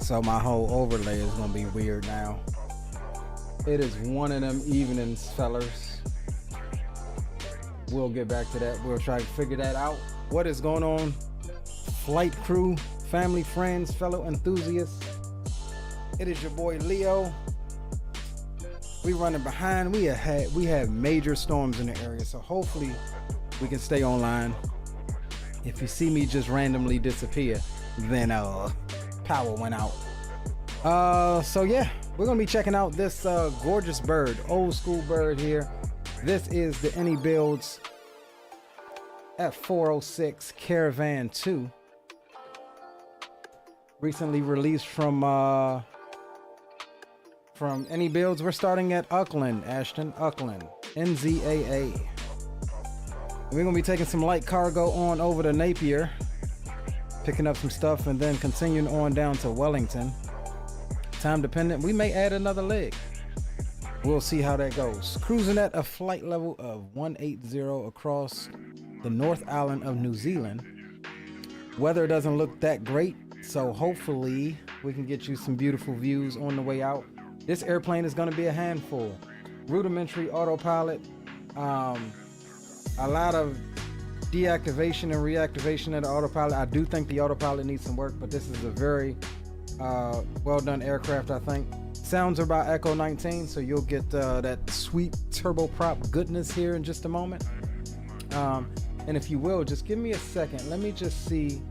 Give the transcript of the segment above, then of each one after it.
So my whole overlay is gonna be weird now. It is one of them evenings, fellas. We'll get back to that. We'll try to figure that out. What is going on, flight crew, family, friends, fellow enthusiasts? It is your boy Leo. We running behind. We have major storms in the area, so hopefully we can stay online. If you see me just randomly disappear, then power went out. So yeah, we're gonna be checking out this gorgeous bird, old school bird here. This is the IniBuilds F406 Caravan 2, recently released from IniBuilds. We're starting at AUCKLAND, Ashton, AUCKLAND, NZAA. We're gonna be taking some light cargo on over to Napier, picking up some stuff, and then continuing on down to Wellington. Time dependent, we may add another leg. We'll see how that goes. Cruising at a flight level of 180 across the North Island of New Zealand. Weather doesn't look that great, so hopefully we can get you some beautiful views on the way out. This airplane is going to be a handful. Rudimentary autopilot, a lot of deactivation and reactivation of the autopilot. I do think the autopilot needs some work, but this is a very well done aircraft, I think. Sounds are about Echo 19, so you'll get that sweet turboprop goodness here in just a moment. And if you will, just give me a second. Let me just see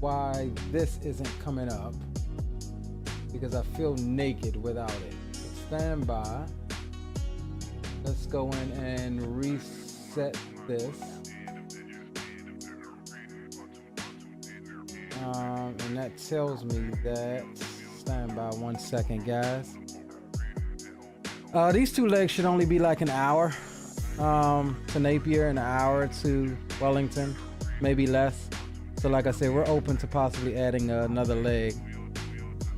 why this isn't coming up, because I feel naked without it. So stand by. Let's go in and reset this. And that tells me that, stand by 1 second, guys. These two legs should only be like an hour to Napier and an hour to Wellington, maybe less. So like I said, we're open to possibly adding another leg.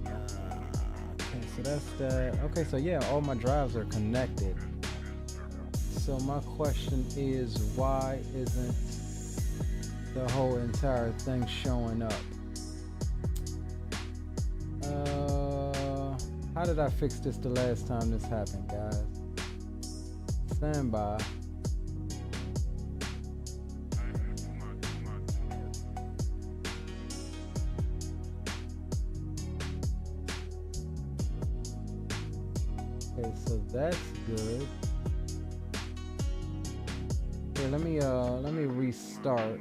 Okay, so that's that. Okay, so yeah, all my drives are connected. So my question is, why isn't the whole entire thing showing up? How did I fix this the last time this happened, guys? Stand by. Okay, so that's good. Here, let me restart.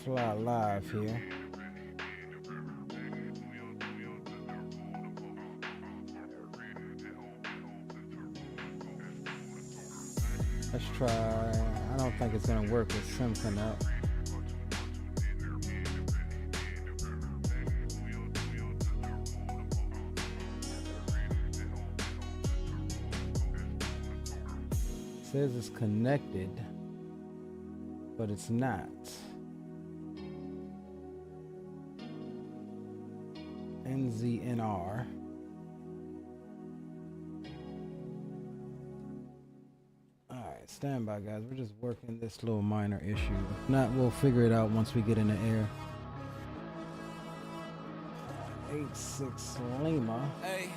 Fly live here. Let's try. I don't think it's gonna work with Simcon up. It says it's connected, but it's not. NZNR. Stand by, guys. We're just working this little minor issue. If not, we'll figure it out once we get in the air. 86 Lima. Hey.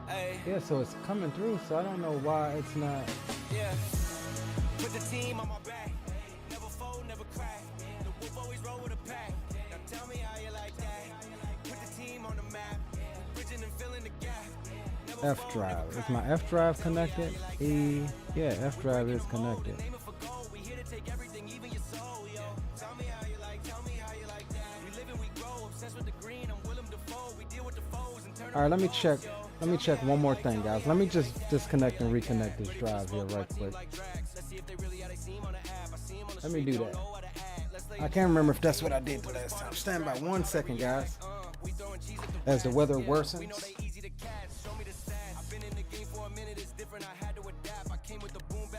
Hey. Yeah, so it's coming through, so I don't know why it's not. Yeah. Put the team on my back. Never fold, never crack. The wolf always roll with a pack. Now tell me how you like that. Put the team on the map. Bridging and filling the gap. F drive. Is my F drive connected? Yeah, F drive is connected. All right, let me check one more thing, guys. Let me just disconnect and reconnect this drive here right quick. Let me do that. I can't remember if that's what I did the last time. Stand by 1 second, guys. As the weather worsens.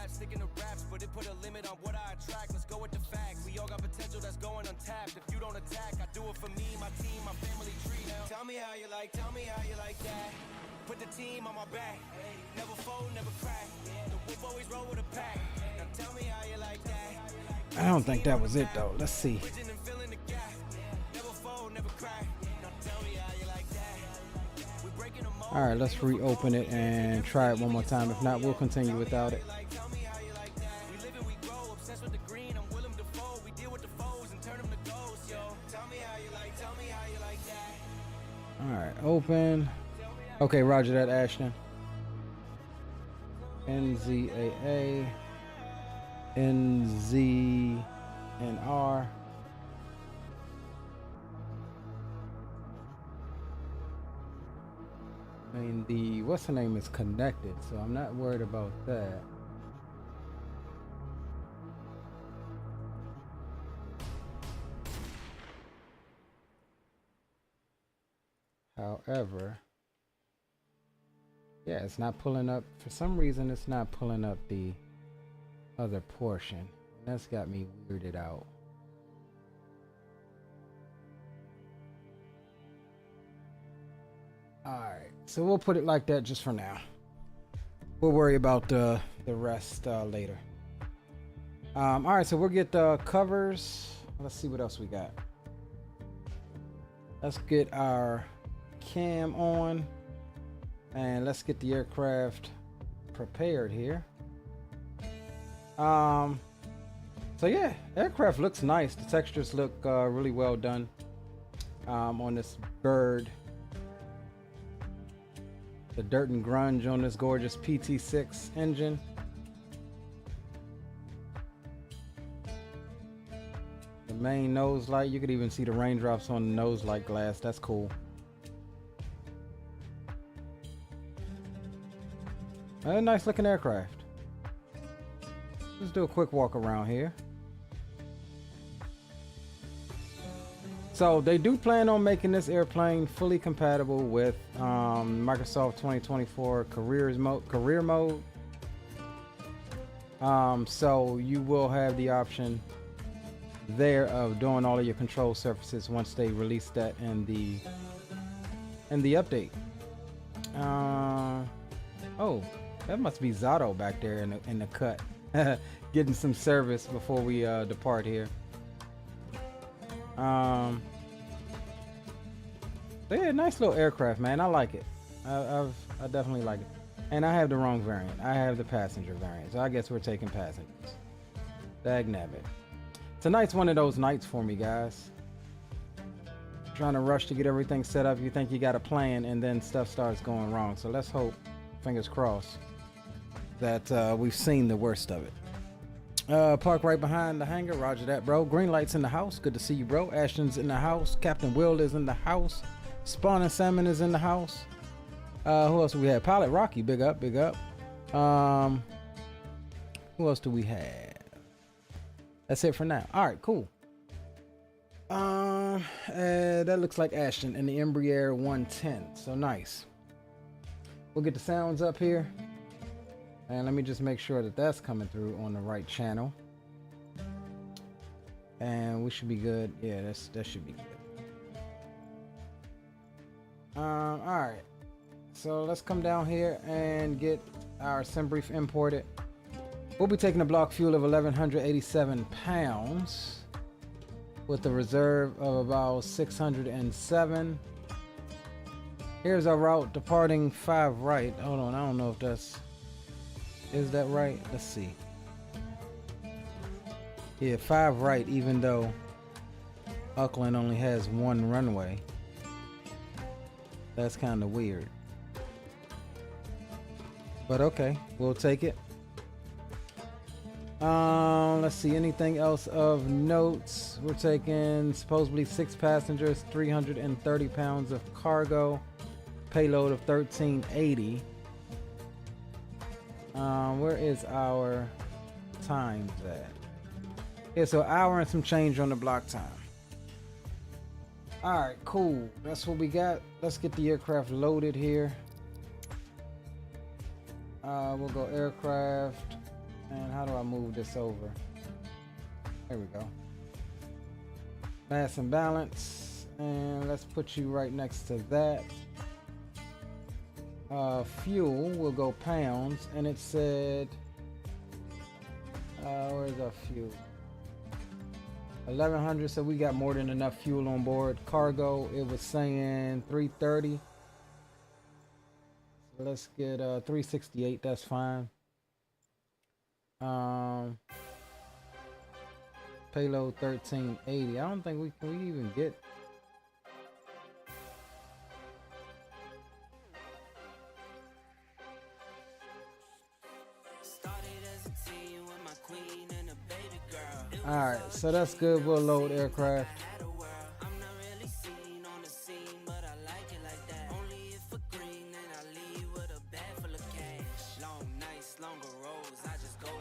Sticking to raps, but it put a limit on what I attract. Let's go with the facts. We all got potential that's going untapped. If you don't attack, I do it for me, my team, my family tree. Tell me how you like that. Put the team on my back. Never fold, never crack. The wolf always roll with a pack. Now tell me how you like that. I don't think that was it though. Let's see. All right, let's reopen it and try it one more time. If not, we'll continue without it. All right, open. Okay, roger that, Ashton. NZAA, NZNR. I mean, the what's the name is connected, so I'm not worried about that. However, yeah, it's not pulling up. For some reason, it's not pulling up the other portion. That's got me weirded out. Alright, so we'll put it like that just for now. We'll worry about the rest later. Alright, so we'll get the covers. Let's see what else we got. Let's get our cam on. And let's get the aircraft prepared here. So yeah, aircraft looks nice. The textures look really well done on this bird. The dirt and grunge on this gorgeous PT6 engine. The main nose light, you could even see the raindrops on the nose light glass. That's cool. A nice looking aircraft. Let's do a quick walk around here. So they do plan on making this airplane fully compatible with Microsoft 2024 career mode. So you will have the option there of doing all of your control surfaces once they release that in the update. Oh, that must be Zato back there in the cut, getting some service before we depart here. Yeah, nice little aircraft, man. I like it. I definitely like it. And I have the wrong variant. I have the passenger variant, so I guess we're taking passengers. Dagnabbit. Tonight's one of those nights for me, guys. Trying to rush to get everything set up. You think you got a plan, and then stuff starts going wrong. So let's hope, fingers crossed, that we've seen the worst of it. Park right behind the hangar. Roger that, bro. Green light's in the house. Good to see you, bro. Ashton's in the house. Captain Will is in the house. Spawn and Salmon is in the house. Who else do we have? Pilot Rocky. Big up, big up. Who else do we have? That's it for now. All right, cool. That looks like Ashton in the Embraer 110. So nice. We'll get the sounds up here. And let me just make sure that that's coming through on the right channel. And we should be good. Yeah, that should be good. All right. So let's come down here and get our SimBrief imported. We'll be taking a block fuel of 1,187 pounds with a reserve of about 607. Here's our route departing 5 right. Hold on, I don't know if that's... Is that right? Let's see. Yeah, 5 right, even though Auckland only has 1 runway. That's kind of weird. But okay, we'll take it. Let's see, anything else of notes? We're taking supposedly 6 passengers, 330 pounds of cargo, payload of 1380. Where is our times at? Yeah, so hour and some change on the block time. All right, cool. That's what we got. Let's get the aircraft loaded here. We'll go aircraft. And how do I move this over? There we go. Mass and balance. And let's put you right next to that. Fuel, we'll go pounds. And it said, where's our fuel? 1100, so we got more than enough fuel on board. Cargo, it was saying 330. So let's get 368, that's fine. Payload 1380. I don't think we even get. Alright, so that's good. We'll load aircraft.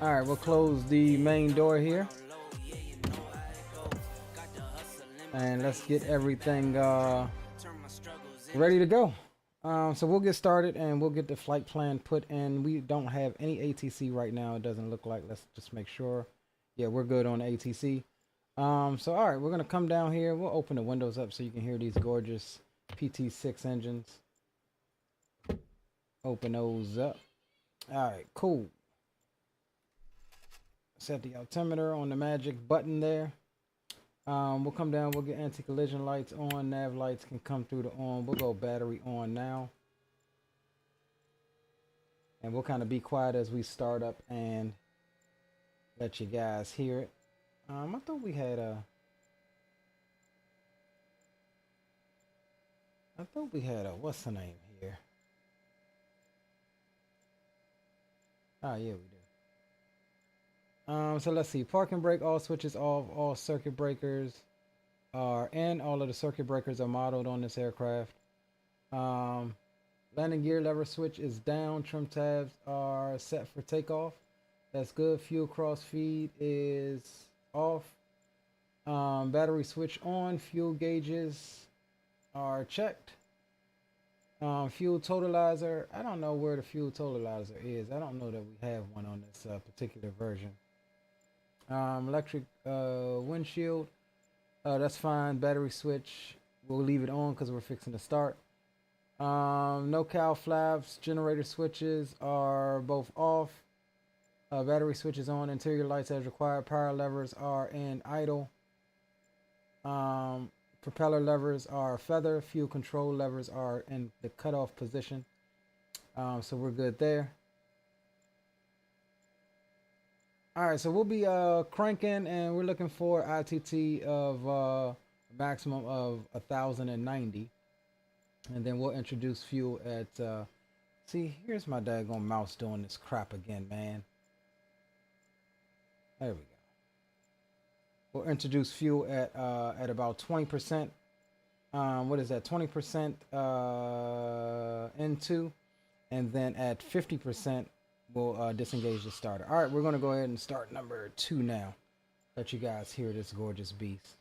Alright, we'll close the main door here. And let's get everything ready to go. So we'll get started and we'll get the flight plan put in. We don't have any ATC right now. It doesn't look like. Let's just make sure. Yeah, we're good on the ATC. So all right, we're gonna come down here. We'll open the windows up so you can hear these gorgeous PT6 engines. Open those up. All right, cool. Set the altimeter on the magic button there. We'll come down, we'll get anti-collision lights on, nav lights can come through the on. We'll go battery on now. And we'll kind of be quiet as we start up and let you guys hear it. I thought we had a what's the name here? Oh yeah, we do. So let's see, parking brake, all switches off, all circuit breakers are in, all of the circuit breakers are modeled on this aircraft. Landing gear lever switch is down, trim tabs are set for takeoff. That's good. Fuel cross feed is off. Battery switch on, fuel gauges are checked. Fuel totalizer, I don't know where the fuel totalizer is. I don't know that we have one on this particular version. Electric windshield, that's fine. Battery switch, we'll leave it on because we're fixing to start. No cowl flaps. Generator switches are both off. Battery switch is on. Interior lights as required. Power levers are in idle. Propeller levers are feather. Fuel control levers are in the cutoff position. So we're good there. Alright, so we'll be cranking and we're looking for ITT of a maximum of 1090. And then we'll introduce fuel at see, here's my daggone mouse doing this crap again, man. There we go. We'll introduce fuel at about 20%. What is that? 20% into, and then at 50% we'll disengage the starter. All right, we're gonna go ahead and start number 2 now. Let you guys hear this gorgeous beast.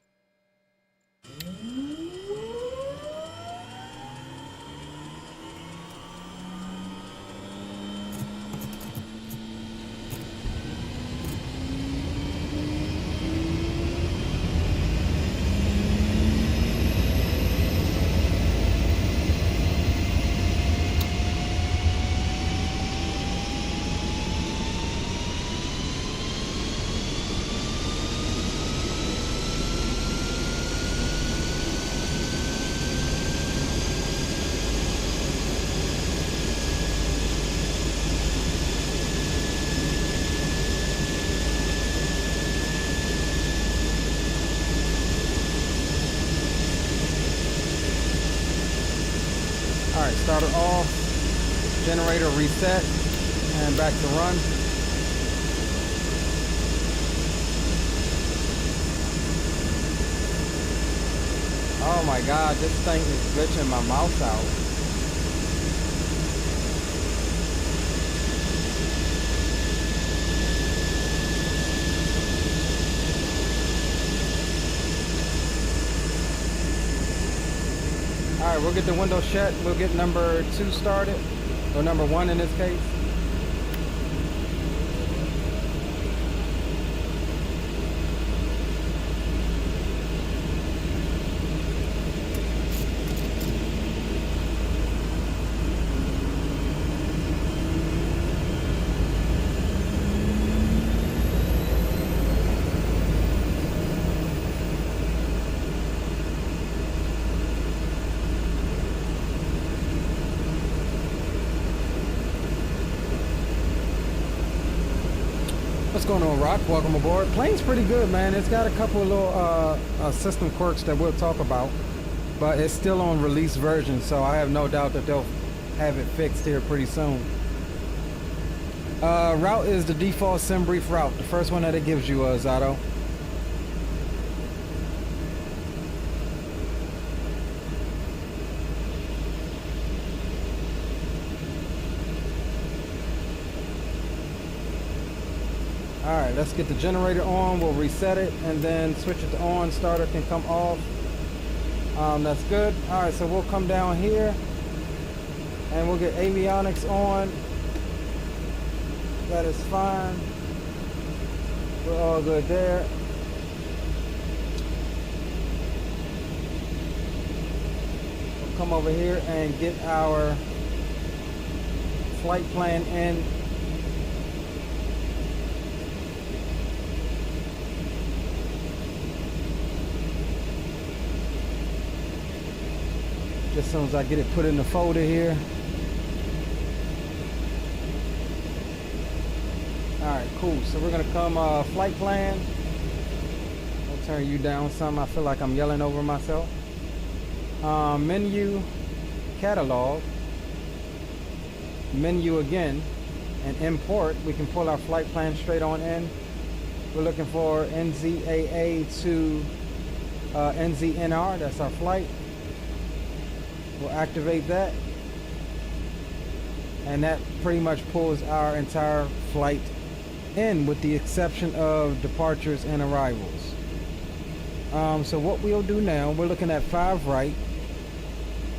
Alright, starter off, generator reset, and back to run. Oh my god, this thing is glitching my mouse out. Alright, we'll get the window shut. We'll get number 2 started, or number 1 in this case. What's going on, Rock? Welcome aboard. Plane's pretty good, man. It's got a couple of little system quirks that we'll talk about, but it's still on release version, so I have no doubt that they'll have it fixed here pretty soon. Route is the default sim brief route, the first one that it gives you, Zato. Alright, let's get the generator on, we'll reset it, and then switch it to on, starter can come off. That's good. Alright, so we'll come down here, and we'll get avionics on. That is fine. We're all good there. We'll come over here and get our flight plan in. Just as soon as I get it put in the folder here. Alright, cool. So we're gonna come flight plan. I'll turn you down some. I feel like I'm yelling over myself. Menu, catalog, menu again, and import. We can pull our flight plan straight on in. We're looking for NZAA to NZNR. That's our flight. We'll activate that, and that pretty much pulls our entire flight in, with the exception of departures and arrivals. So what we'll do now, we're looking at 5 right.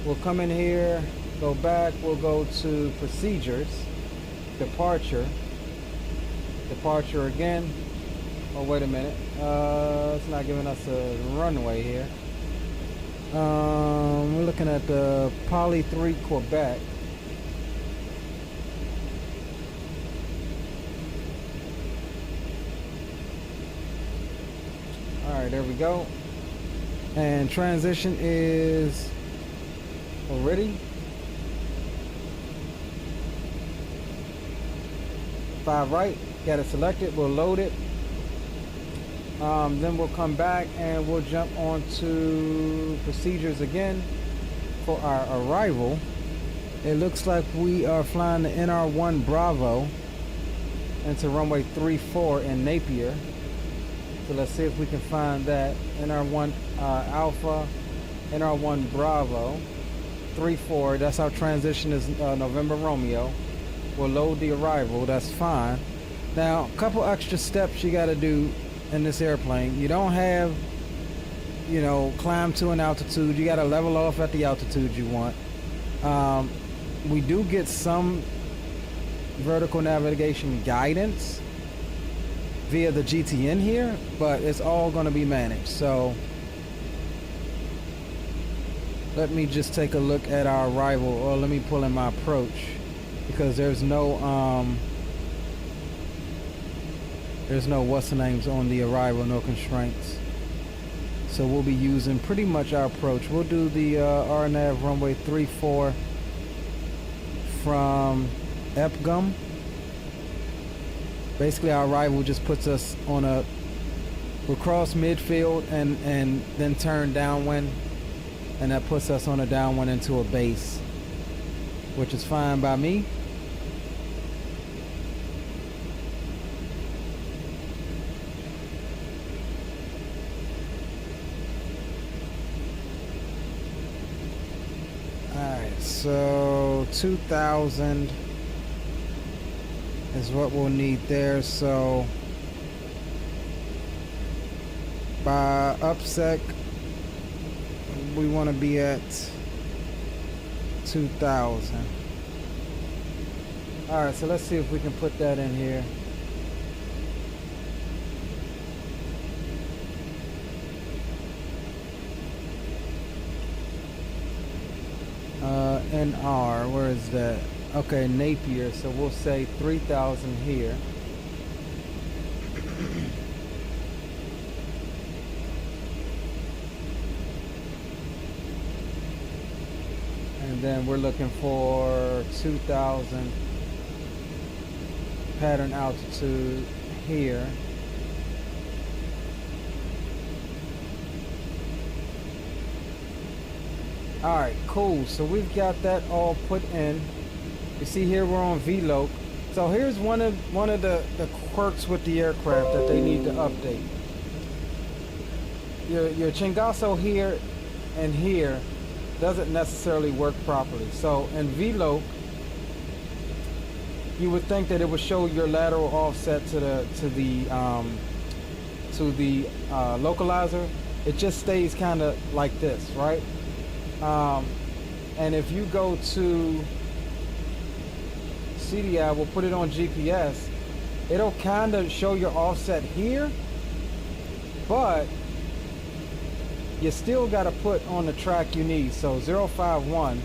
We'll come in here, go back, we'll go to procedures, departure again. Oh, wait a minute, it's not giving us a runway here. We're looking at the Poly 3 Quebec. Alright, there we go. And transition is already 5 right. Got it selected. We'll load it. Then we'll come back and we'll jump onto procedures again for our arrival. It looks like we are flying the NR1 Bravo into runway 34 in Napier. So let's see if we can find that. NR1 Alpha, NR1 Bravo, 34. That's our transition, is November Romeo. We'll load the arrival. That's fine. Now, a couple extra steps you got to do in this airplane. You don't have, you know, climb to an altitude. You got to level off at the altitude you want. We do get some vertical navigation guidance via the GTN here, but it's all going to be managed. So let me just take a look at our arrival, or let me pull in my approach, because there's no what's the names on the arrival, no constraints. So we'll be using pretty much our approach. We'll do the RNAV runway 34 from Epgum. Basically our arrival just puts us on we'll cross midfield and then turn downwind, and that puts us on a downwind into a base, which is fine by me. So 2,000 is what we'll need there. So by upsec we want to be at 2,000. All right, so let's see if we can put that in here. NR, where is that? Okay, Napier, so we'll say 3,000 here. And then we're looking for 2,000 pattern altitude here. All right, cool. So we've got that all put in. You see here we're on VLOC. So here's one of the quirks with the aircraft that they need to update. Your Chingaso here and here doesn't necessarily work properly. So in VLOC, you would think that it would show your lateral offset to the localizer. It just stays kind of like this, right? And if you go to CDI, we'll put it on GPS, it'll kind of show your offset here, but you still got to put on the track you need. So 051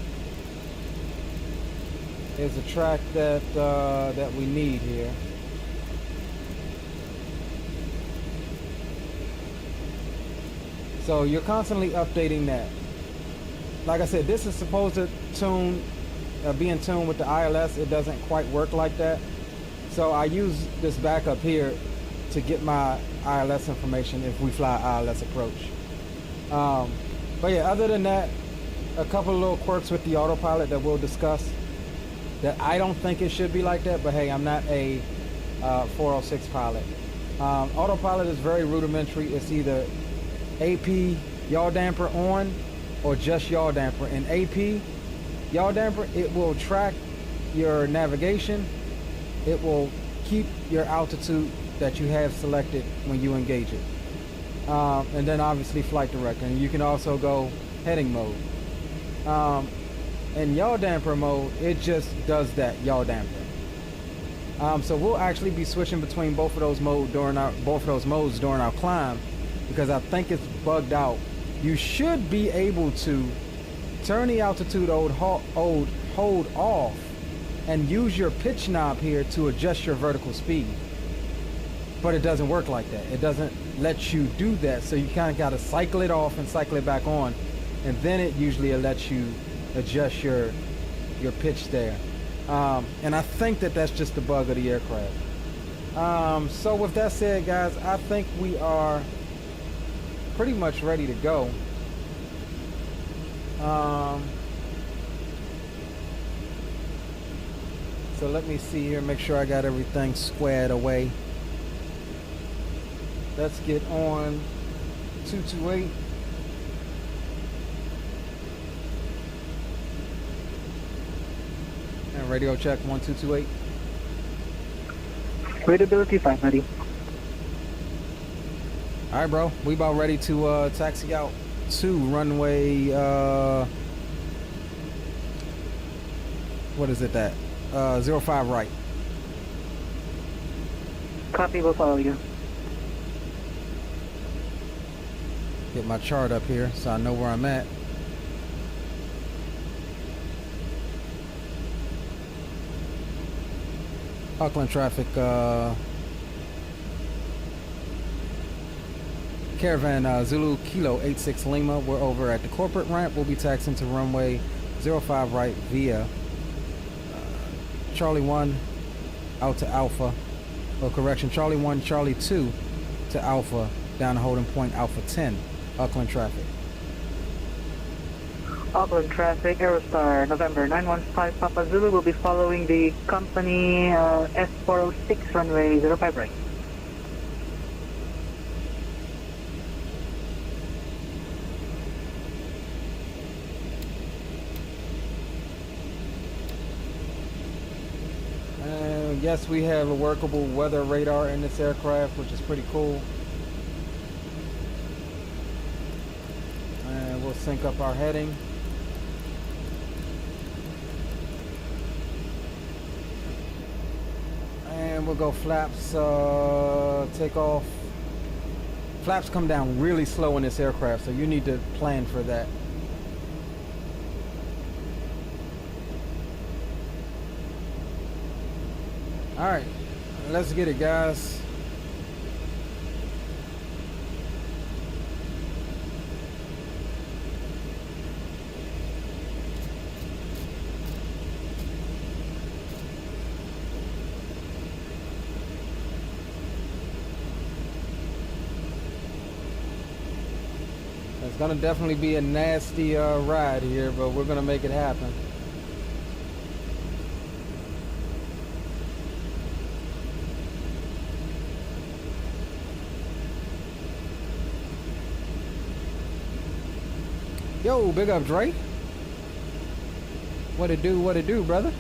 is a track that that we need here. So you're constantly updating that. Like I said, this is supposed to be in tune with the ILS. It doesn't quite work like that. So I use this backup here to get my ILS information if we fly ILS approach. But yeah, other than that, a couple of little quirks with the autopilot that we'll discuss. That I don't think it should be like that, but hey, I'm not a 406 pilot. Autopilot is very rudimentary. It's either AP yaw damper on or just yaw damper. In AP yaw damper, it will track your navigation. It will keep your altitude that you have selected when you engage it. And then obviously flight director. And you can also go heading mode. In yaw damper mode, it just does that, yaw damper. So we'll actually be switching between both of those modes during our climb, because I think it's bugged out. You should be able to turn the altitude hold off and use your pitch knob here to adjust your vertical speed. But it doesn't work like that. It doesn't let you do that. So you kind of got to cycle it off and cycle it back on. And then it usually lets you adjust your pitch there. And I think that that's just the bug of the aircraft. So with that said, guys, I think we are pretty much ready to go. So let me see here, make sure I got everything squared away. Let's get on 228. And radio check 1228. Readability 590. All right, bro. We about ready to taxi out to runway. What is it? That 05 right. Copy. Will follow you. Get my chart up here so I know where I'm at. Auckland traffic. Caravan Zulu Kilo 86 Lima. We're over at the corporate ramp. We'll be taxiing to runway 05 right via Charlie 1 out to Alpha. Or correction, Charlie 1, Charlie 2 to Alpha down to holding point Alpha 10. Auckland traffic. Auckland traffic, Aerostar, November 915 Papa Zulu will be following the company F406 runway 05 right. Yes, we have a workable weather radar in this aircraft, which is pretty cool. And we'll sync up our heading. And we'll go flaps, take off. Flaps come down really slow in this aircraft, so you need to plan for that. All right, let's get it, guys. It's gonna definitely be a nasty ride here, but we're gonna make it happen. Yo, big up, Dre. What it do, brother?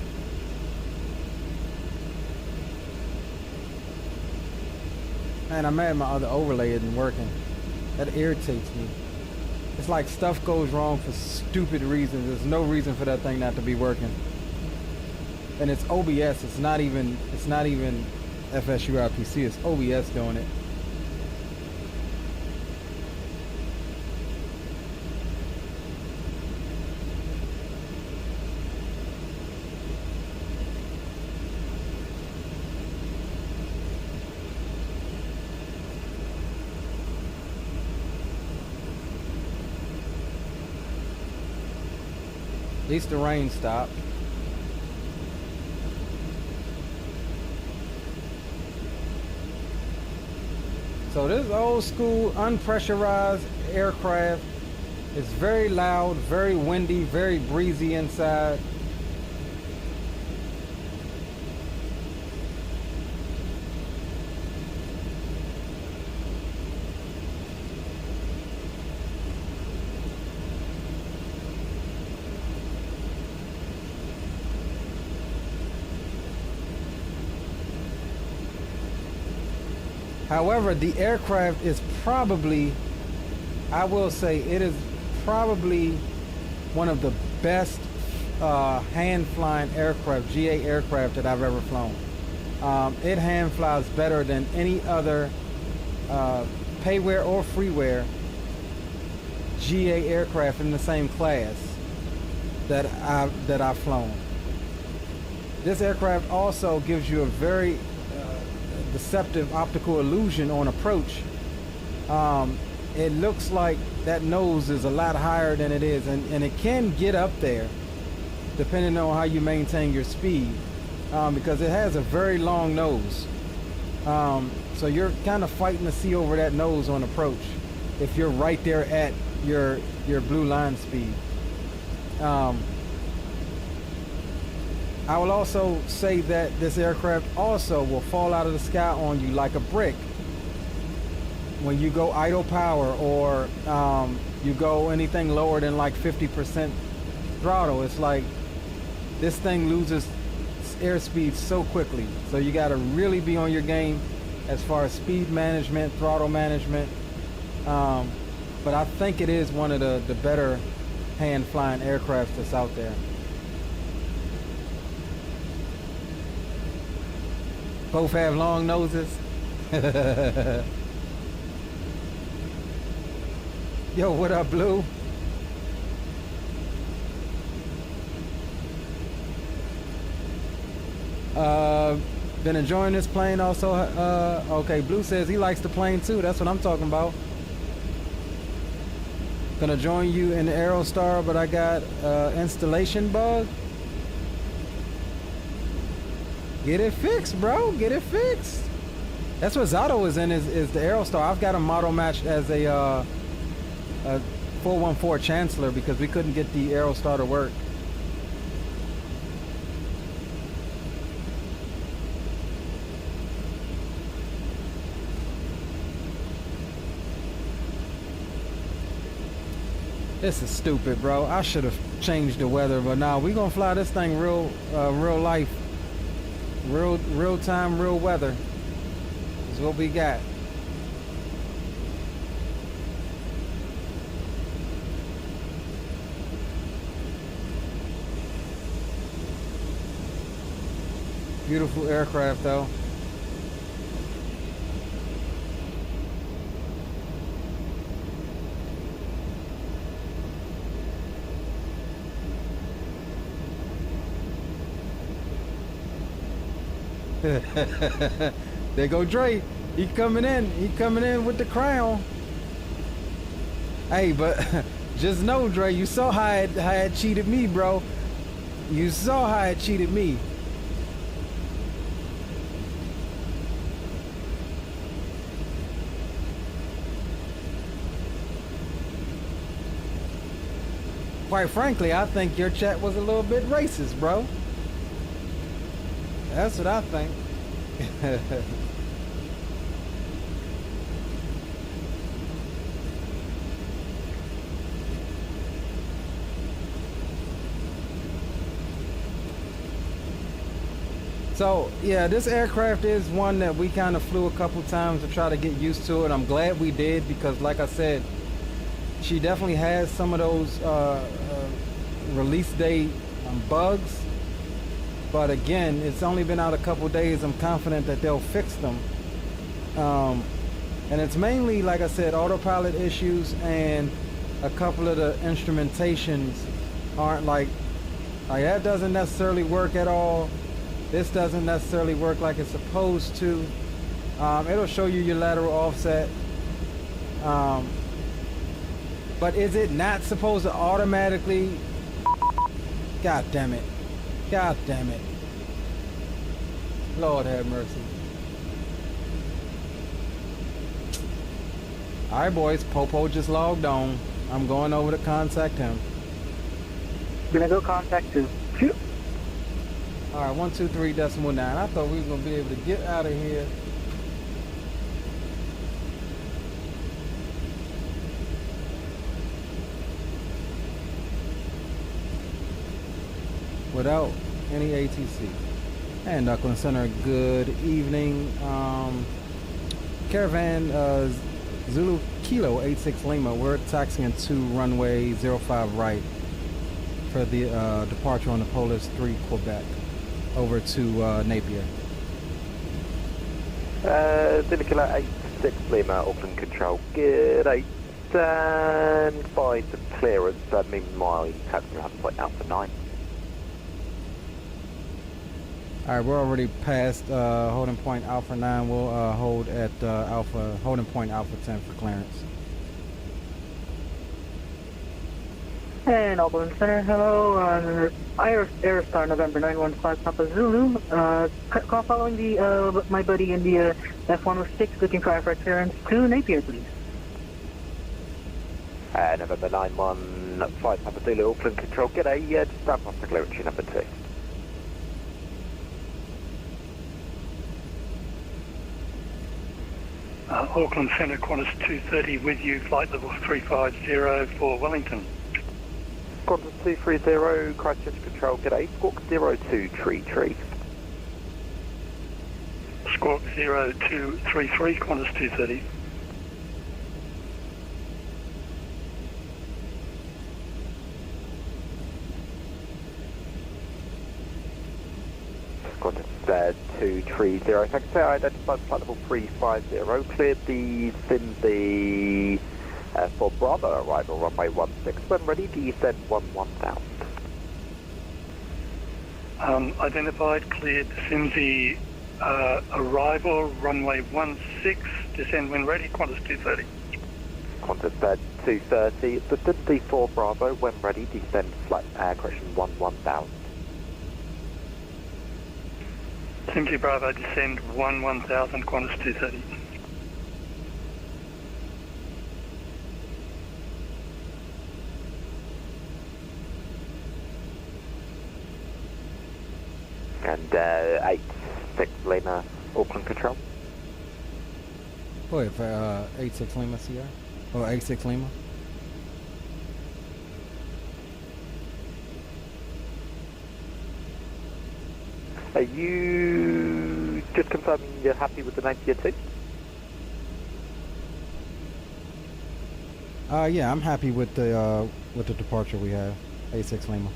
Man, I'm mad my other overlay isn't working. That irritates me. It's like stuff goes wrong for stupid reasons. There's no reason for that thing not to be working. And it's OBS. It's not even FSU RPC. It's OBS doing it. At least the rain stopped. So this old school unpressurized aircraft is very loud, very windy, very breezy inside. However, the aircraft is probably, I will say, it is probably one of the best hand flying aircraft, GA aircraft that I've ever flown. It hand flies better than any other payware or freeware GA aircraft in the same class that I've flown. This aircraft also gives you a very deceptive optical illusion on approach. It looks like that nose is a lot higher than it is, and it can get up there depending on how you maintain your speed, because it has a very long nose. So you're kind of fighting to see over that nose on approach if you're right there at your blue line speed. I will also say that this aircraft also will fall out of the sky on you like a brick when you go idle power, or you go anything lower than like 50% throttle. It's like this thing loses airspeed so quickly. So you got to really be on your game as far as speed management, throttle management. But I think it is one of the better hand flying aircrafts that's out there. Both have long noses. Yo, what up, Blue? Been enjoying this plane also. Okay, Blue says he likes the plane too. That's what I'm talking about. Gonna join you in the Aerostar, but I got installation bug. Get it fixed, bro. Get it fixed. That's what Zato is in, is the Aerostar. I've got a model matched as a 414 Chancellor because we couldn't get the Aerostar to work. This is stupid, bro. I should have changed the weather, but now we gonna fly this thing real life. Real time, real weather is what we got. Beautiful aircraft though. There go Dre. He coming in. He coming in with the crown. Hey, but just know, Dre, you saw how it cheated me, bro. You saw how it cheated me. Quite frankly, I think your chat was a little bit racist, bro. That's what I think. So yeah, this aircraft is one that we kind of flew a couple times to try to get used to it. I'm glad we did, because like I said, she definitely has some of those release date bugs. But again, it's only been out a couple days. I'm confident that they'll fix them. And it's mainly, like I said, autopilot issues, and a couple of the instrumentations aren't like that doesn't necessarily work at all. This doesn't necessarily work like it's supposed to. It'll show you your lateral offset. But is it not supposed to automatically? God damn it. God damn it. Lord have mercy. Alright boys, Popo just logged on. I'm going over to contact him. Gonna go contact you. Alright, 123.9. I thought we was gonna be able to get out of here. Without any ATC. And Auckland Center, good evening. Caravan Zulu Kilo 86 Lima. We're taxiing to runway 05 right for the departure on the Polis 3 Quebec over to Napier. Zulu Kilo 86 Lima, Auckland Control. Good 8. Stand by for clearance. That means my taxi has point out for 9. Alright, we're already past holding point Alpha 9. We'll hold at holding point Alpha 10 for clearance. And Auckland Center, hello. Iris Aerostar November 915 Papa Zulu. Call following the my buddy in the F406 looking for aircraft clearance to Napier, please. November 915 Papa Zulu, Auckland Control. Get a just stand off the clearance, number 2. Auckland Centre, Qantas 230 with you, flight level 350 for Wellington. Qantas 230, Christchurch Control, g'day, Squawk 0233. Squawk 0233, Qantas 230. Qantas 230, thanks, sir, identified flight level 350, cleared the Cindy for Bravo arrival runway 16, when ready descend 1000. Identified, cleared Cindy arrival runway 16, descend when ready, Qantas 230. Qantas 230, the Cindy for Bravo, when ready descend flight correction 1000. Cindy Bravo, descend 1000, Qantas 230. And 86 Lima, Auckland Control. Go ahead for 86 Lima Sierra. Or 86 Lima. Are you just confirming you're happy with the Napier 2? Yeah, I'm happy with the departure we have. 86 Lima.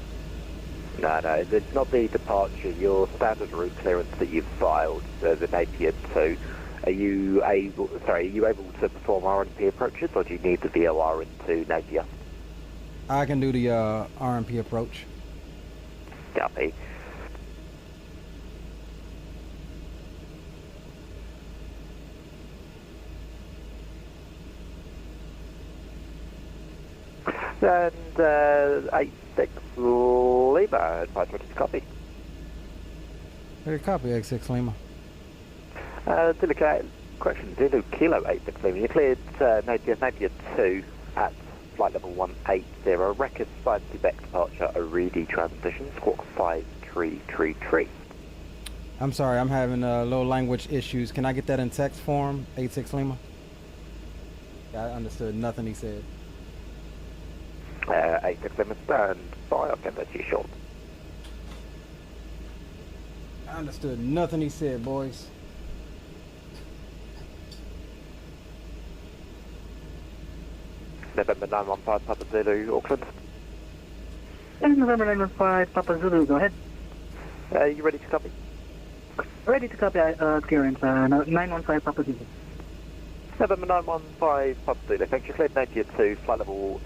No, it's not the departure. Your standard route clearance that you've filed, the Napier 2. Are you able to perform RMP approaches, or do you need the VOR into Napier? I can do the RMP approach. Copy. And 86 Lima, advise what is copy. Very copy, 86 Lima. Zulu Kilo 86 Lima, you cleared Napier 2 at flight level 180, record 5 Quebec departure, Oredi transition, squawk 5333. I'm sorry, I'm having low language issues. Can I get that in text form? 86 Lima? Yeah, I understood nothing he said. 86 Lima, stand by, I'll get that to you short. I understood nothing he said, boys. November 915, Papa Zulu, Auckland. And November 915, Papa Zulu, go ahead. You ready to copy? Ready to copy clearance, 915, Papa Zulu. November 915, Papa Zulu, thank you. Cleared Napier 2, flight level,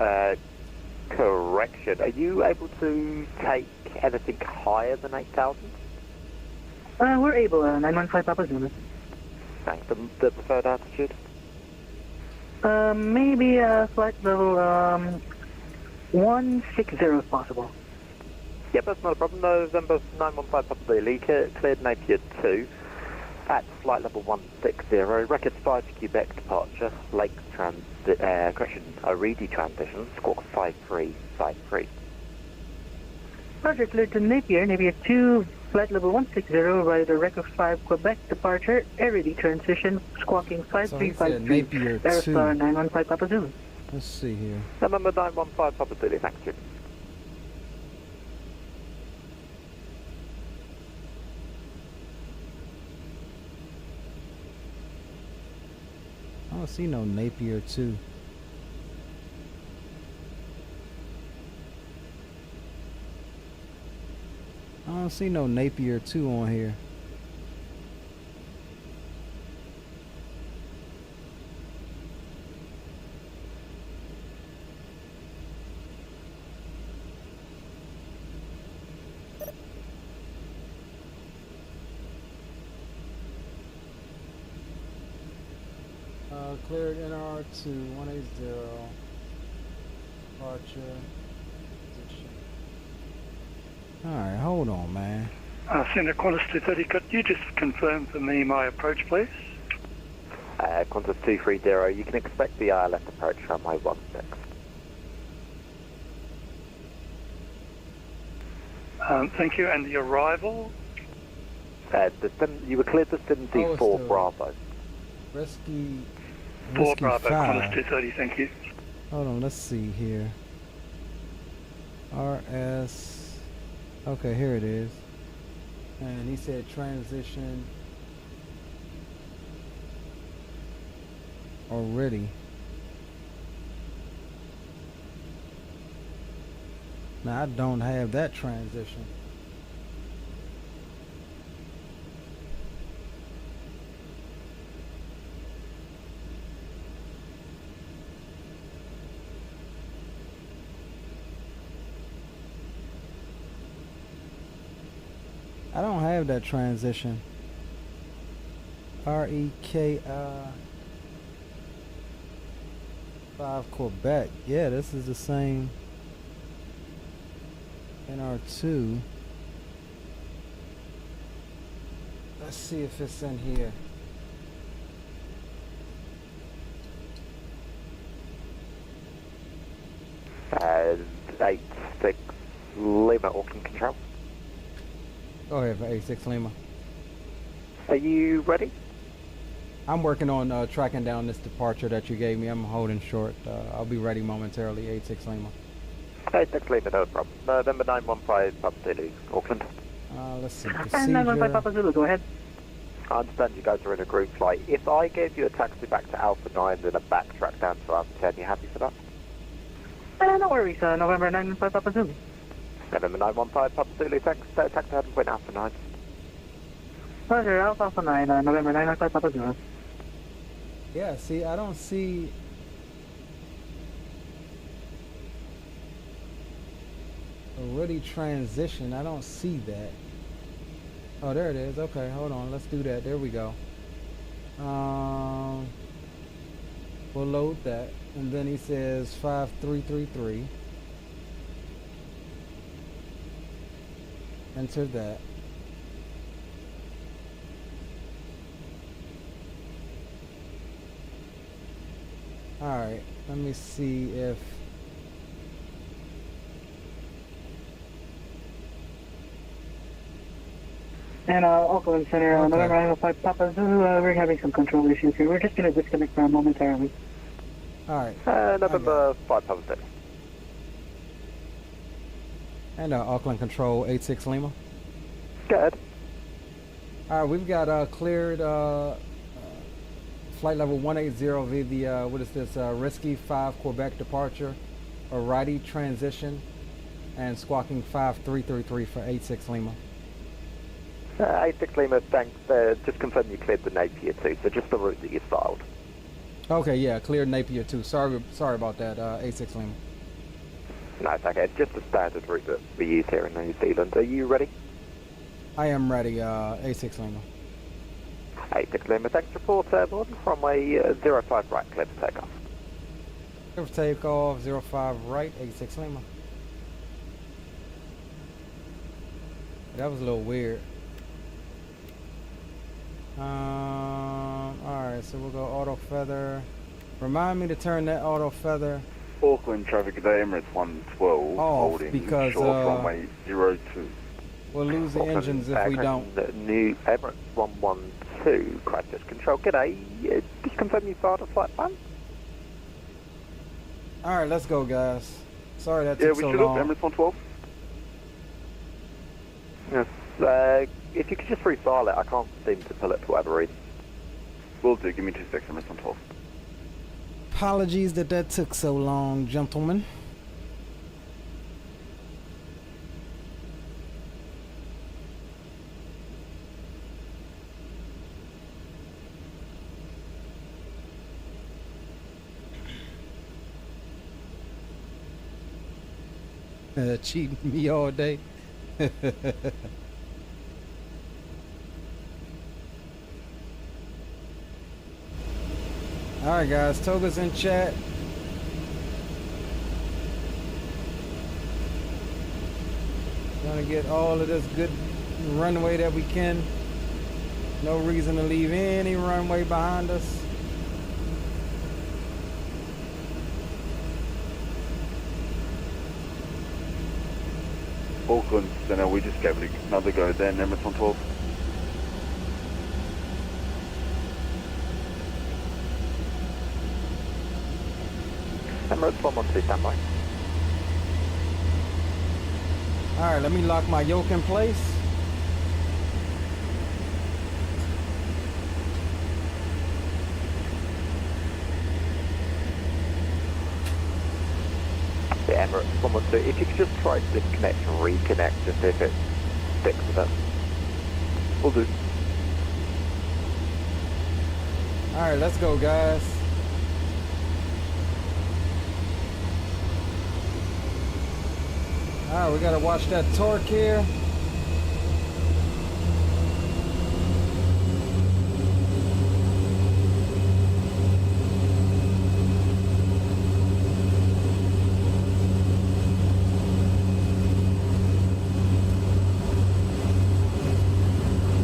correction. Are you able to take anything higher than 8,000? We're able, 915, Papa Zulu. Thanks. The preferred altitude? Maybe flight level 160 if possible. Yep, that's not a problem. November 915 Papa Zulu, cleared Napier 2 at flight level 160. Record 5 Quebec departure, Lake transit, correction, Oredi transition, squawk 5353. Roger, cleared to Napier, Napier 2, flight level 160, rider record 5 Quebec departure, Oredi transition, squawking 5353. Napier 2. Aerostar 915 Papa Zulu. Let's see here. November 915 Papa Zulu, thank you. I don't see no Napier 2. I don't see no Napier 2 on here. Cleared NR2 180 departure. Alright, hold on, man. Center Qantas 230, could you just confirm for me my approach, please? Qantas 230, you can expect the ILS approach runway 16. Thank you, and the arrival? You were cleared to Cindy 4 Bravo. Whiskey 4 Bravo, 5. Qantas 230, thank you. Hold on, let's see here. RS. Okay, here it is. And he said transition already. Now I don't have that transition. I don't have that transition. REKI 5 Quebec. Yeah, this is the same NR2. Let's see if it's in here. Uh, 86 Lima, Auckland Control. Go ahead for 86 Lima. Are you ready? I'm working on tracking down this departure that you gave me. I'm holding short. I'll be ready momentarily. 86 Lima. 86 Lima, no problem. November 915 Papa Zulu, Auckland. Let's see. And 915 Papa Zulu, go ahead. I understand you guys are in a group flight. If I gave you a taxi back to Alpha 9 and a backtrack down to Alpha 10, you happy for that? No worries, November 915 Papa Zulu. November 915 Papa Zulu, thanks. Taxi head and point Alpha 9. Roger, Alpha 9, November 915 Papa Zulu. Yeah, see, I don't see. Already transition. I don't see that. Oh, there it is. Okay, hold on. Let's do that. There we go. We'll load that. And then he says 5333. Enter that. Alright, let me see if And Auckland Center, Okay. November 905 Papa Zulu, we're having some control issues here. We're just going to disconnect momentarily. All right. November 5 Papa 6. And Auckland Control 86 Lima. Go ahead. All right, we've got cleared flight level 180 via the, what is this, risky 5 Quebec departure, a righty transition, and squawking 5333 for 86 Lima. 86 Lima, thanks. Just confirm you cleared the Napier too, so just the route that you filed. Okay, yeah, cleared Napier too. Sorry about that, 86 Lima. No, it's okay. It's just the standard route that we use here in New Zealand. Are you ready? I am ready, 86 Lima. 86 Lima, thanks. Report airborne from a 05 right, clear for takeoff. Clear for takeoff, 05 right, 86 Lima. That was a little weird. Alright, so we'll go auto feather. Remind me to turn that auto feather Auckland traffic today, Emirates 112, off, holding because short runway 02. we'll lose the engines if we don't. New Emirates 112, crisis control. G'day. Just confirm you filed a flight plan? Alright, let's go, guys. Sorry that Yeah, took we so should long. have Emirates 112. Yes. If you could just refile it, I can't seem to pull it for whatever reason. Will do, give me 2 seconds, Emirates 112. Apologies that took so long, gentlemen. Cheating me all day. Alright guys, Toga's in chat. Gonna get all of this good runway that we can. No reason to leave any runway behind us. Auckland Center, we just gave it another go then, Emirates 112. Emirates 112, standby. Alright, let me lock my yoke in place. Yeah, Emirates 112, if you could just try to disconnect and reconnect, just see if it sticks with it. Will do. Alright, let's go guys. Alright, we gotta watch that torque here.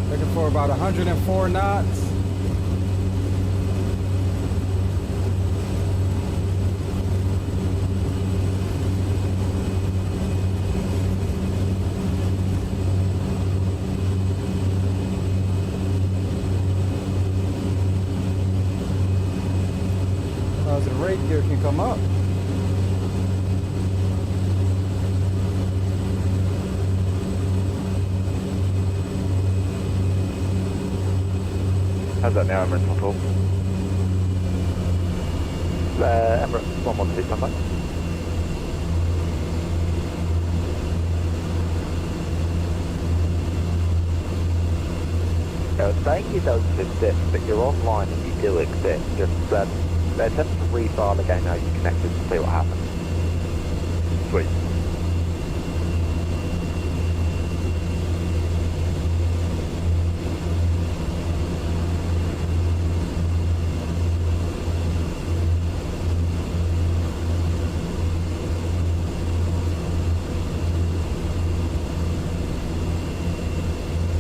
Looking for about 104 knots. The rate gear can come up. How's that now, Emirates 112? Emirates 112, standby. Saying you don't exist, but you're online and you do exist. Just attempt to refile again how you connected to see what happens. Sweet.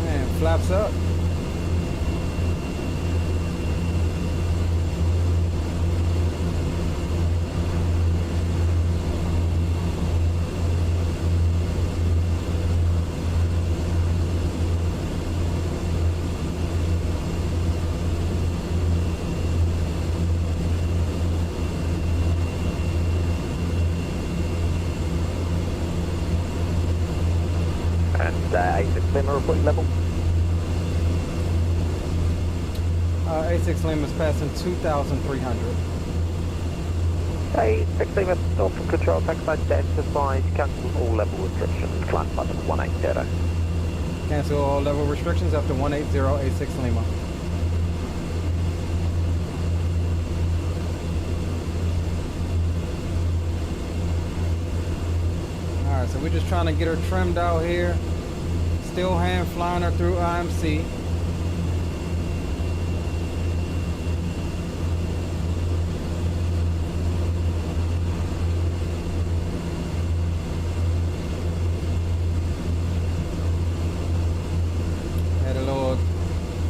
Man, flaps up. Lima report level. A6 Lima's passing 2,300. A6 Lima, North from control, taxiline Delta 5, cancel all level restrictions, climb flight level 180. Cancel all level restrictions after 180 A6 Lima. Alright, so we're just trying to get her trimmed out here. Still hand flying her through IMC.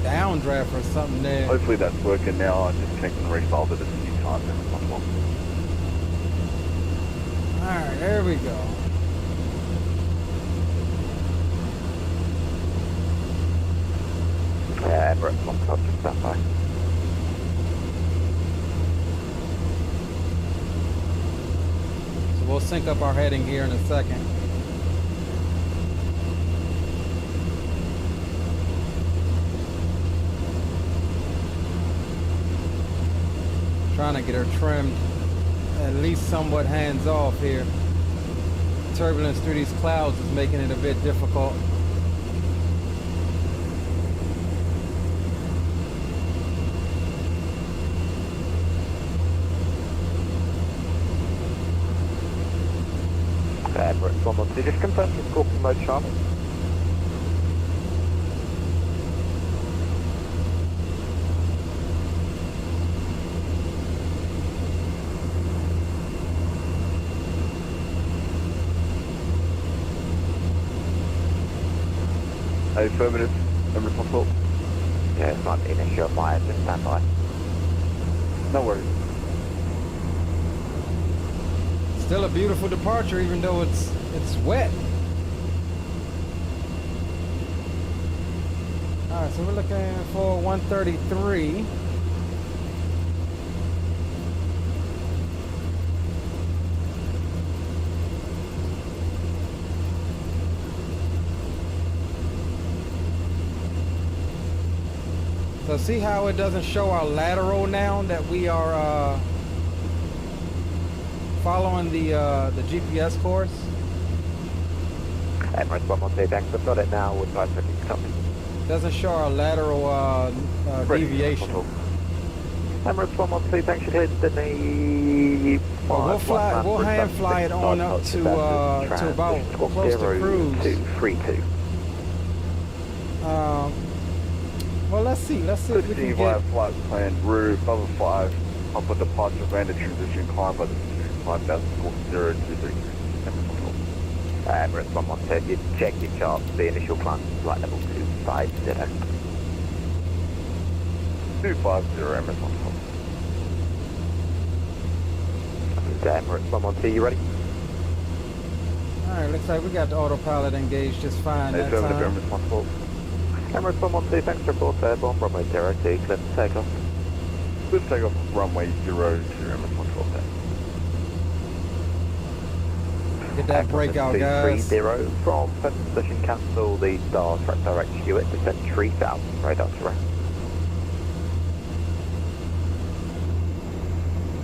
Downdraft or something there. Hopefully that's working now. I just checked and refiled it a few times and it's not wrong. Alright, there we go. Yeah, Emirates, one touch, stand by. So we'll sync up our heading here in a second. Trying to get her trimmed at least somewhat hands off here. Turbulence through these clouds is making it a bit difficult. Emirates 112, just confirm the Scorpion mode travel. Affirmative. Emirates 112. Yeah, it's not an issue of mine, just stand by. No worries. Still a beautiful departure even though it's wet. Alright, so we're looking for 133. So see how it doesn't show our lateral now that we are following the GPS course? Emirates 112, thanks, I've got it now with 5 seconds coming. Doesn't show our lateral deviation. Emirates 112, thanks, you cleared the We'll hand fly it on up to about close to cruise. 232. Well, let's see if we can get... via flight plan, route, level 5, upper departure, random transition, climb by the 5,000, course 023. Emirates 112, you check your charts, the initial climb is flight level 250. 250, Emirates 112. Emirates 112, you ready? Alright, looks like we got the autopilot engaged just fine that Affirmative, time. Emirates 112. Emirates 112, thanks for report, airborne, runway 02, clear to take off. Let's take off runway 02, Emirates 112 then. Get that breakout, guys. 230 from position, cancel the star track direct you at descent 3000, radar to rest.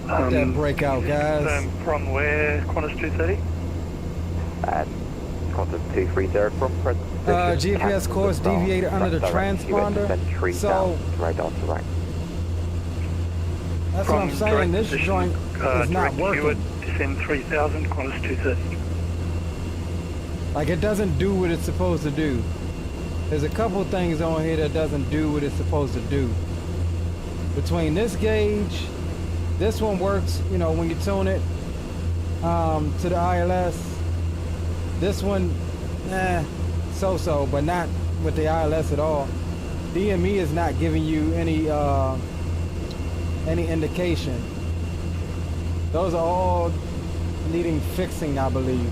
Get that breakout, guys. From where, Qantas 230? And Qantas 230 from present position. GPS course deviated under the transponder. So radar to right. that's what I'm saying. This joint is not working. Descend 3000, Qantas 230. Like it doesn't do what it's supposed to do. There's a couple things on here that doesn't do what it's supposed to do. Between this gauge, this one works, you know, when you tune it to the ILS. This one, so-so, but not with the ILS at all. DME is not giving you any indication. Those are all needing fixing, I believe.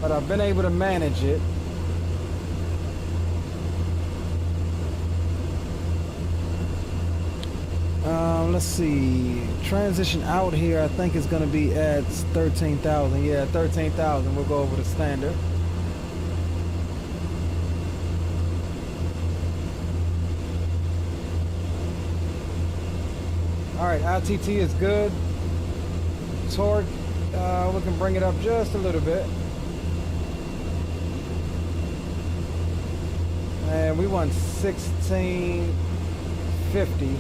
But I've been able to manage it. Let's see. Transition out here, I think is going to be at 13,000. Yeah, 13,000. We'll go over the standard. All right, ITT is good. Torque, we can bring it up just a little bit. And we want 1650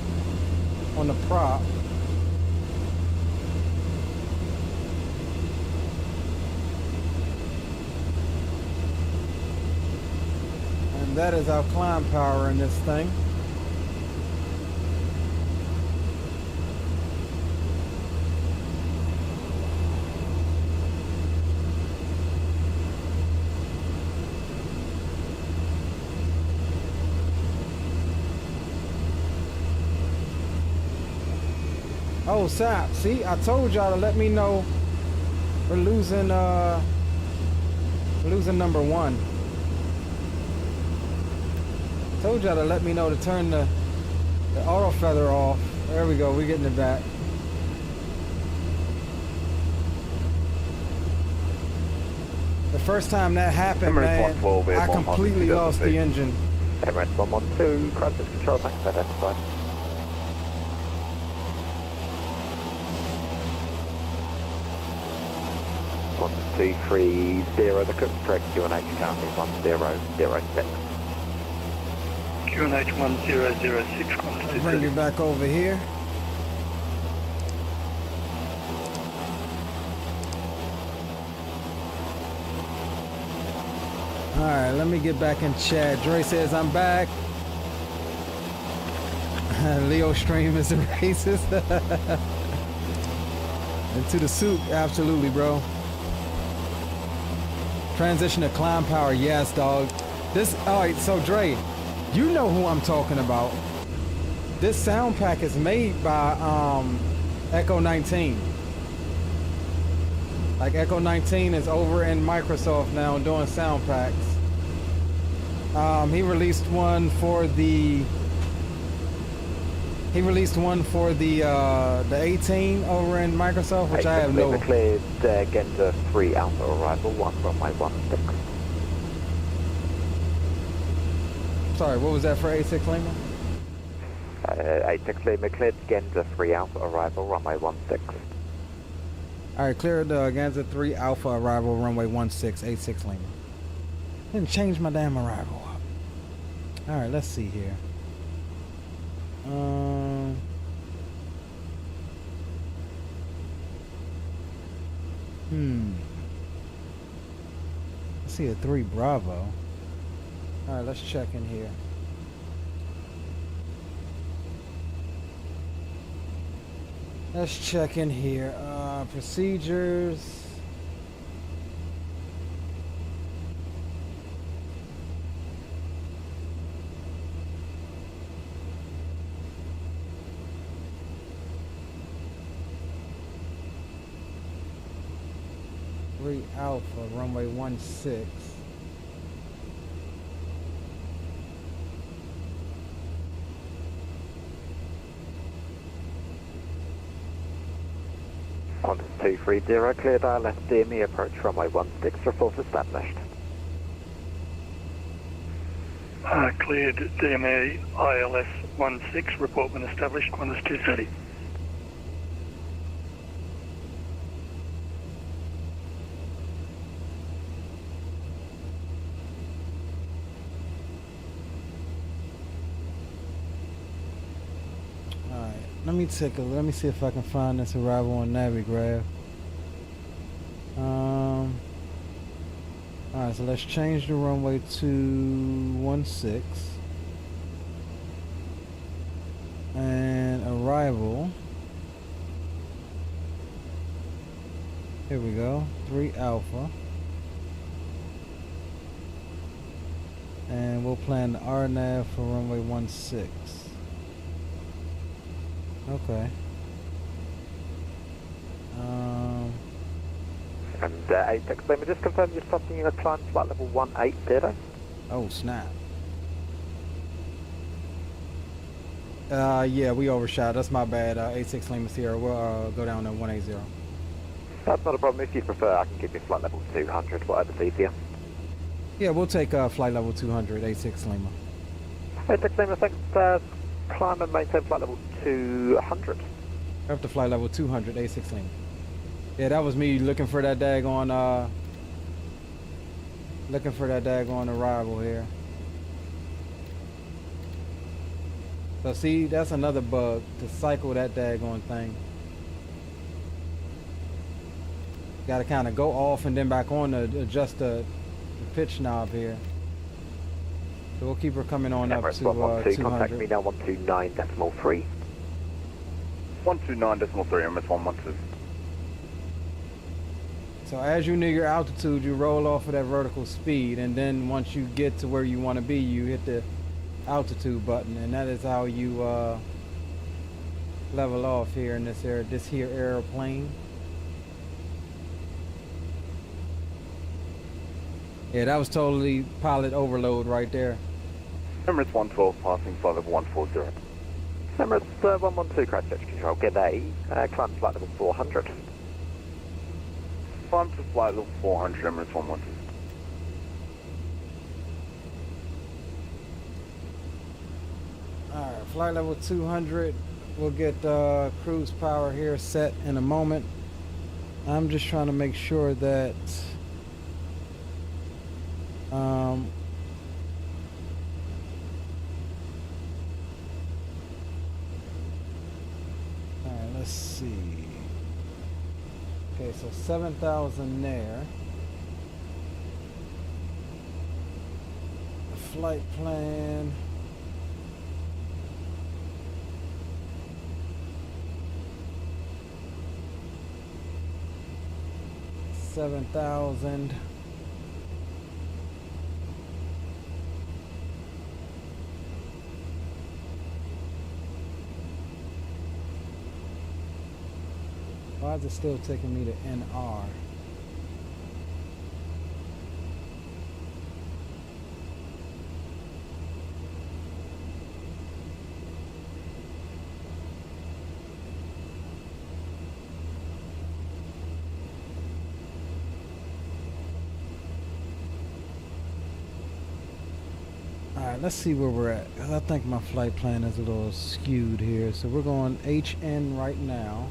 on the prop. And that is our climb power in this thing. Oh, Sap, see, I told y'all to let me know we're losing number one. Told y'all to let me know to turn the auto feather off. There we go, we're getting it back. The first time that happened, man, I completely lost the engine. Emirates 112, crisis control, thanks, identified. 1230, the cook's correct, QNH currently 1006. QNH 1006, I'll bring you back over here. Alright, let me get back in chat. Dre says I'm back. Leo Stream is a racist. Into the suit, absolutely, bro. Transition to climb power, yes, dog. Alright, so Dre, you know who I'm talking about. This sound pack is made by Echo 19. Like Echo 19 is over in Microsoft now doing sound packs. He released one for the 18 over in Microsoft, which I have no. Cleared Genza 3 Alpha arrival, 1 runway 16. Sorry, what was that for A6 Lima? A6 Lima cleared Genza 3 Alpha arrival, runway 16. Alright, cleared Ganza 3 Alpha arrival, runway 16, A6 Lima. Didn't change my damn arrival up. Alright, let's see here. I see a 3 Bravo. Alright, let's check in here. Let's check in here. Procedures. Alpha, runway 16. On 230, cleared ILS DME approach runway 16, report established. Cleared DME ILS 16, report when established, Qantas 230. Let me take a look. Let me see if I can find this arrival on Navigraph. Alright, so let's change the runway to 16. And arrival. Here we go. 3 Alpha. And we'll plan the RNAV for runway 16. Okay. And Apex, let me just confirm you're stopping in a climb flight level 180. Oh, snap. Yeah, we overshot. That's my bad. 86 Lima Sierra. We'll go down to 180. That's not a problem. If you prefer, I can give you flight level 200, whatever's easier. Yeah, we'll take flight level 200, 86 Lima. 86 Lima, thanks. Climb and maintain flight level 200. Up to flight level 200, 86 Lima. Yeah, that was me looking for that daggone, arrival here. So see, that's another bug, to cycle that daggone thing. Got to kind of go off and then back on to adjust the pitch knob here. So we'll keep her coming on up to 200. Contact me now 129.3. 129.3, MS112. So as you near your altitude, you roll off of that vertical speed, and then once you get to where you want to be, you hit the altitude button, and that is how you level off here in this here airplane. Yeah, that was totally pilot overload right there. Emirates 112 passing flight level 140. Emirates 112 Christchurch Control, G'day. Climb to flight level 400. Climb to flight level 400, Emirates 112. Alright, flight level 200. We'll get cruise power here set in a moment. I'm just trying to make sure that alright, let's see. Okay, so 7,000 there. The flight plan. $7,000. Why is it still taking me to NR? Alright, let's see where we're at. 'Cause I think my flight plan is a little skewed here. So we're going HN right now.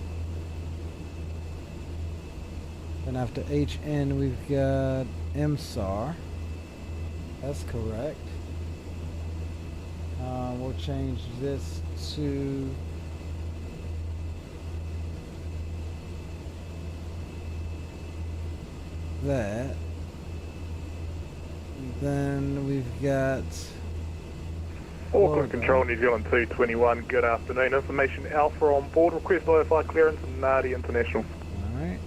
Then after HN we've got MSAR. That's correct. We'll change this to that. Then we've got Auckland Control, New Zealand 221, good afternoon. Information Alpha on board, request IFI clearance and Nadi International. Alright.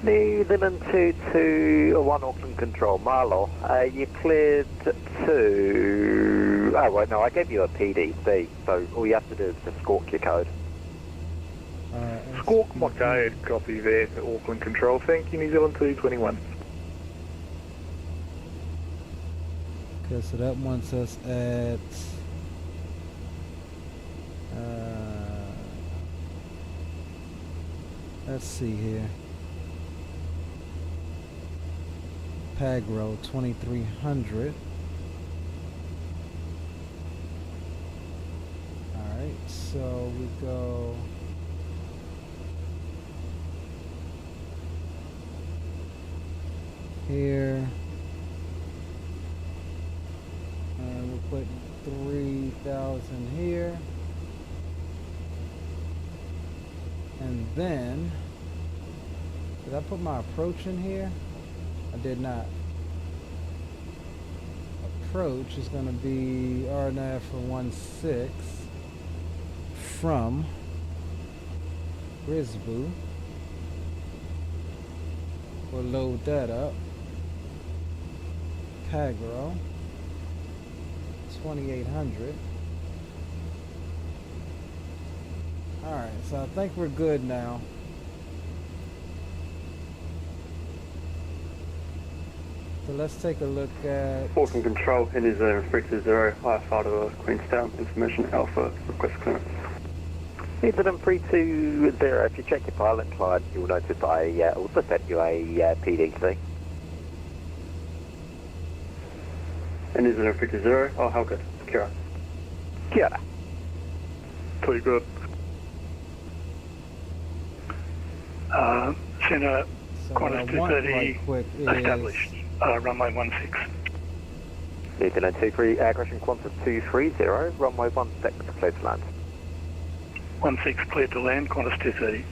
New Zealand 221 Auckland Control, Marlo. You cleared to... Oh, well, no, I gave you a PDC, so all you have to do is just squawk your code. Squawk my code, copy that, Auckland Control. Thank you, New Zealand 221. Okay, so that wants us at let's see here. Pagro 2300. Alright, so we go here. And we'll put 3,000 here. And then, did I put my approach in here? I did not. Approach is going to be RNAV for 16 from Grisboo. We'll load that up. Pagro 2800. Alright, so I think we're good now. So let's take a look at... Auckland Control, it is 320, IFR to Queenstown, information Alpha, request clearance. Incident 320, if you check your pilot client, you'll notice I also sent you a PDC. And incident 320, oh how good, Kira. Kia ora. Too good. Center So Qantas what I want 230 right quick is established. Runway 16. Lieutenant 23, crashing Qantas 230, runway 16, clear to land. 16 cleared to land, Qantas 230.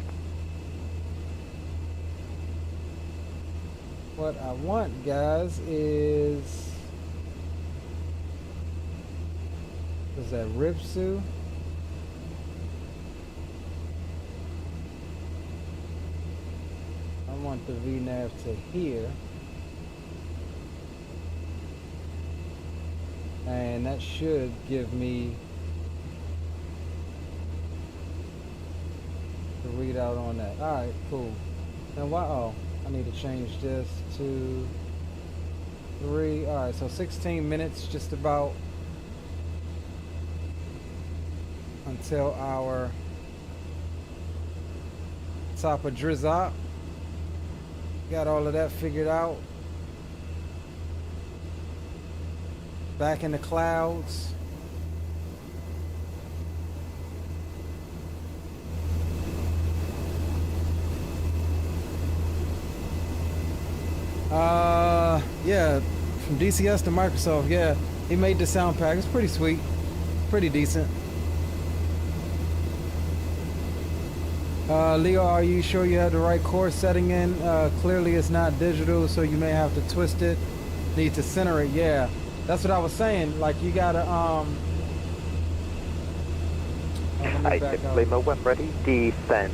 what I want, guys, is that Ripsu? I want the VNAV to here. And that should give me the readout on that. Alright, cool. Now why, oh, I need to change this to 3. Alright, so 16 minutes just about until our top of drizzle. Got all of that figured out. Back in the clouds. Yeah, from DCS to Microsoft, yeah. He made the sound pack. It's pretty sweet. Pretty decent. Leo, are you sure you have the right core setting in? Clearly it's not digital, so you may have to twist it. Need to center it, yeah. That's what I was saying. Like you gotta Hey, Lima, when ready, descend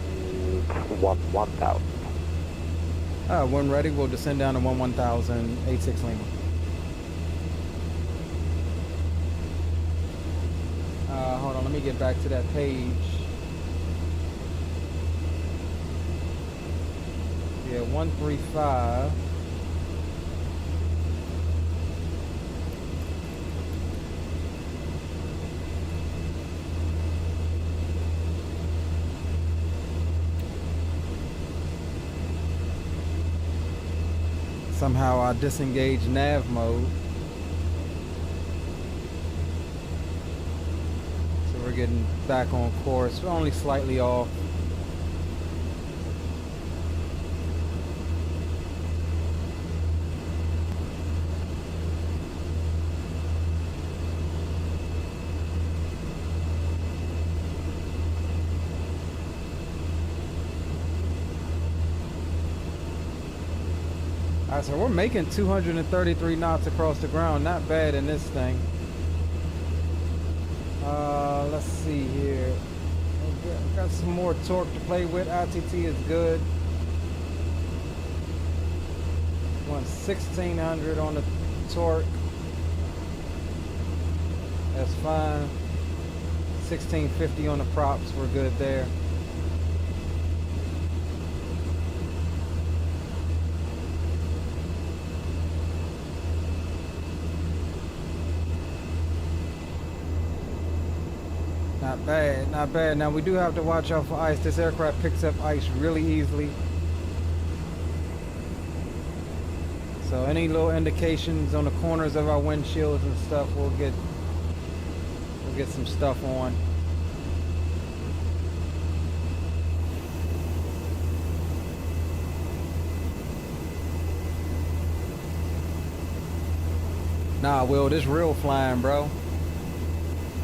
1000. when ready, we'll descend down to 1000, 86 Lima. Hold on, let me get back to that page. Yeah, 135. Somehow I disengage nav mode. So we're getting back on course. We're only slightly off. Alright, so we're making 233 knots across the ground. Not bad in this thing. Let's see here. We've got some more torque to play with. ITT is good. Want 1600 on the torque. That's fine. 1650 on the props. We're good there. Not bad, not bad. Now we do have to watch out for ice. This aircraft picks up ice really easily. So any little indications on the corners of our windshields and stuff, we'll get some stuff on. Nah, Will, this real flying, bro.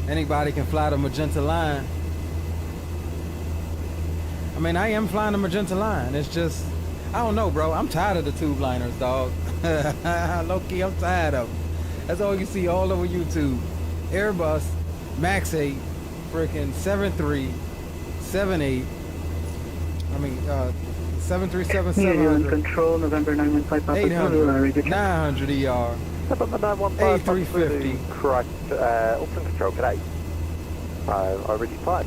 Anybody can fly the magenta line. I mean, I am flying the magenta line. It's just, I don't know, bro. I'm tired of the tube liners, dog. Low-key, I'm tired of them. That's all you see all over YouTube. Airbus, Max 8, freaking 73, 78. I mean, 737-700. Control, November 915, 800, 900 ER. A350. Correct, Auckland Control, g'day. Already flight.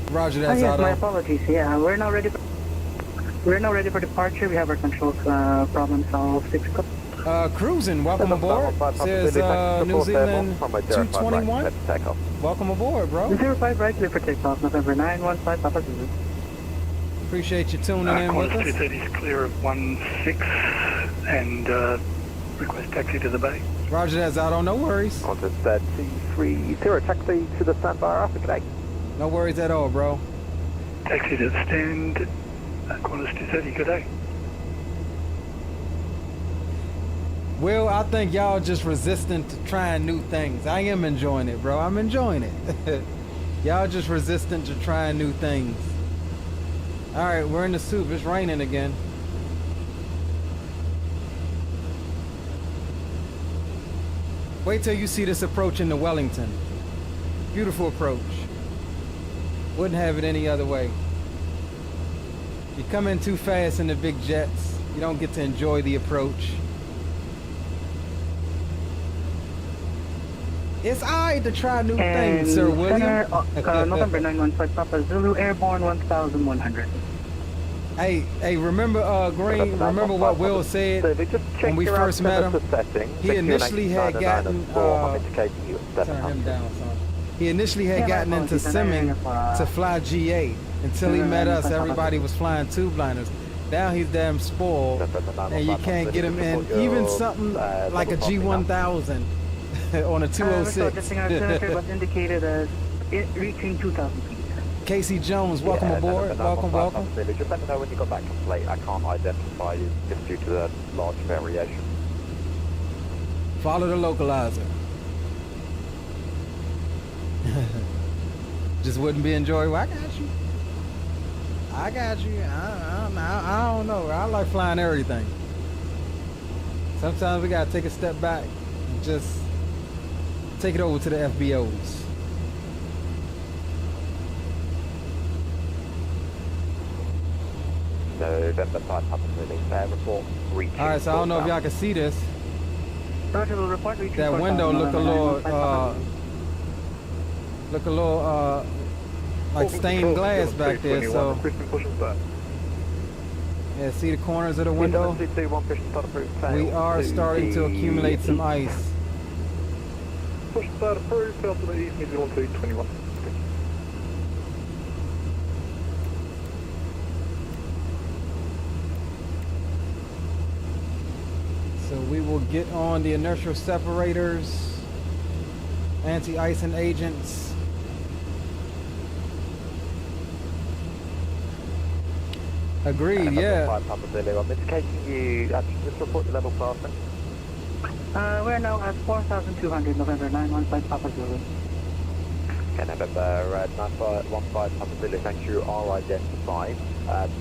Roger Oh that, yes, Auto. my apologies. Yeah, we're now ready for departure. We have our controls problem solved. 6 o'clock. Cruising, welcome aboard. Says New Zealand 221. Welcome aboard, bro. 05 right, clear for takeoff, November 915, Papa Zulu. Appreciate you tuning in with Qantas us. 230 is clear of 16 and request taxi to the bay. Roger that's out on, no worries. Qantas 230, taxi to the standby Africa Day. No worries at all, bro. Taxi to the stand, Qantas 230, good day. Will, I think y'all just resistant to trying new things. I am enjoying it, bro. I'm enjoying it. Y'all just resistant to trying new things. All right, we're in the soup. It's raining again. Wait till you see this approach into Wellington. Beautiful approach. Wouldn't have it any other way. You come in too fast in the big jets, you don't get to enjoy the approach. It's alright to try new things, Sir William. November 915, Papa Zulu, airborne 1100. Hey, remember, Green, remember what Will said when we first met him? He initially had gotten, turn him down, son. He initially had gotten into simming to fly G8. Until he met us, everybody was flying tube liners. Now he's damn spoiled, and you can't get him in even something like a G1000 on a 206. Was indicated as reaching 2,000 feet. Casey Jones, welcome aboard. Welcome. Just let me know when you got back complete. I can't identify you just due to the large variation. Follow the localizer. Just wouldn't be enjoyable. I got you. I don't know. I like flying everything. Sometimes we gotta take a step back and just take it over to the FBOs. November 5 report reaching. All right, so I don't know if y'all can see this. Roger, will report reaching That window look a little like stained glass back there. So yeah, see the corners of the window. We are starting to accumulate some ice. Push start approved, fell to the east, New Zealand 221. So we will get on the inertial separators, anti-icing agents. Agreed, yeah. I'm indicating you, just report the level passing. We're now at 4,200, November 915, Papa Zulu. Okay, November 9515 Papa Zulu, thank you, are identified.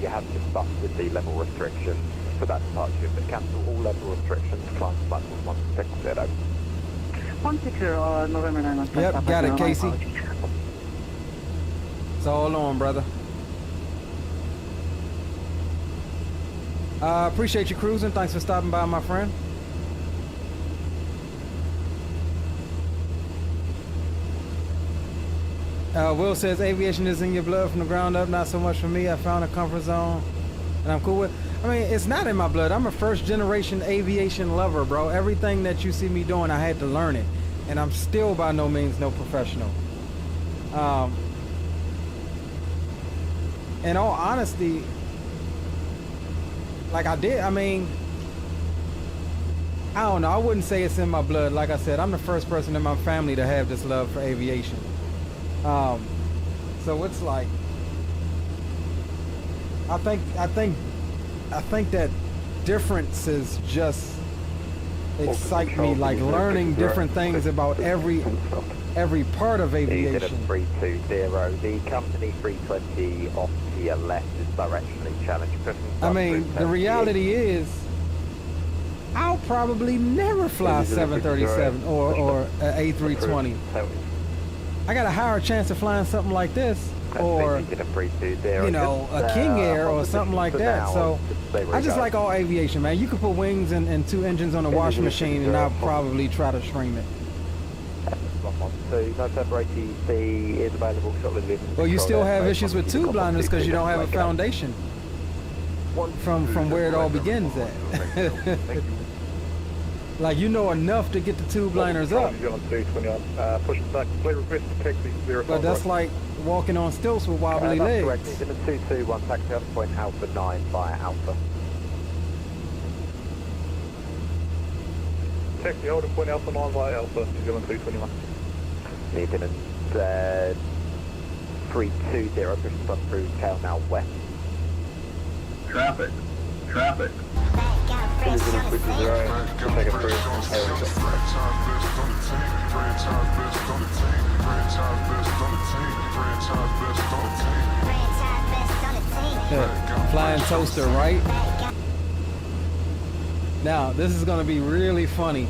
You have just busted the level restrictions for that departure, but cancel all level restrictions, climb to platform 160. 160, November 915. Yep, Papa got Zulu, it, Casey. It's all on, brother. Appreciate you cruising. Thanks for stopping by, my friend. Will says aviation is in your blood from the ground up, not so much for me. I found a comfort zone and I'm cool with. I mean, it's not in my blood. I'm a first generation aviation lover, bro. Everything that you see me doing, I had to learn it, and I'm still by no means no professional. In all honesty, like I don't know, I wouldn't say it's in my blood. Like I said, I'm the first person in my family to have this love for aviation. So it's like, I think that differences just excite me, like learning different things about every part of aviation. 320, the company 320 off to your left is directionally challenged. I mean, the reality is, I'll probably never fly 737 or A320. I got a higher chance of flying something like this, or you know, a King Air or something like that. So I just like all aviation, man. You could put wings and two engines on a washing machine, and I'll probably try to stream it. Well, you still have issues with tube liners because you don't have a foundation from where it all begins at. Like, you know enough to get the tube liners up. New Zealand 221, push back, complete request to taxi 05 But that's like walking on stilts with wobbly That's legs. correct. New Zealand 221, taxi out point Alpha 9 via Alpha. Taxi hold at point Alpha 9 via Alpha, New Zealand 221. New Zealand 320, push button through tail now west. Traffic. Traffic. New Zealand 320, we'll take it through Aorus. Yeah, flying toaster, right? Now, this is gonna be really funny.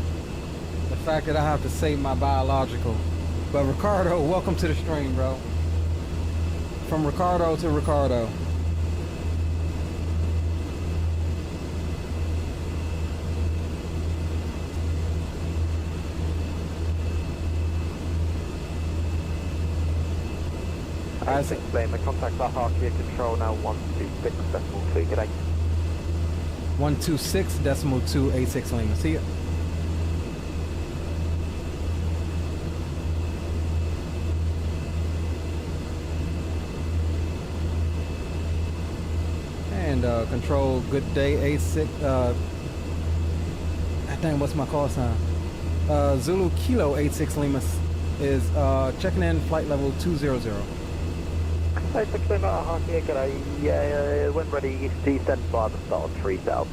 The fact that I have to say my biological. But Ricardo, welcome to the stream, bro. From Ricardo to Ricardo. I think explain the contacts are Harkia control now 126.2, good day. 126.286 Lima. See ya. And control, good day, A6. Dang, what's my call sign? Zulu Kilo 86 Lima is checking in flight level 200. Hey, 16 Harkia, good day. When ready, descend via the start of 3000.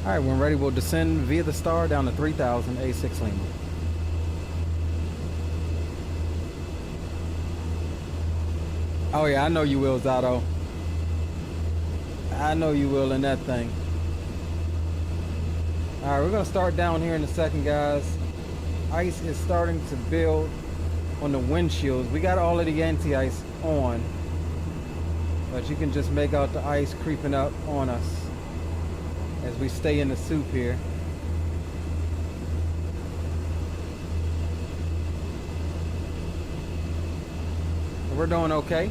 All right, when ready, we'll descend via the star down to 3000 A6 Lima. Oh yeah, I know you will, Zato. I know you will in that thing. All right, we're gonna start down here in a second, guys. Ice is starting to build on the windshields. We got all of the anti-ice on, but you can just make out the ice creeping up on us as we stay in the soup here. We're doing okay.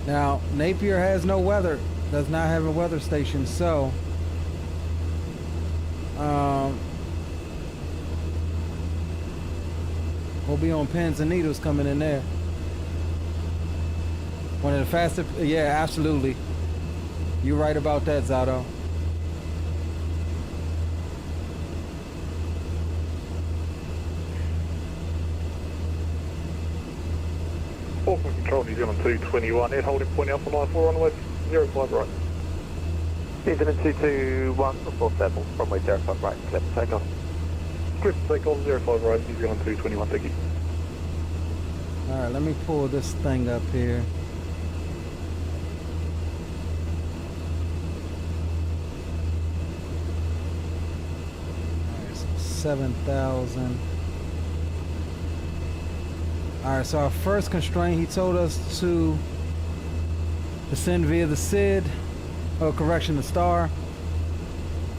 Now, Napier has no weather, does not have a weather station, so we'll be on pins and needles coming in there. One of the fastest, yeah, absolutely. You're right about that, Zato. Auckland control, New Zealand 221, head holding point Alpha 94 on the way 05 right. New Zealand 221, report level, runway 05 right, clear for takeoff. Clear for takeoff, 05 right, New Zealand 221, thank you. Alright, let me pull this thing up here. Alright, so 7,000. Alright, so our first constraint, he told us to descend via the SID, or correction, the star.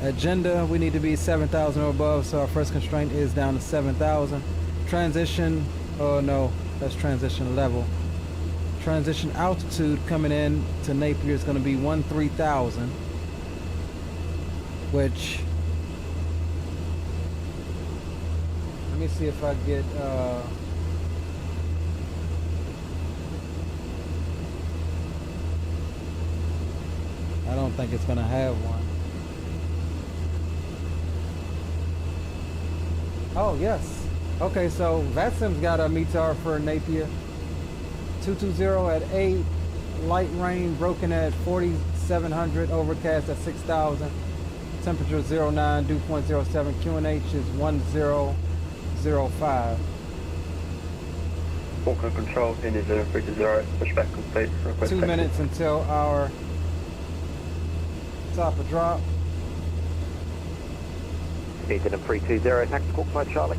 Agenda, we need to be 7,000 or above, so our first constraint is down to 7,000. Transition, oh no, that's transition level. Transition altitude coming in to Napier is going to be 13,000, which, let me see if I get, I don't think it's gonna have one. Oh yes. Okay, so Vatsim's got a METAR for Napier. 220 at 8, light rain broken at 4,700, overcast at 6,000. Temperature 09, dew point 07. QNH is 1005. Auckland control, New Zealand 320, pushback complete. Request 2 taxi. minutes until our top of drop. New Zealand 320, tactical flight Charlie.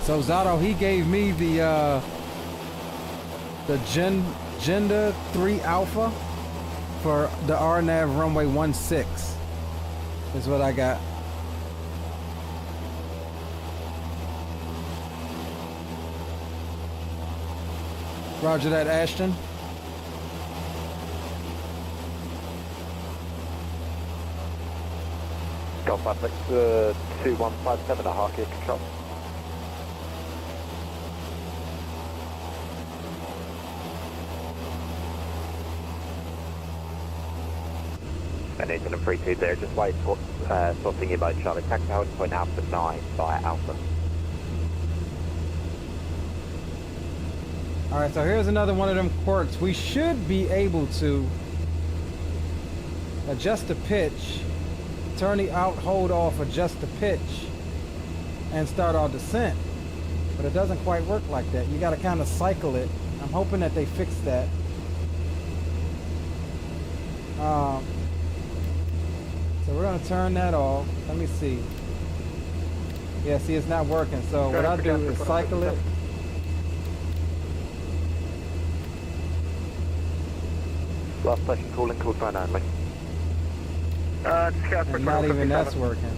So Zato, he gave me the Genda 3 Alpha for the RNAV runway 16 is what I got. Roger that, Ashton. Golf 56 2157, a half gear control. And it's in a 3-2 there, just wait for sorting you by Charlie. Taxi hold point Alpha 9 by Alpha. Alright, so here's another one of them quirks. We should be able to adjust the pitch, turn the out, hold off, adjust the pitch, and start our descent. But it doesn't quite work like that. You gotta kind of cycle it. I'm hoping that they fix that. So we're gonna turn that off. Let me see. Yeah, see, it's not working. So what I'll do is cycle it. Last station calling, call sign only. And not even that's working.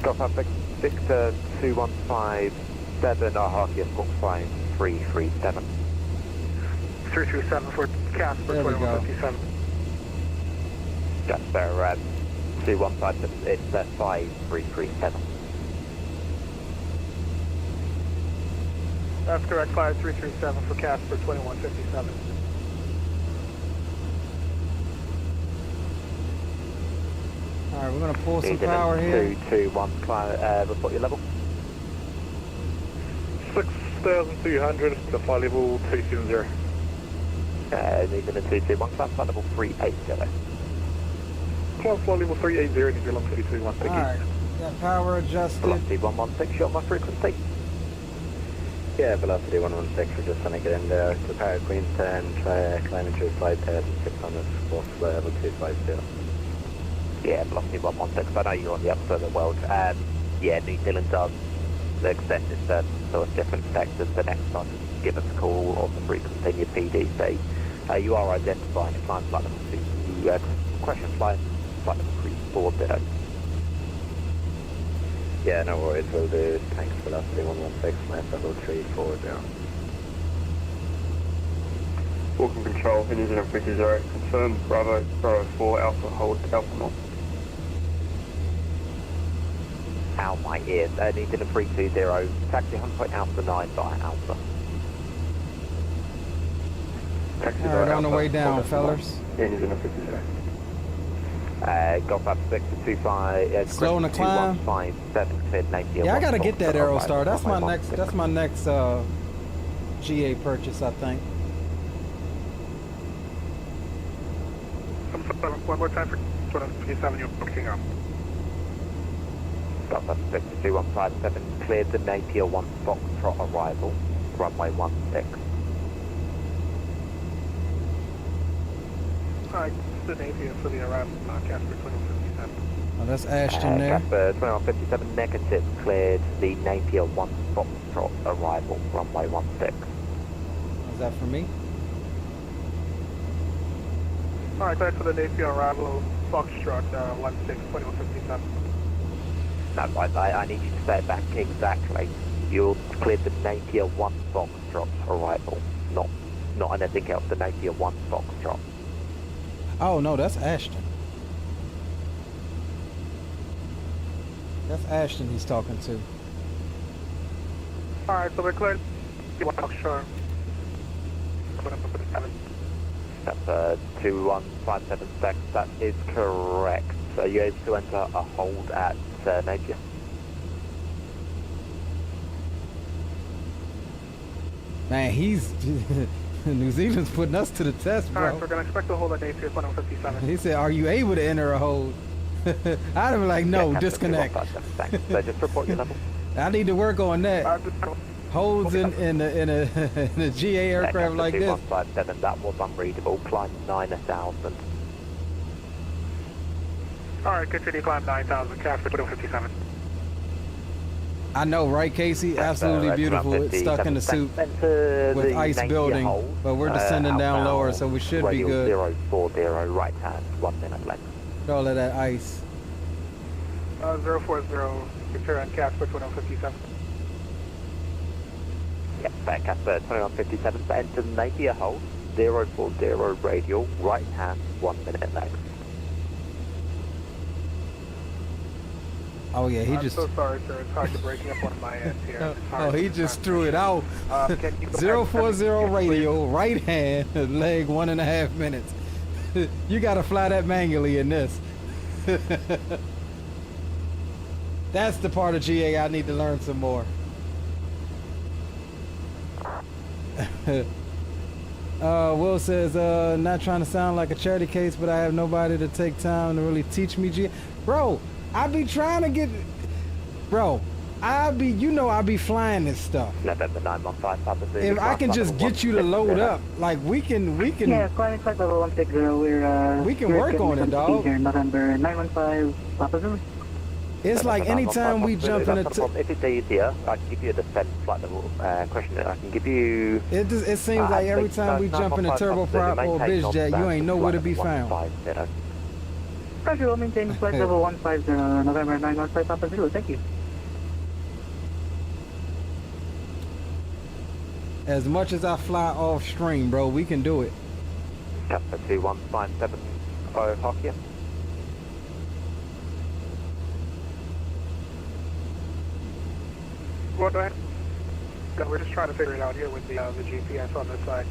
Golf 56 2157, a half gear squawk 5337. 337 for Casper, There we go. 2157. Jasper 2157, it's 5337. That's correct, 5337 for Casper, 2157. Alright, we're gonna pull some power here. 221, report your level. 6,200 to flight level 270. Needing a 221, class flight level 380. Class flight level 380, New Zealand 221, thank you. Alright, got power adjusted. Velocity 116, shot my frequency. Yeah, velocity 116, we're just trying to get in there. To power Queenstown, climbing through 5,600, squawk level 250. Yeah, velocity 116, I know you're on the upper side of the world. Yeah, New Zealand does the extended certain sort of different sectors. The next time, just give us a call on the frequency in your PDC. You are identifying a climb flight level 2, question flight level 34 bit. Yeah, no worries, we'll do tanks velocity 116, left level 340. Walking control, New Zealand 30, confirm Bravo 4, Alpha hold, Alpha North. Ow, my ears. New Zealand 320, taxi 100 Alpha 9 by Alpha. Alright, on the way down, fellas. Yeah, New Zealand 30. Golf 56 to 25. Slow in the climb. 2157, cleared Napier. Yeah, I gotta get that Aerostar. That's my next GA purchase, I think. One more time for 27, you're booking up. Golf 56 to 2157, cleared the Napier 1 Foxtrot arrival, runway 16. Alright, the Napier for the arrival, Casper 2157. Oh, that's Ashton there. Casper 2157 negative, cleared the Napier 1 Foxtrot arrival, runway 16. Is that for me? Alright, cleared for the Napier arrival, Foxtrot 2157. No, I need you to say it back exactly. You cleared the Napier 1 Foxtrot arrival, not anything else, the Napier 1 Foxtrot. Oh no, that's Ashton. That's Ashton he's talking to. Alright, so we're cleared. Foxtrot. That's 2157 specs, that is correct. Are you able to enter a hold at Napier? Man, he's New Zealand's putting us to the test, bro. Alright, so we're going to expect a hold at Napier 2157. He said, are you able to enter a hold? I'd have been like, no, Yeah, disconnect. So just report your level. I need to work on that. Holds in a GA aircraft like this. 2157, that was unreadable. Climb 9,000. Alright, continue climb 9,000, Casper 2157. I know, right, Casey? Absolutely beautiful. It's stuck in the soup with ice building, but we're descending down lower, so we should be good. 040, right hand, 1 minute left. All of that ice. 040, Victor and Casper 2157. Yep, Casper 2157, enter Napier hold, 040 radial, right hand, 1 minute left. Oh yeah, he I'm just. so sorry, sir. It's hard to breaking up on my end here. Oh, he just threw it out. Can you go 040 radio, right hand, leg 1.5 minutes. You gotta fly that manually in this. That's the part of GA I need to learn some more. Will says, not trying to sound like a charity case, but I have nobody to take time to really teach me GA. Bro, I be trying to get, bro, I be flying this stuff. November 915, Papa Zulu. If I can just get you to load up, like we can. Yeah, client flight level 160. We can work on it, dog. Here, November 915, Papa Zulu. It's like anytime we jump in a. If it's easier, I can give you a descent flight level question. I can give you. It seems like every time we jump in a turboprop or a biz jet, you ain't nowhere to be found. Roger, we'll maintain flight level 150, November 915, Papa Zulu. Thank you. As much as I fly off stream, bro, we can do it. Casper 2157, Hockey. Well, go ahead. We're just trying to figure it out here with the GPS on this side.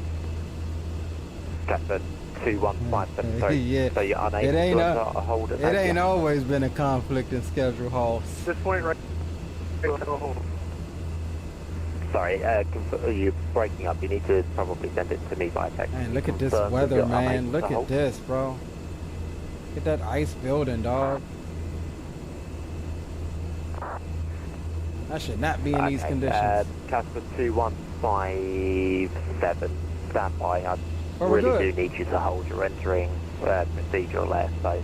Casper 2157, sorry. Yeah. So you're unable to hold it. It ain't always been a conflict in schedule halts. This point right. Sorry, you're breaking up. You need to probably send it to me by text. Man, look at this weather, man. Look at this, bro. Look at that ice building, dog. I should not be in these conditions. Casper 2157, stand by. I Oh, really do need you to hold your entering procedural airspace.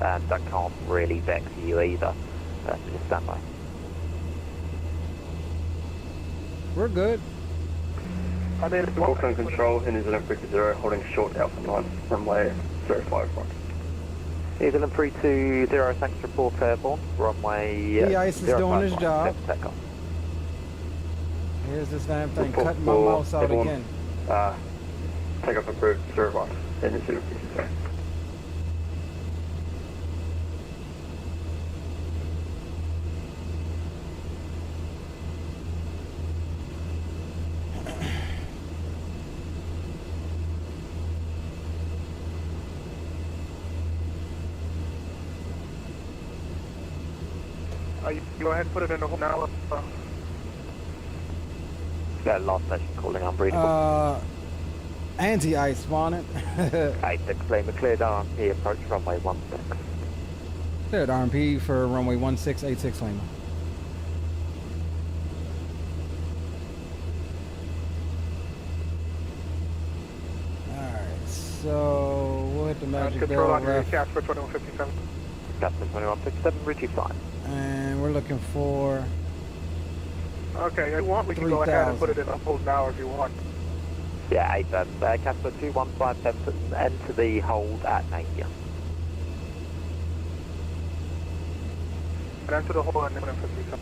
I can't really vex you either. Just stand by. We're good. Auckland Control, New Zealand 50, holding short Alpha 9, runway 051. New Zealand 320, thanks, report airborne, runway... The ice is doing his job. Takeoff. Here's this damn thing cutting my mouse out again. Takeoff approved, 01, in New Zealand 50. You go ahead and put it in the hole now. Last station calling unbreathable. Anti-ice spawning. 86 Lima, cleared RMP, approach runway 16. Cleared RMP for runway 1686 Lima. Alright, so we'll hit the magic Control bell on your ref. Casper 2157. Casper 2157, Richie 5. And we're looking for... Okay, if you want, we can go ahead and put it in the hold now if you want. Yeah, 8 Casper 2157, enter the hold at Napier. And enter the hold at 57.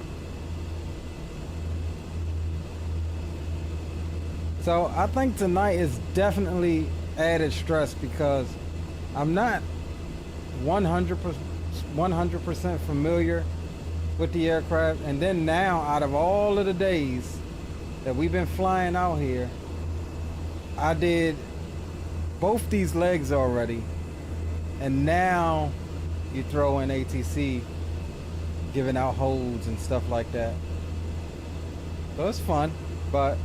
So I think tonight is definitely added stress because I'm not 100% familiar with the aircraft, and then now out of all of the days that we've been flying out here, I did both these legs already, and now you throw in ATC giving out holds and stuff like that. So it's fun, but...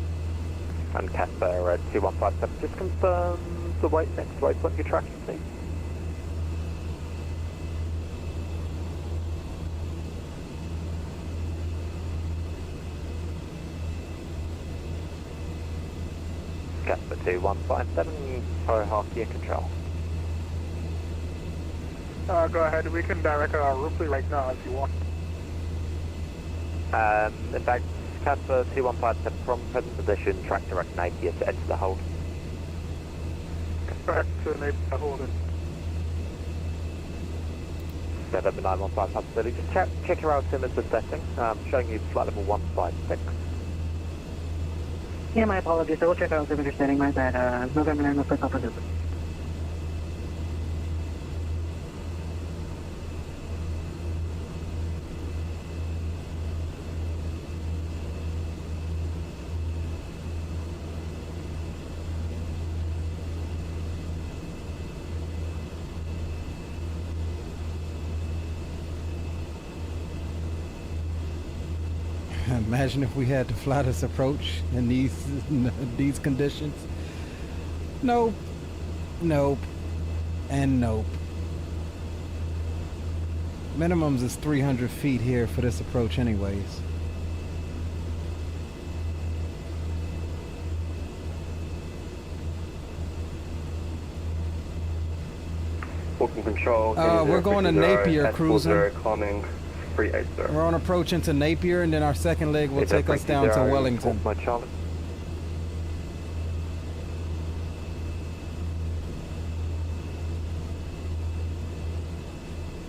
And Casper 2157, just confirm the next waypoint you're tracking, please. Casper 2157, Hockey control. Go ahead, we can direct our Rupley right now if you want. In fact, Casper 2157 from present position, track direct Napier to enter the hold. Back to Napier, hold in. November 915 Papa Zulu, just check your altimeter setting, showing you flight level 156. Yeah, my apologies. I will check out the understanding. My bad. November 915 Papa Zulu. Imagine if we had to fly this approach in these conditions. Nope, nope, and nope. Minimums is 300 feet here for this approach anyways. Booking control. We're going to Napier cruising. Climbing 380. We're on approach into Napier, and then our second leg will take us down to Wellington. My Charlie.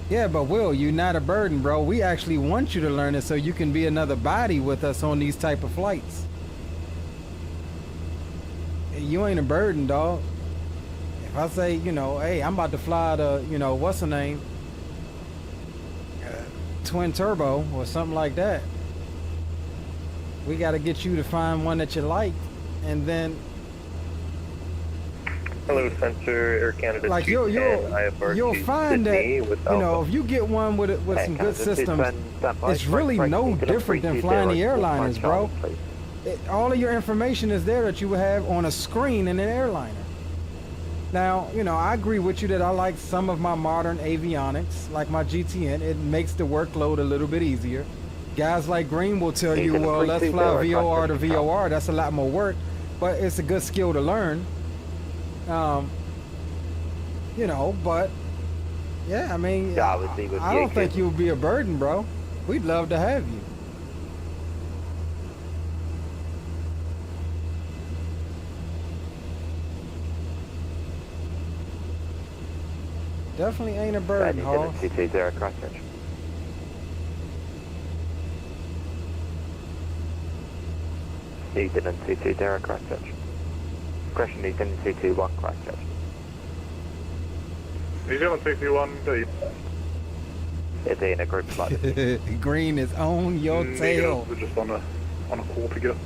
Yeah, but Will, you're not a burden, bro. We actually want you to learn it so you can be another body with us on these type of flights. You ain't a burden, dog. If I say, you know, hey, I'm about to fly the, you know, what's the name? Twin turbo or something like that. We got to get you to find one that you like, and then hello, Center Air Canada. like you'll find that, you know, if you get one with some good systems, it's really no different than flying the airliners, bro. All of your information is there that you would have on a screen in an airliner. Now, you know, I agree with you that I like some of my modern avionics, like my GTN. It makes the workload a little bit easier. Guys like Green will tell you, well, let's fly VOR to VOR. That's a lot more work, but it's a good skill to learn. You know, but yeah, I mean, I don't think you would be a burden, bro. We'd love to have you. Definitely ain't a burden, Hall. 220 Christchurch. New Zealand 220 Christchurch. Question New Zealand 221 Christchurch. New Zealand 221, D. Is he in a group like this? Green is on your tail. We're just on a call together.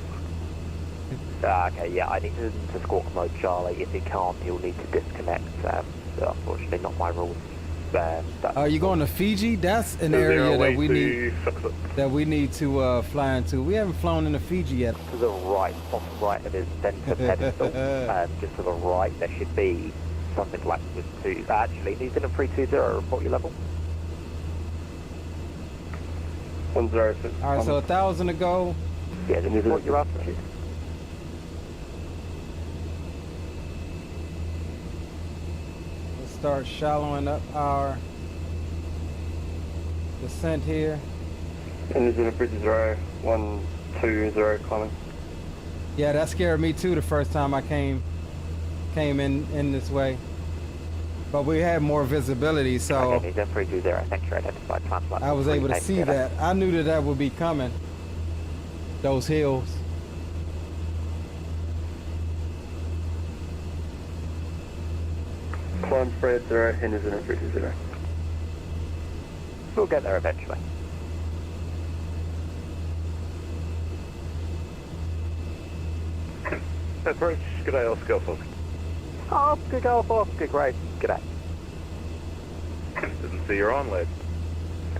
Okay, yeah, I need him to squawk mode Charlie. If he can't, he'll need to disconnect. Unfortunately, not my rules. Are you going to Fiji? That's an area that we need to fly into. We haven't flown into Fiji yet. To the right, top right of his center pedestal, just to the right, there should be something like this too. Actually, New Zealand 320, report your level. 106. All right, so 1,000 to go. Yeah, just report your altitude. Start shallowing up our descent here. New Zealand 30, 120 climbing. Yeah, that scared me too the first time I came in this way. But we had more visibility, so okay, New 320, thanks for identified time. I was able to see that. I knew that would be coming. Those hills. Climb Fred 0, New Zealand 320. We'll get there eventually. Approach, g'day, Oscar Fox. Oh, good Alpha, good great, g'day. Didn't see you're on, lad.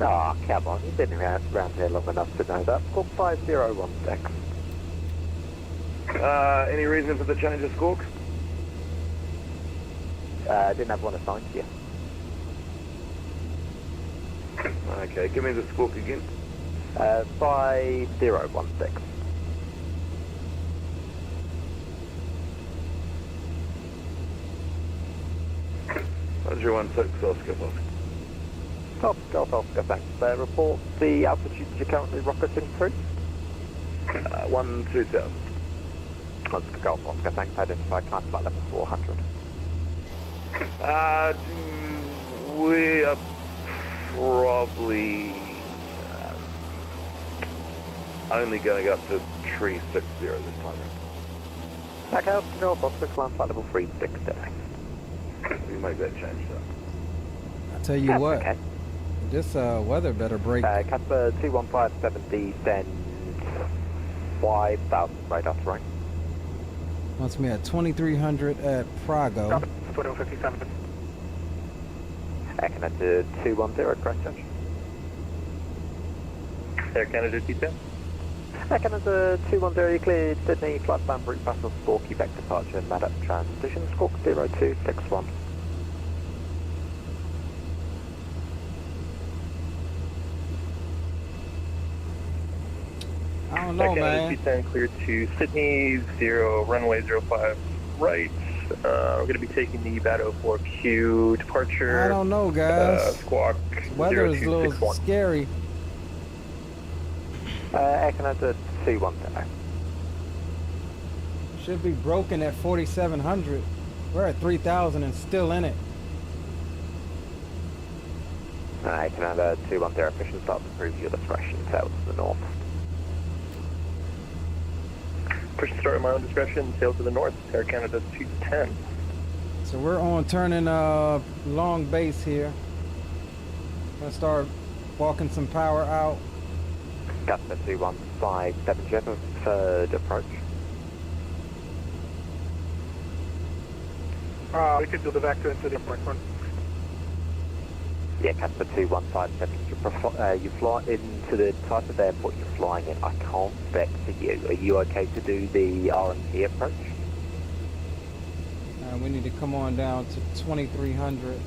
Ah, oh, come on, you've been around here long enough to know that. Squawk 5016. Any reason for the change of squawk? Didn't have one assigned to you. Okay, give me the squawk again. 5016. Roger 16, Oscar Fox. Oscar, thanks. Report the altitude you're currently rocketing through. 120. Golf Oscar, thanks. Identify climb flight level 400. We are probably only going up to 360 this time. Okay, Golf Oscar, climb flight level 360. We make that change though. I tell you what, Okay. this weather better break. Casper 21570, send 5,000 radar terrain. Wants me at 2300 at Prago. 2057. Air Canada 210, correct change. Air Canada T10. Air Canada 210, cleared Sydney, flight plan route Basel 4, Quebec departure, Maddox transition, squawk 0261. I don't know, Air Canada man. T10 cleared to Sydney, runway 05 right. We're going to be taking the Bato 4Q departure. I don't know, guys. Squawk Weather is a little 0261. scary. Air Canada 210. Should be broken at 4,700. We're at 3,000 and still in it. Air Canada 210, official start to prove your discretion, sail to the north. Push to start at my own discretion, sail to the north, Air Canada 210. So we're on turning long base here. Gonna start walking some power out. Casper 2157, do you have a third approach? We could do the vector into the airport one. Yeah, Casper 2157, you fly into the type of airport you're flying in. I can't vector you. Are you okay to do the RMP approach? We need to come on down to 2300.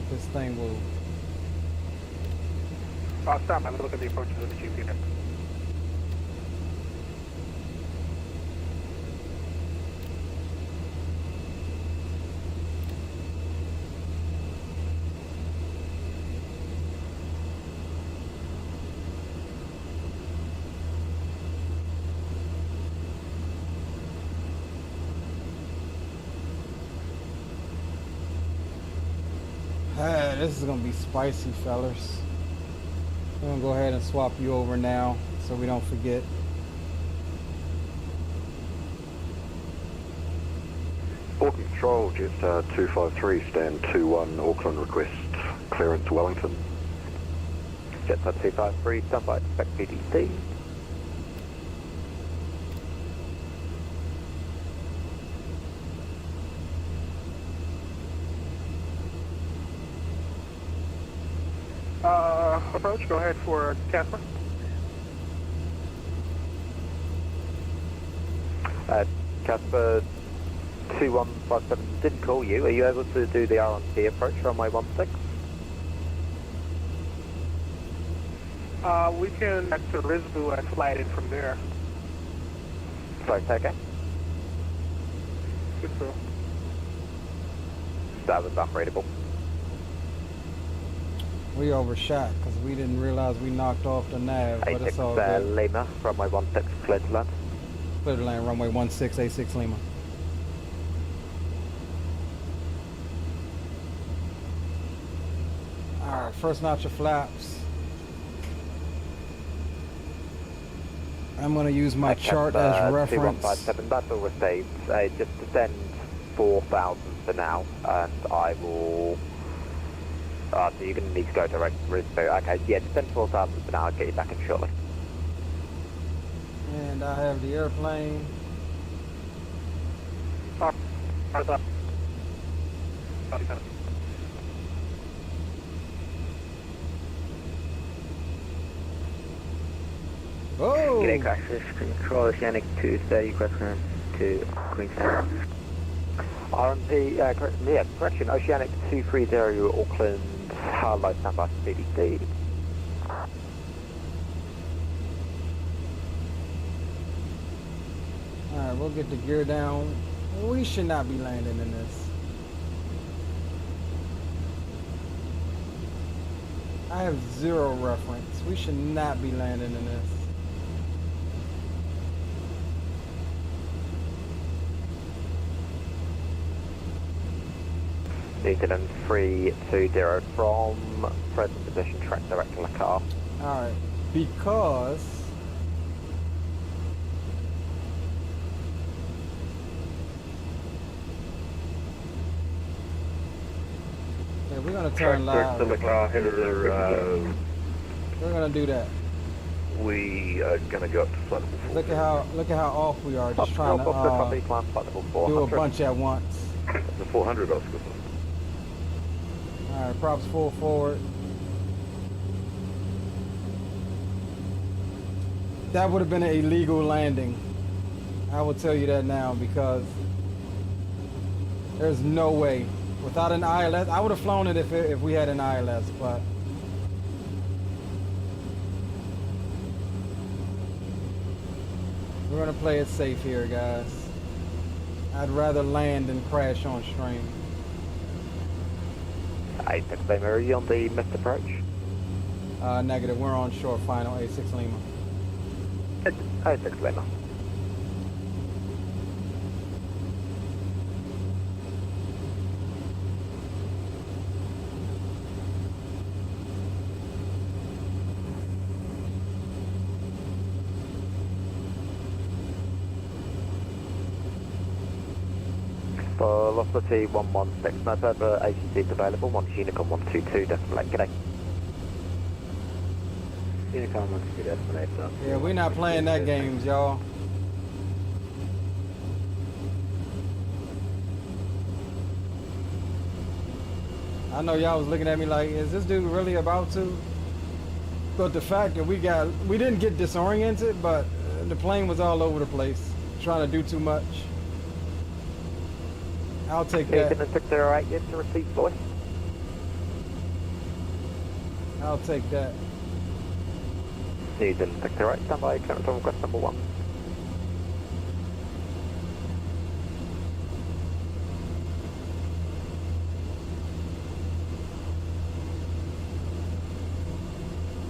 This thing will. I'll stop and look at the approaches of the chief unit. This is gonna be spicy, fellas. We're gonna go ahead and swap you over now so we don't forget. Auckland Control, Jetstar 253, stand 21, Auckland request clearance Wellington. Jetstar 253, stand by, expect PDC. Approach, go ahead for Casper. Casper 2157 didn't call you. Are you able to do the RMP approach runway 16? We can back to Lisbon and fly it in from there. Sorry, okay. Good so. That was unreadable. We overshot because we didn't realize we knocked off the nav, but it's all good. Lima, runway 16, clear to land. Clear to land, runway 16, A6 Lima. Alright, first notch of flaps. I'm going to use my chart as reference. 2157, that's all received. Just descend 4,000 for now, and I will... so you're going to need to go direct to Risborough. Okay, yeah, descend 4,000 for now, I'll get you back in shortly. And I have the airplane. Oh! G'day, Crash Control, Oceanic 230, question to Queenstown. RMP, correction, Oceanic 230, Auckland, hello, standby for PDC. Alright, we'll get the gear down. We should not be landing in this. I have zero reference. We should not be landing in this. New Zealand 320 from present position, track directing the car. Alright, because yeah, we're gonna turn live. the car headed We're gonna do that. We are gonna go up to flight level 4. Look at how off we are, just trying to do a bunch at once. The 400 Oscar. Alright, props full forward. That would have been an illegal landing. I will tell you that now, because there's no way. Without an ILS, I would have flown it if we had an ILS, but we're gonna play it safe here, guys. I'd rather land than crash on stream. A6 Lima, are you on the missed approach? Negative, we're on short final, A6 Lima. A6 Lima. Velocity 116, no further ACCs available, 1 Unicom 122, decimal 8, g'day. Unicom 122, decimal 8, so. Yeah, we're not playing that games, y'all. I know y'all was looking at me like, is this dude really about to? But the fact that we didn't get disoriented, but the plane was all over the place, trying to do too much. I'll take that. Ethan 608, yes, to receive, boy. I'll take that. Ethan 608, stand by, clearance on request number 1.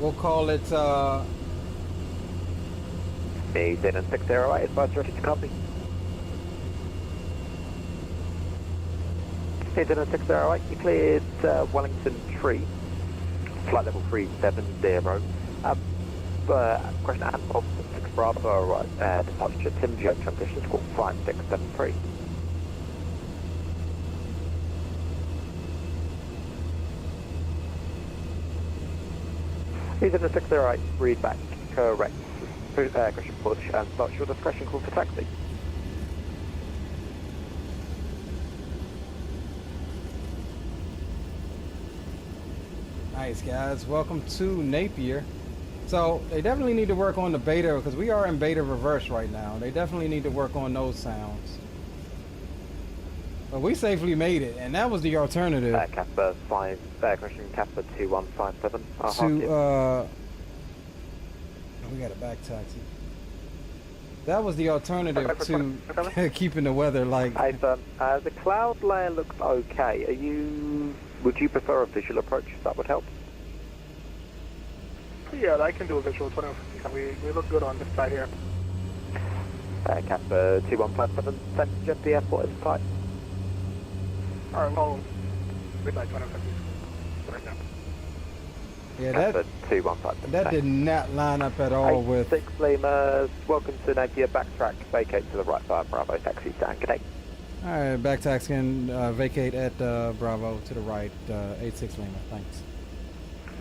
We'll call it, Ethan 608, advise ready to copy. Ethan 608, you cleared Wellington tree, flight level 370. Question and Bob 6 Bravo, departure Tim Joe, transition squawk 5673. Ethan 608, read back, correct, question push, and start your discretion call for taxi. Nice, guys. Welcome to Napier. So they definitely need to work on the beta, because we are in beta reverse right now. They definitely need to work on those sounds. But we safely made it, and that was the alternative. Casper 5, question Casper 2157. We got a back taxi. That was the alternative to keeping the weather like. Hey, the cloud layer looks okay. Would you prefer a visual approach? That would help. Yeah, I can do a visual 2150. We look good on this side here. Casper 2157, send GPS, what is the type? Alright, well, midnight 2150. Right now. Yeah, Casper 2157. that did not line up at all with. 6 Lima, welcome to Napier, backtrack, vacate to the right side, Bravo, taxi stand, g'day. Alright, back taxi and vacate at Bravo to the right, 86 Lima, thanks.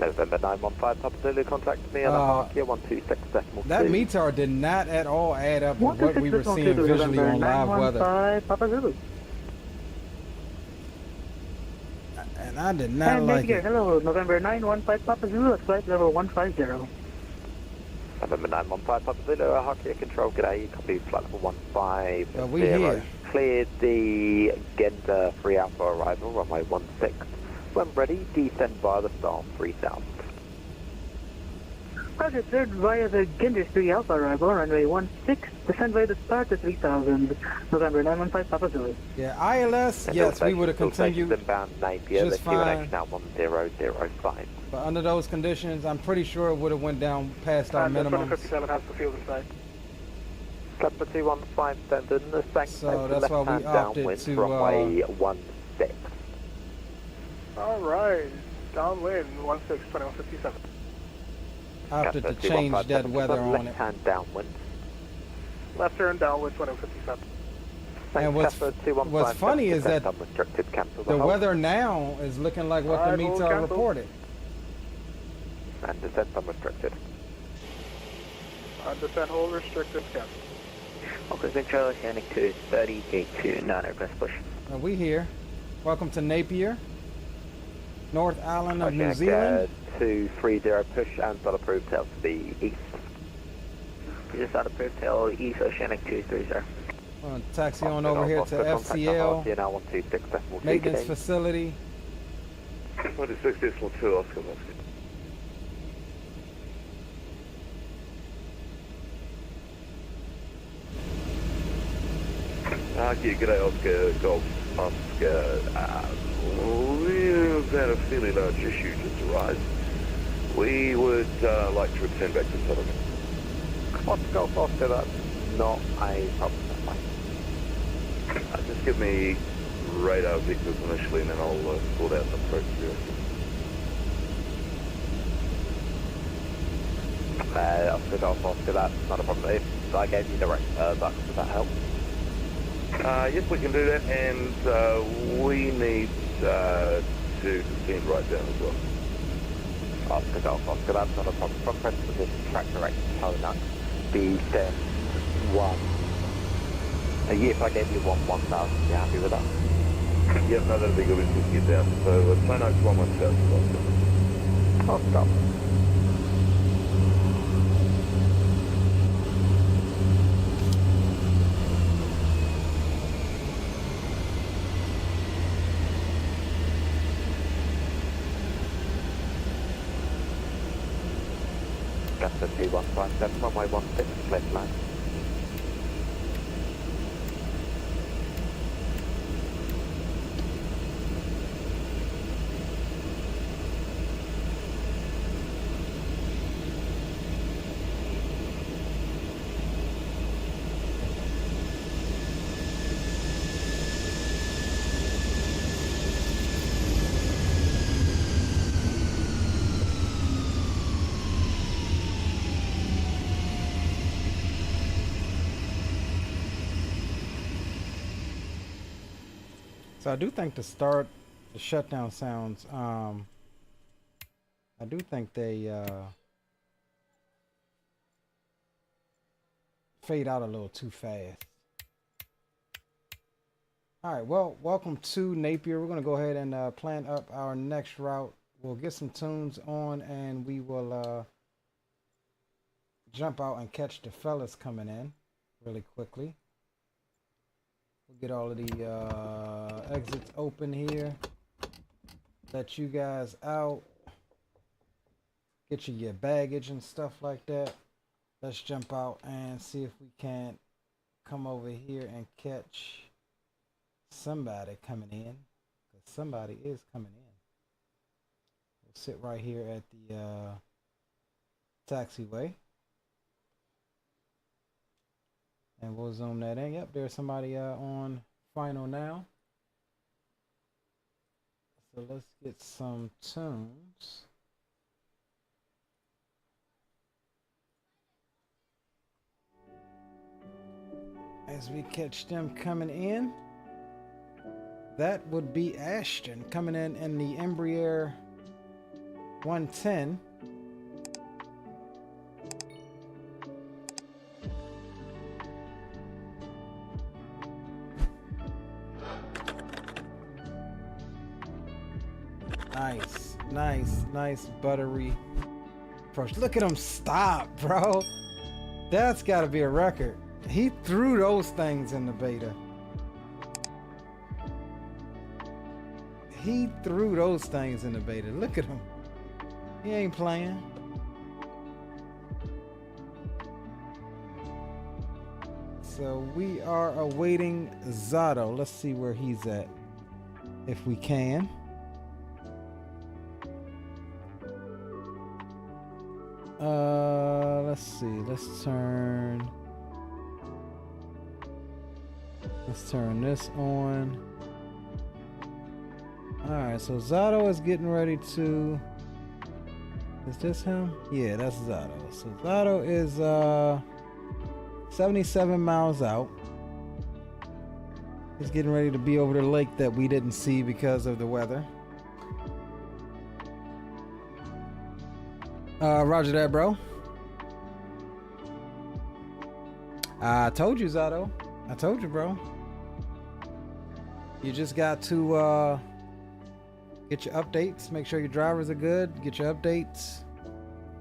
November 915, Papa Zulu, contact me on the Harkia 126.2. That METAR did not at all add up with what we were seeing visually on live weather. Papa Zulu. And I did not like it. Hello, November 915 Papa Zulu at flight level 150. November 915, Papa Zulu, Harkia control, g'day, copy flight level 150. We here. Cleared the Gender 3 Alpha arrival, runway 16. When ready, descend via the Storm 3000. Roger, observed via the Ginder 3 Alpha arrival, runway 16, descend via the Sparta 3000, November 915 Papa Zulu. Yeah, ILS, yes, we would have continued Inbound Napier, just the QNH fine. now 1005. But under those conditions, I'm pretty sure it would have went down past our minimums. 2057 has the field in sight. Club 215 London, thanks. So that's why we opted to, runway 16. Alright, downwind 16, 2157. Opted to change that weather on it. Left hand downwind. Left turn downwind 2157. And what's funny is that the weather now is looking like what the meets are reported. And descent unrestricted. Descent hold restricted, cancel. Okay, Control Oceanic 230, gate 2, non-request push. And we here. Welcome to Napier, North Island of New Zealand. 230 push and start approved tail to the east. Just out approved tail east, Oceanic 230. Taxi on over here to FCL, maintenance facility. 26.2 Oscar. G'day Oscar, Golf, Oscar. We've had a fairly large issue just arise. We would like to return back to settlement. Oscar, Golf, Oscar, that's not a problem. Just give me radar vectors initially and then I'll sort out the approach here. Oscar, Golf, Oscar, that's not a problem. If I gave you direct ducks, does that help? Yes, we can do that, and we need to descend right down as well. Oscar, Golf, Oscar, that's not a problem. From present position, track direct to Tona, descend 1. If I gave you 1000, you happy with that? Yep, no, that'd be good if we can get down. So, Plano 11000. Oh, stop. That's the 2157, runway 16, left line. So I do think the shutdown sounds, I do think they fade out a little too fast. All right, well, welcome to Napier. We're gonna go ahead and plan up our next route. We'll get some tunes on and we will jump out and catch the fellas coming in really quickly. We'll get all of the exits open here. Let you guys out. Get you your baggage and stuff like that. Let's jump out and see if we can't come over here and catch somebody coming in. Because somebody is coming in. We'll sit right here at the taxiway. And we'll zoom that in. Yep, there's somebody on final now. So let's get some tunes. As we catch them coming in, that would be Ashton coming in the Embraer 110. Nice buttery approach. Look at him stop, bro. That's got to be a record. He threw those things in the beta. He threw those things in the beta. Look at him. He ain't playing. so we are awaiting Zato. Let's see where he's at, if we can. Let's see. Let's turn this on. All right, so Zato is getting ready to. Is this him? Yeah, that's Zato. So Zato is 77 miles out. He's getting ready to be over the lake that we didn't see because of the weather. Roger that, bro. I told you, Zato. I told you, bro. You just got to get your updates, make sure your drivers are good, get your updates,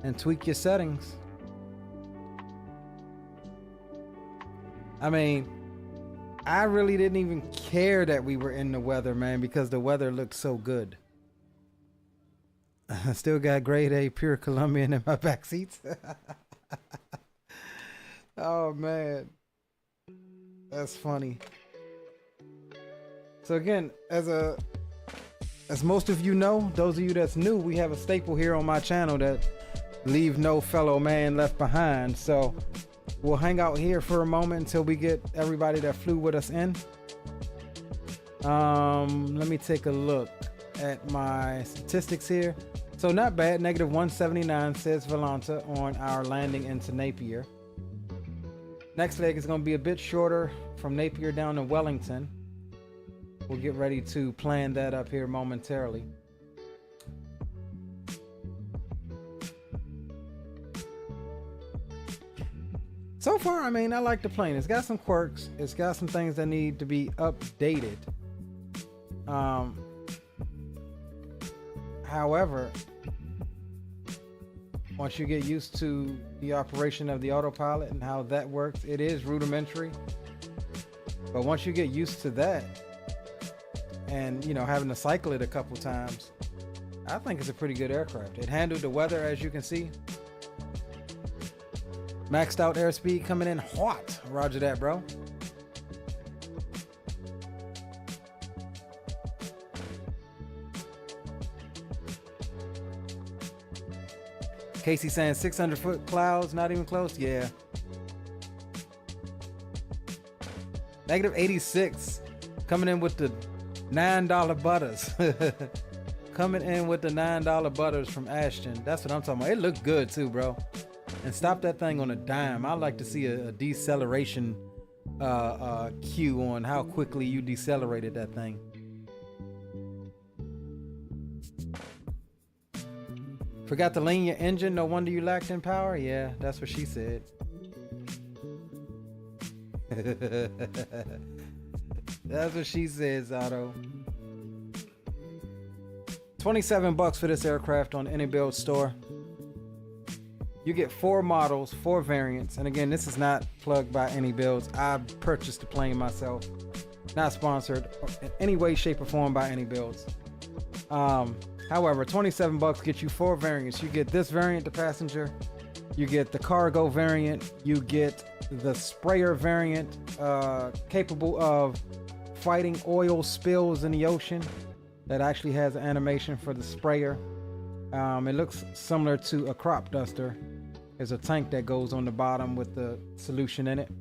and tweak your settings. I mean, I really didn't even care that we were in the weather, man, because the weather looked so good. I still got grade A pure Colombian in my back seats. Oh, man. That's funny. So again, as most of you know, those of you that's new, we have a staple here on my channel that leave no fellow man left behind. So we'll hang out here for a moment until we get everybody that flew with us in. Let me take a look at my statistics here. So not bad, negative 179 says Volanta on our landing into Napier. Next leg is going to be a bit shorter from Napier down to Wellington. We'll get ready to plan that up here momentarily. So far, I mean, I like the plane. It's got some quirks. It's got some things that need to be updated. However, once you get used to the operation of the autopilot and how that works, it is rudimentary. But once you get used to that, and you know, having to cycle it a couple times, I think it's a pretty good aircraft. It handled the weather, as you can see. Maxed out airspeed coming in hot. Roger that, bro. Casey saying 600-foot clouds, not even close. Yeah. Negative 86 coming in with the $9 butters. Coming in with the $9 butters from Ashton. That's what I'm talking about. It looked good too, bro. And stop that thing on a dime. I like to see a deceleration cue on how quickly you decelerated that thing. Forgot to lean your engine. No wonder you lacked in power. Yeah, that's what she said. That's what she says, Otto. $27 for this aircraft on IniBuilds store. You get 4 models, 4 variants. And again, this is not plugged by IniBuilds. I purchased the plane myself. Not sponsored in any way, shape, or form by IniBuilds. However, $27 gets you 4 variants. You get this variant, the passenger. You get the cargo variant. You get the sprayer variant, capable of fighting oil spills in the ocean. That actually has an animation for the sprayer. It looks similar to a crop duster. There's a tank that goes on the bottom with the solution in it.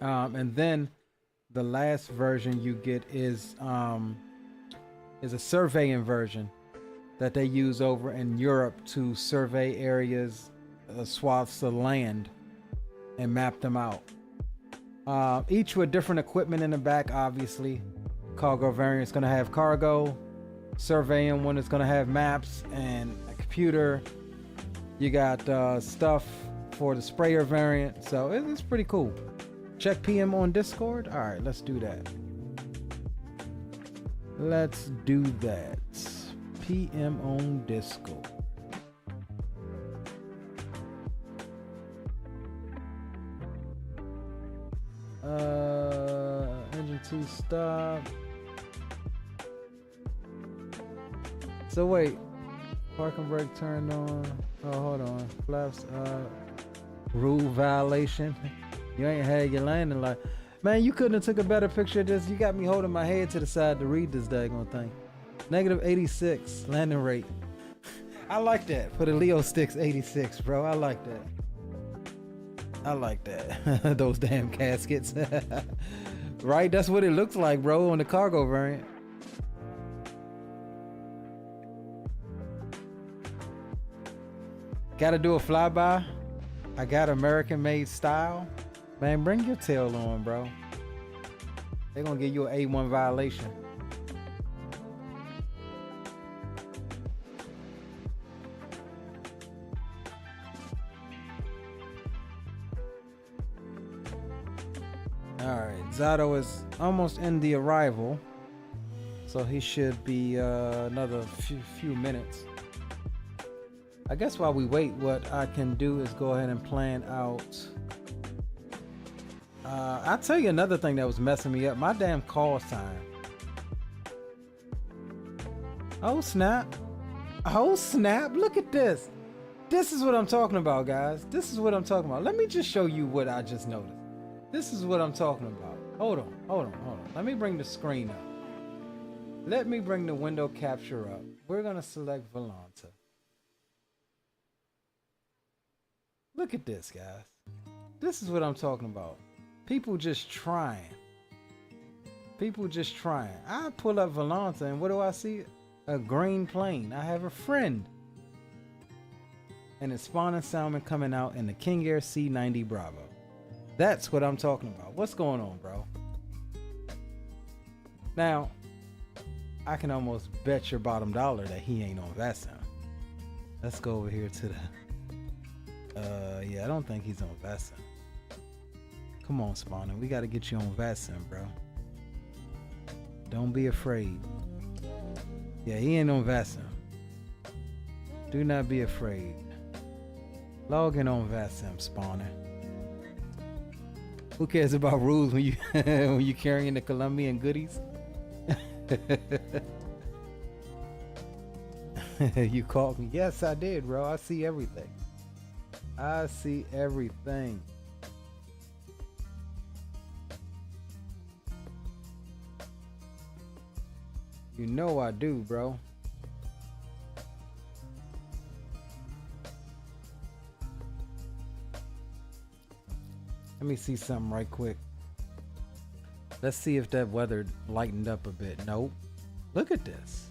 And then the last version you get is a surveying version that they use over in Europe to survey areas, swaths of land, and map them out. Each with different equipment in the back, obviously. Cargo variant is going to have cargo. Surveying one is going to have maps and a computer. You got stuff for the sprayer variant. So it's pretty cool. Check PM on Discord. All right, let's do that. Let's do that. PM on Discord. Engine 2 stop. So wait, parking brake turned on. Oh, hold on. Flaps rule violation. You ain't had your landing light. Man, you couldn't have took a better picture of this. You got me holding my head to the side to read this daggone thing. -86 landing rate. I like that. For the Leo Sticks 86, bro. I like that. I like that. Those damn caskets. Right? That's what it looks like, bro, on the cargo variant. Gotta do a flyby. I got American made style. Man, bring your tail on, bro. They're gonna give you an A1 violation. Alright, Zato is almost in the arrival. So he should be another few minutes. I guess while we wait, what I can do is go ahead and plan out. I'll tell you another thing that was messing me up. My damn call sign. Oh snap. Oh snap. Look at this. This is what I'm talking about, guys. This is what I'm talking about. Let me just show you what I just noticed. This is what I'm talking about. Hold on. Let me bring the screen up. Let me bring the window capture up. We're gonna select Volanta. Look at this, guys. This is what I'm talking about. People just trying. People just trying. I pull up Volanta and what do I see? A green plane. I have a friend. And it's spawning salmon coming out in the King Air C90 Bravo. That's what I'm talking about. What's going on, bro? Now, I can almost bet your bottom dollar that he ain't on VATSIM. Let's go over here to the... yeah, I don't think he's on VATSIM. Come on, Spawner. We got to get you on VATSIM, bro. Don't be afraid. Yeah, he ain't on VATSIM. Do not be afraid. Log in on VATSIM, Spawner. Who cares about rules when you when you carrying the Colombian goodies? You called me. Yes, I did, bro. I see everything. I see everything. You know I do, bro. Let me see something right quick. Let's see if that weather lightened up a bit. Nope. Look at this.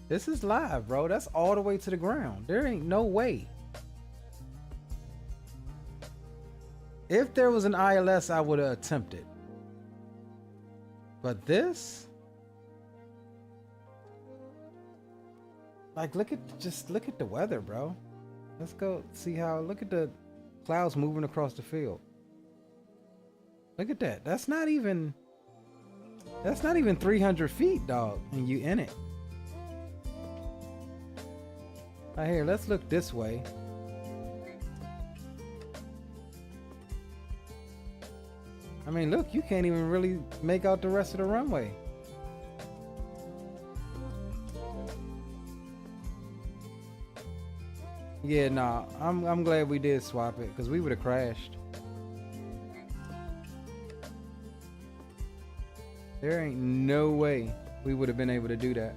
This is live, bro. That's all the way to the ground. There ain't no way. If there was an ILS, I would have attempted. But this? Like, look at the weather, bro. Let's go see how, look at the clouds moving across the field. Look at that. That's not even 300 feet, dog, and you in it. Right here, let's look this way. I mean, look, you can't even really make out the rest of the runway. Yeah, nah, I'm glad we did swap it because we would have crashed. There ain't no way we would have been able to do that.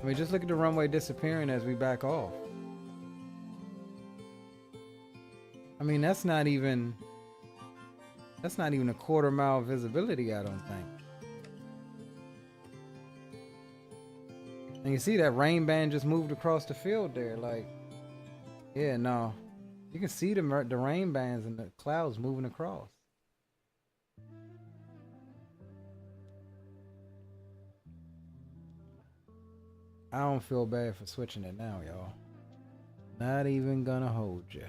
I mean, just look at the runway disappearing as we back off. I mean, that's not even a quarter mile visibility, I don't think. And you see that rain band just moved across the field there, like, yeah, no. You can see the rain bands and the clouds moving across. I don't feel bad for switching it now, y'all. Not even gonna hold you.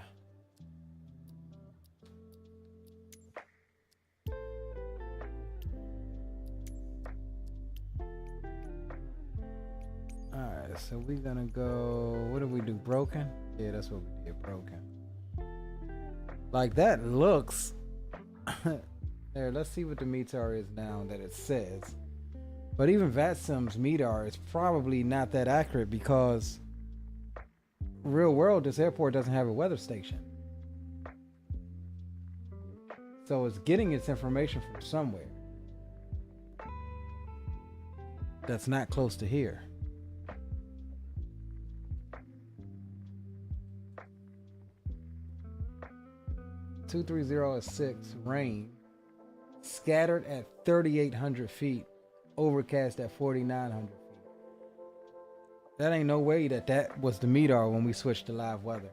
Alright, so we're gonna go, what did we do, broken? Yeah, that's what we did, broken. Like, that looks, there, let's see what the METAR is now that it says. But even VATSIM's METAR is probably not that accurate because real world, this airport doesn't have a weather station. So it's getting its information from somewhere that's not close to here. (230 rain, scattered at 3,800 feet, overcast at 4,900 feet. That ain't no way that was the MEDAR when we switched to live weather.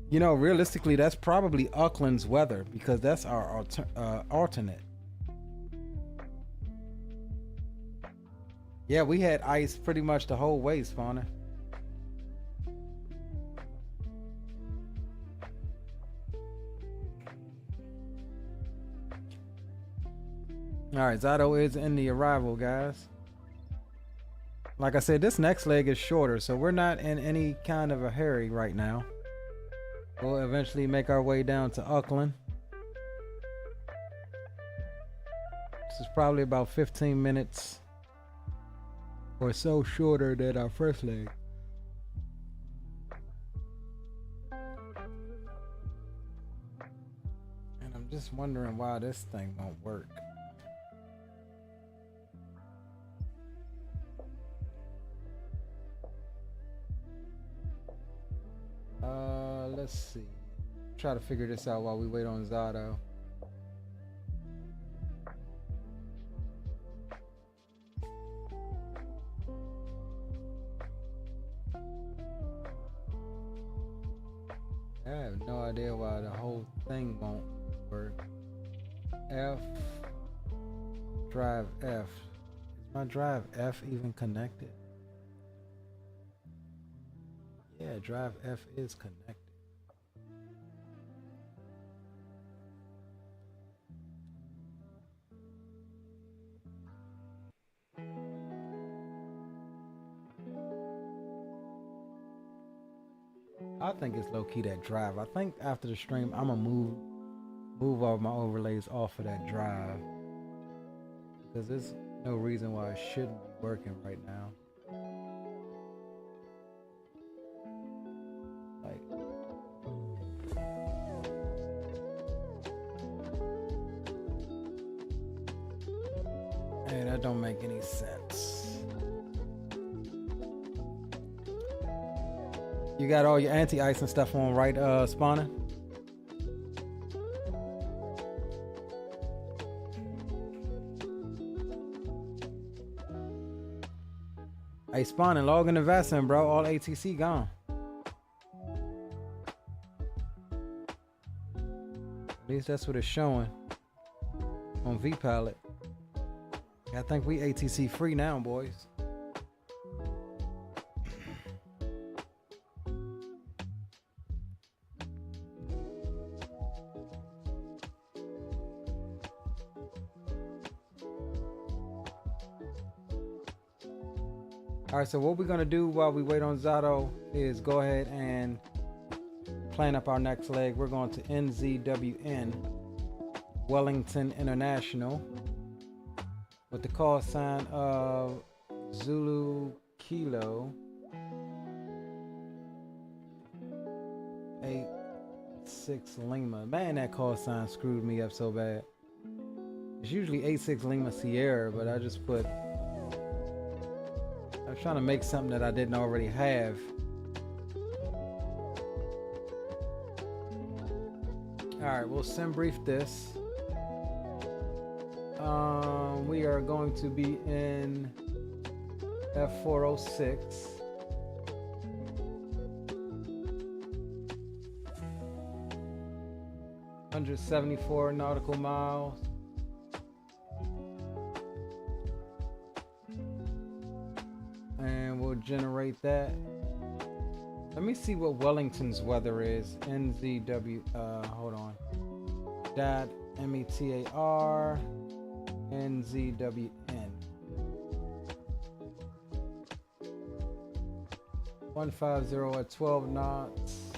You know, realistically, that's probably Auckland's weather because that's our alternate. Yeah, we had ice pretty much the whole way, Spawner. Alright, Zato is in the arrival, guys. Like I said, this next leg is shorter, so we're not in any kind of a hurry right now. We'll eventually make our way down to Auckland. This is probably about 15 minutes or so shorter than our first leg. And I'm just wondering why this thing won't work. Let's see. Try to figure this out while we wait on Zato. I have no idea why the whole thing won't work. Drive F. Is my drive F even connected? Yeah, drive F is connected. I think it's low-key that drive. I think after the stream, I'm gonna move all my overlays off of that drive because there's no reason why it shouldn't be working right now. Like, hey, that don't make any sense. You got all your anti-ice and stuff on, right, Spawner? Hey, Spawner, log in the Vaccine, bro. All ATC gone. At least that's what it's showing on vPalette. I think we ATC free now, boys. Alright, so what we're going to do while we wait on Zato is go ahead and plan up our next leg. We're going to NZWN, Wellington International, with the call sign of Zulu Kilo 86 Lima. Man, that call sign screwed me up so bad. It's usually 86 Lima Sierra, but I just put... I was trying to make something that I didn't already have. Alright, we'll sim brief this. We are going to be in F406. (174 nautical miles). And we'll generate that. Let me see what Wellington's weather is. NZW, hold on. .METAR NZWN 150 at 12 knots.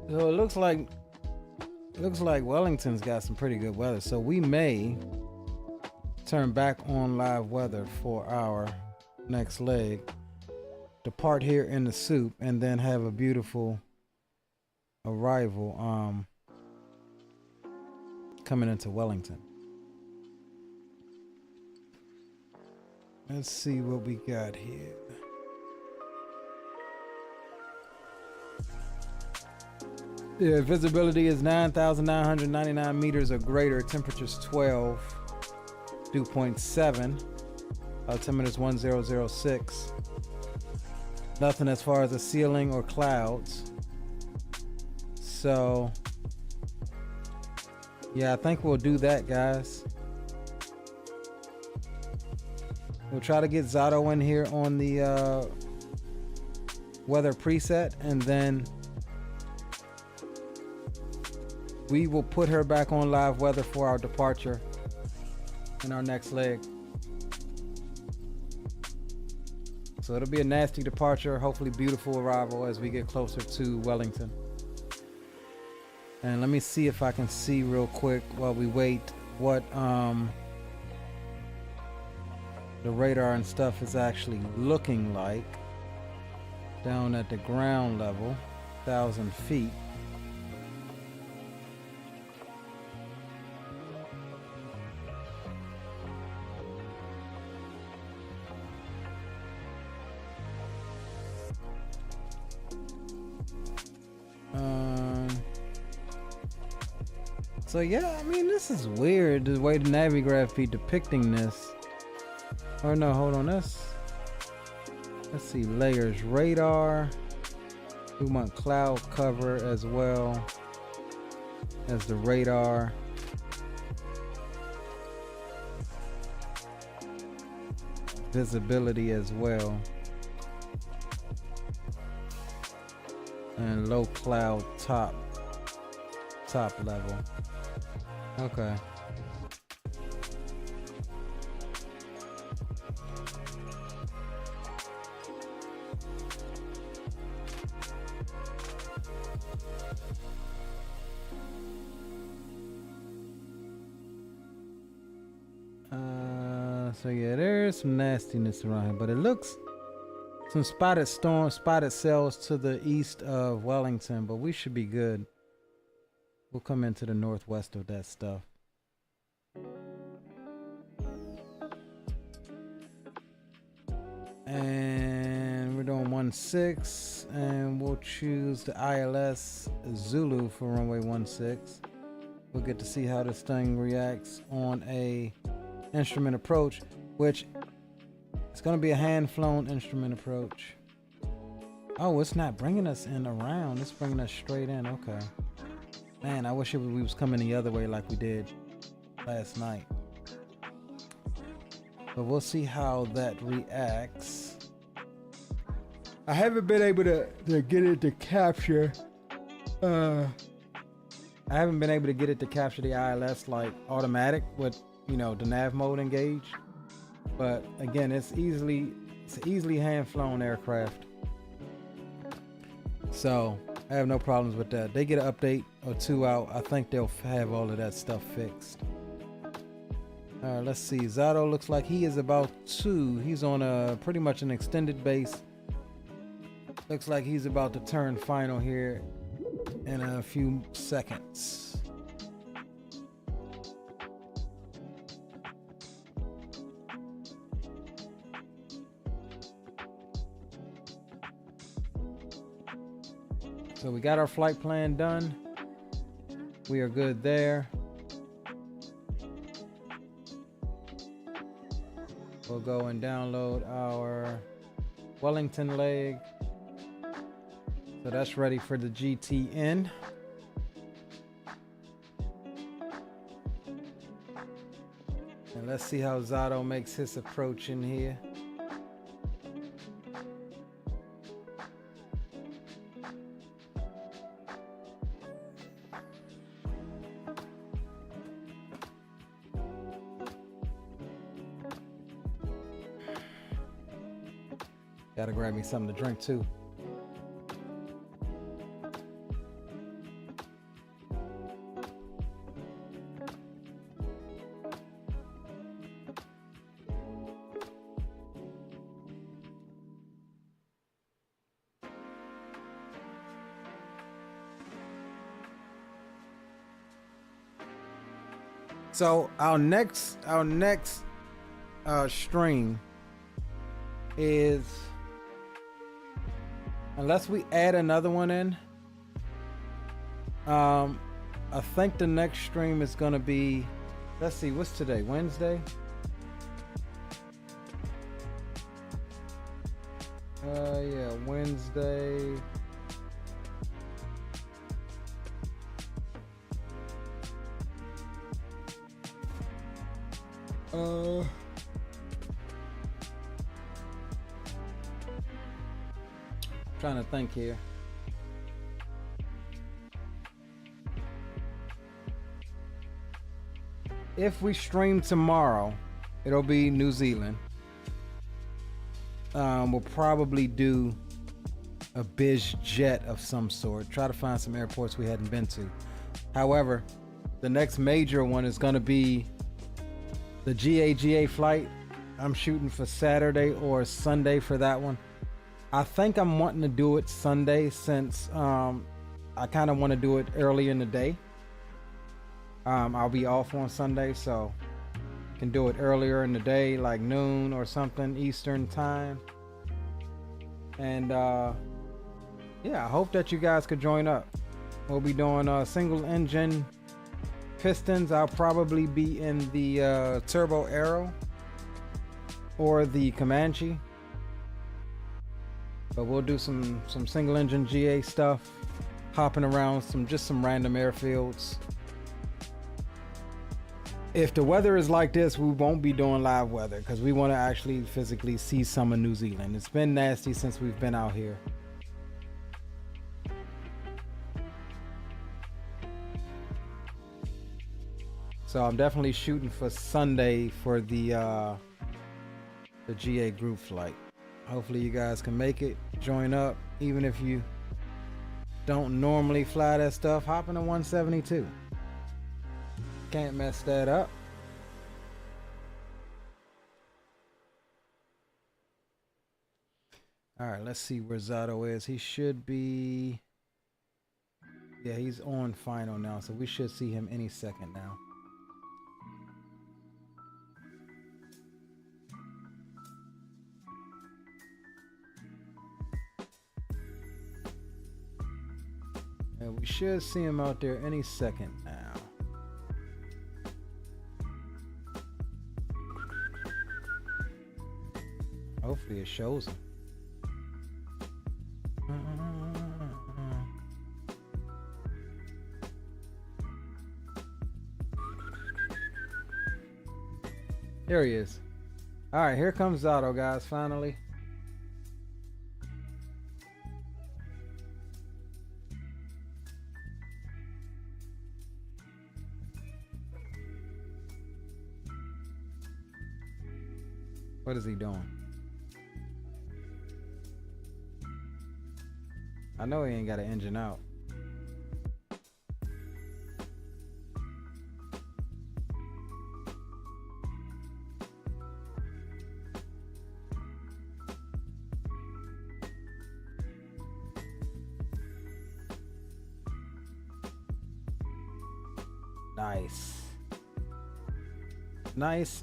So it looks like looks like Wellington's got some pretty good weather, so we may turn back on live weather for our next leg, depart here in the soup, and then have a beautiful arrival coming into Wellington. Let's see what we got here. Yeah, visibility is 9,999 meters or greater. Temperature's 12. Dew point 7. Altimeter's 1006. Nothing as far as the ceiling or clouds. So, yeah, I think we'll do that, guys. We'll try to get Zato in here on the weather preset, and then we will put her back on live weather for our departure in our next leg. So it'll be a nasty departure, hopefully beautiful arrival as we get closer to Wellington. And let me see if I can see real quick while we wait what the radar and stuff is actually looking like down at the ground level, 1,000 feet. So yeah, I mean, this is weird the way the Navigraph be depicting this. Or no, hold on, let's see, layers, radar. We want cloud cover as well as the radar. Visibility as well. And low cloud top level. Okay. So yeah, there's some nastiness around here, but it looks some spotted cells to the east of Wellington, but we should be good. We'll come into the northwest of that stuff. And we're doing 16, and we'll choose the ILS Zulu for runway 16. We'll get to see how this thing reacts on a instrument approach, which it's going to be a hand-flown instrument approach. Oh, it's not bringing us in around. It's bringing us straight in. Okay. Man, I wish we was coming the other way like we did last night. But we'll see how that reacts. I haven't been able to get it to capture. I haven't been able to get it to capture the ILS like automatic with, you know, the nav mode engaged. But again, it's easily hand-flown aircraft. So I have no problems with that. They get an update or two out, I think they'll have all of that stuff fixed. All right, let's see. Zato looks like he is about to. He's on a pretty much an extended base. Looks like he's about to turn final here in a few seconds. So we got our flight plan done. We are good there. We'll go and download our Wellington leg. So that's ready for the GTN. And let's see how Zato makes his approach in here. Gotta grab me something to drink too. So our next stream is, unless we add another one in, I think the next stream is gonna be, let's see, what's today? Wednesday? Yeah, Wednesday. Trying to think here. If we stream tomorrow, it'll be New Zealand. We'll probably do a biz jet of some sort. Try to find some airports we hadn't been to. However, the next major one is going to be the GAGA flight. I'm shooting for Saturday or Sunday for that one. I think I'm wanting to do it Sunday since I kind of want to do it early in the day. I'll be off on Sunday, so can do it earlier in the day, like noon or something Eastern time. And yeah, I hope that you guys could join up. We'll be doing single engine pistons. I'll probably be in the Turbo Arrow or the Comanche, but we'll do some single engine GA stuff, hopping around just some random airfields. If the weather is like this, we won't be doing live weather because we want to actually physically see some of New Zealand. It's been nasty since we've been out here. So I'm definitely shooting for Sunday for the GA group flight. Hopefully you guys can make it, join up. Even if you don't normally fly that stuff, hop in a 172. Can't mess that up. All right, let's see where Zato is. He should be, yeah, he's on final now, so we should see him any second now. And we should see him out there any second now. Hopefully it shows him. Here he is. All right, here comes Zato, guys, finally. What is he doing? I know he ain't got an engine out. Nice. Nice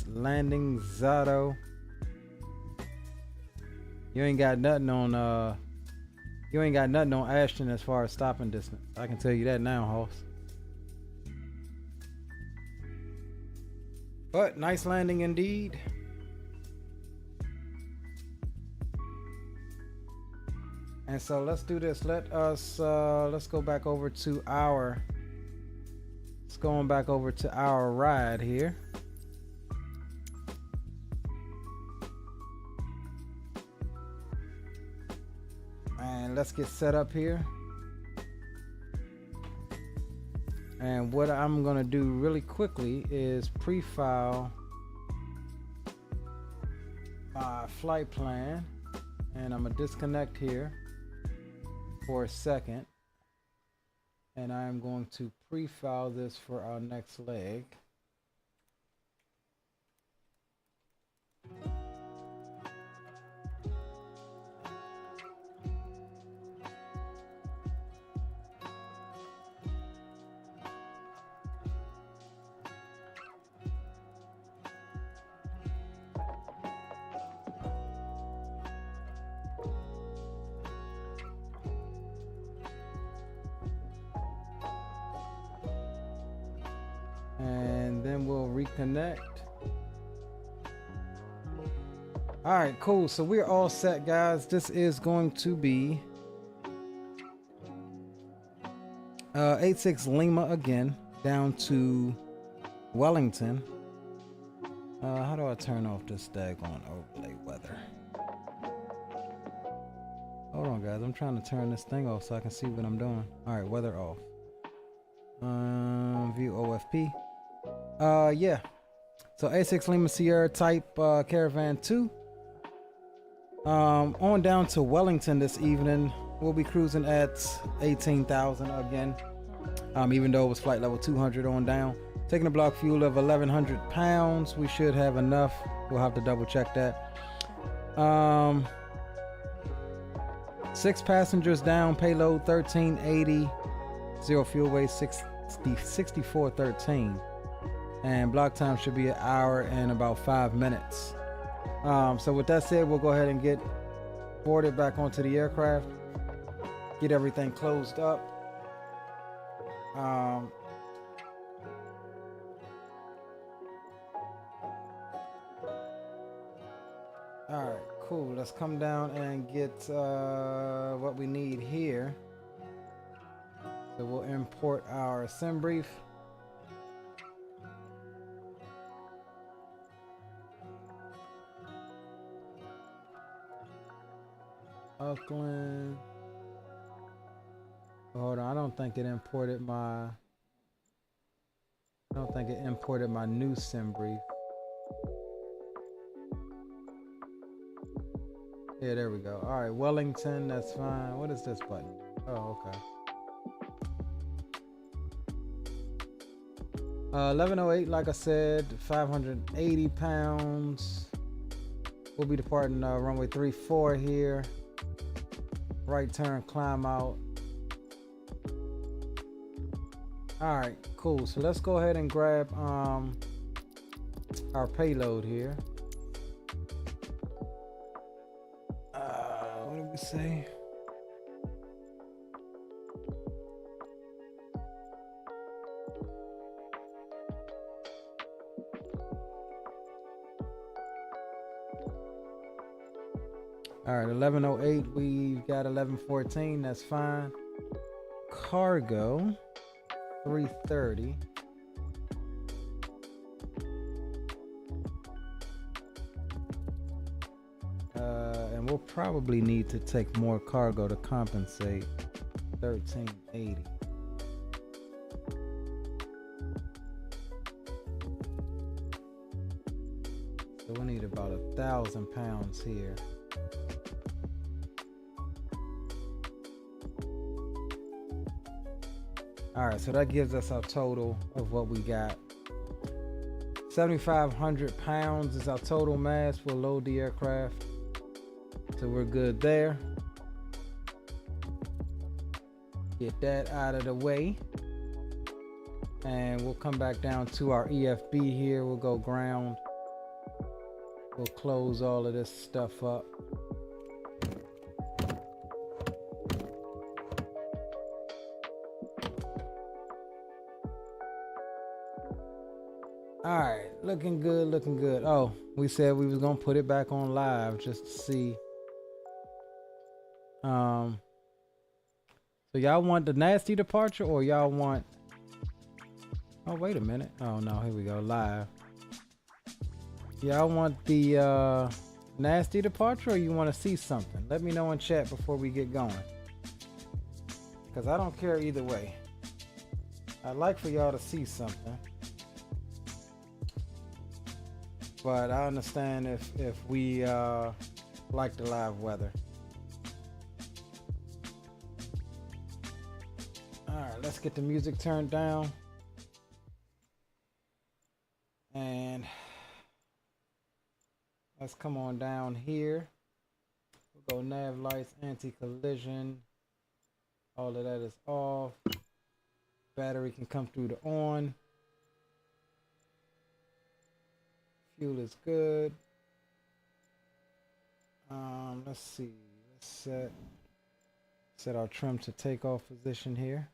landing, Zato. You ain't got nothing on Ashton as far as stopping distance. I can tell you that now, Hoss. But nice landing indeed. And so let's do this. Let's go back over to our ride here. And let's get set up here. And what I'm going to do really quickly is pre-file my flight plan. And I'm going to disconnect here for a second. And I'm going to pre-file this for our next leg. then we'll reconnect. All right, cool. So we're all set, guys. This is going to be 86 Lima again, down to Wellington. How do I turn off this daggone overlay weather? Hold on, guys. I'm trying to turn this thing off so I can see what I'm doing. All right, weather off. View OFP. Yeah. So A6 Lima Sierra Type Caravan 2. On down to Wellington this evening. We'll be cruising at 18,000 again. Even though it was flight level 200 on down. Taking a block fuel of 1,100 pounds. We should have enough. We'll have to double check that. 6 passengers down, payload 1380, 0 fuel waste 6413, and block time should be 1 hour and about 5 minutes. So with that said, we'll go ahead and get boarded back onto the aircraft, get everything closed up. All right, cool. Let's come down and get what we need here. So we'll import our sim brief. Auckland. Hold on, I don't think it imported my new sim brief. Yeah, there we go. All right, Wellington, that's fine. What is this button? Oh, okay. 1108, like I said, 580 pounds. We'll be departing runway 34 here. Right turn, climb out. All right, cool. So let's go ahead and grab our payload here. What did we say? All right, 1108, we've got 1114, that's fine. Cargo, 330. And we'll probably need to take more cargo to compensate. 1380. So we need about 1,000 pounds here. All right, so that gives us our total of what we got. 7,500 pounds is our total mass. We'll load the aircraft. So we're good there. Get that out of the way. And we'll come back down to our EFB here. We'll go ground. We'll close all of this stuff up. All right, looking good, looking good. Oh, we said we was gonna put it back on live just to see. So y'all want the nasty departure or y'all want? Oh, wait a minute. Oh no, here we go, live. Y'all want the nasty departure or you want to see something? Let me know in chat before we get going. Cause I don't care either way. I'd like for y'all to see something. But I understand if we like the live weather. All right, let's get the music turned down. And let's come on down here. We'll go nav lights, anti-collision. All of that is off. Battery can come through the on. Fuel is good. Let's see. Let's set our trim to takeoff position here.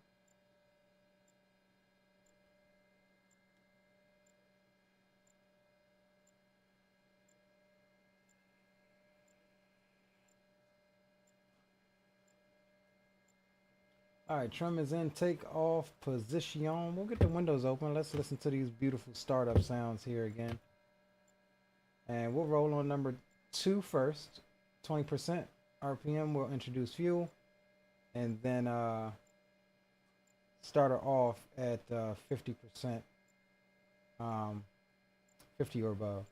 All right, trim is in takeoff position. We'll get the windows open. Let's listen to these beautiful startup sounds here again. And we'll roll on number 2 first. 20% RPM. We'll introduce fuel. And then start her off at 50%. 50 or above.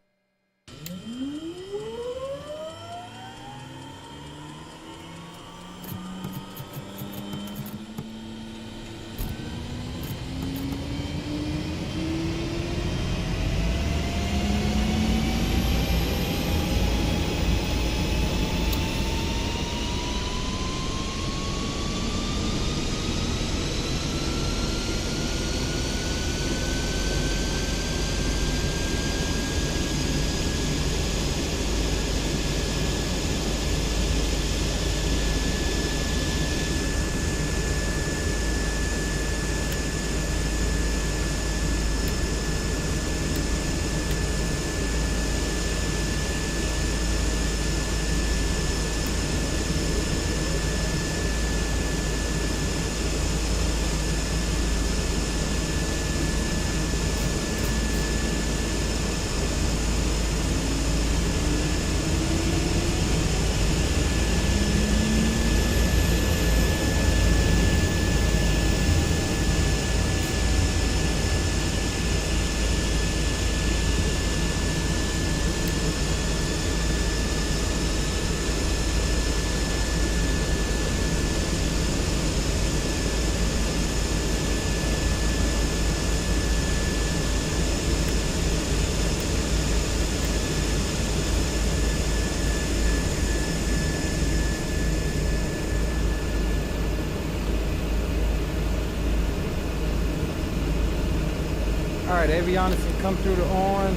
Alright, avionics can come through the on.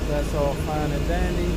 That's all fine and dandy.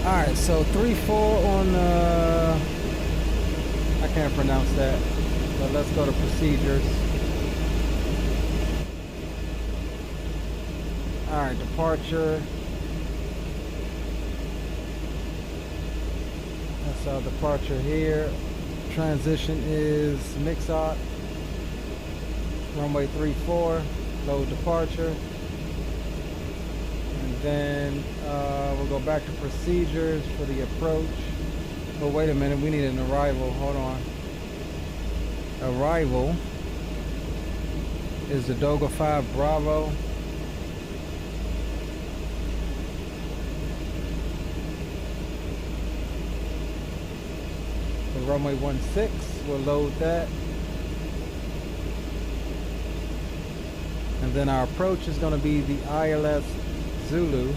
Alright, so 3-4 on I can't pronounce that, but let's go to procedures. Alright, departure. That's our departure here. Transition is mix-op. Runway 34, load departure. Then we'll go back to procedures for the approach. Oh, wait a minute, we need an arrival. Hold on. Arrival is the Doga 5 Bravo. The runway 16, we'll load that. And then our approach is going to be the ILS Zulu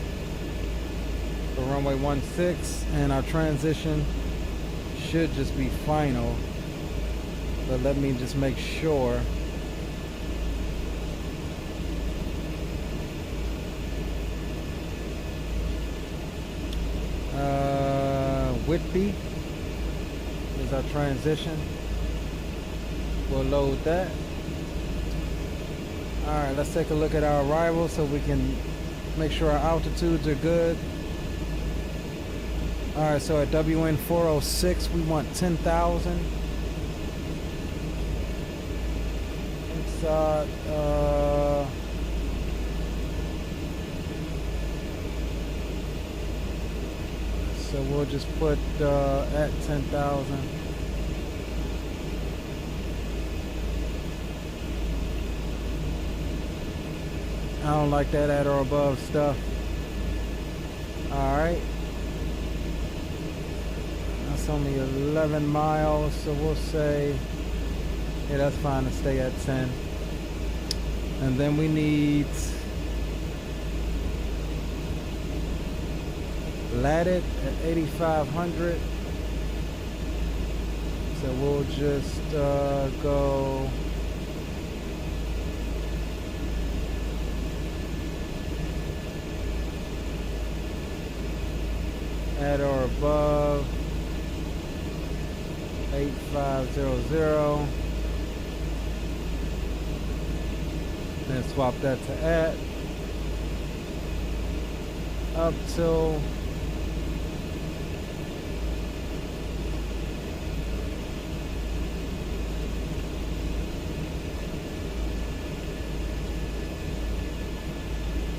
for runway 16, and our transition should just be final, but let me just make sure. Whitby is our transition. We'll load that. Alright, let's take a look at our arrival so we can make sure our altitudes are good. Alright, so at WN 406 we want 10,000. Inside, so we'll just put at 10,000. I don't like that at or above stuff. Alright. That's only 11 miles, so we'll say Yeah, that's fine to stay at 10. And then we need latted at 8500. So we'll just go at or above 8500. Then swap that to at up till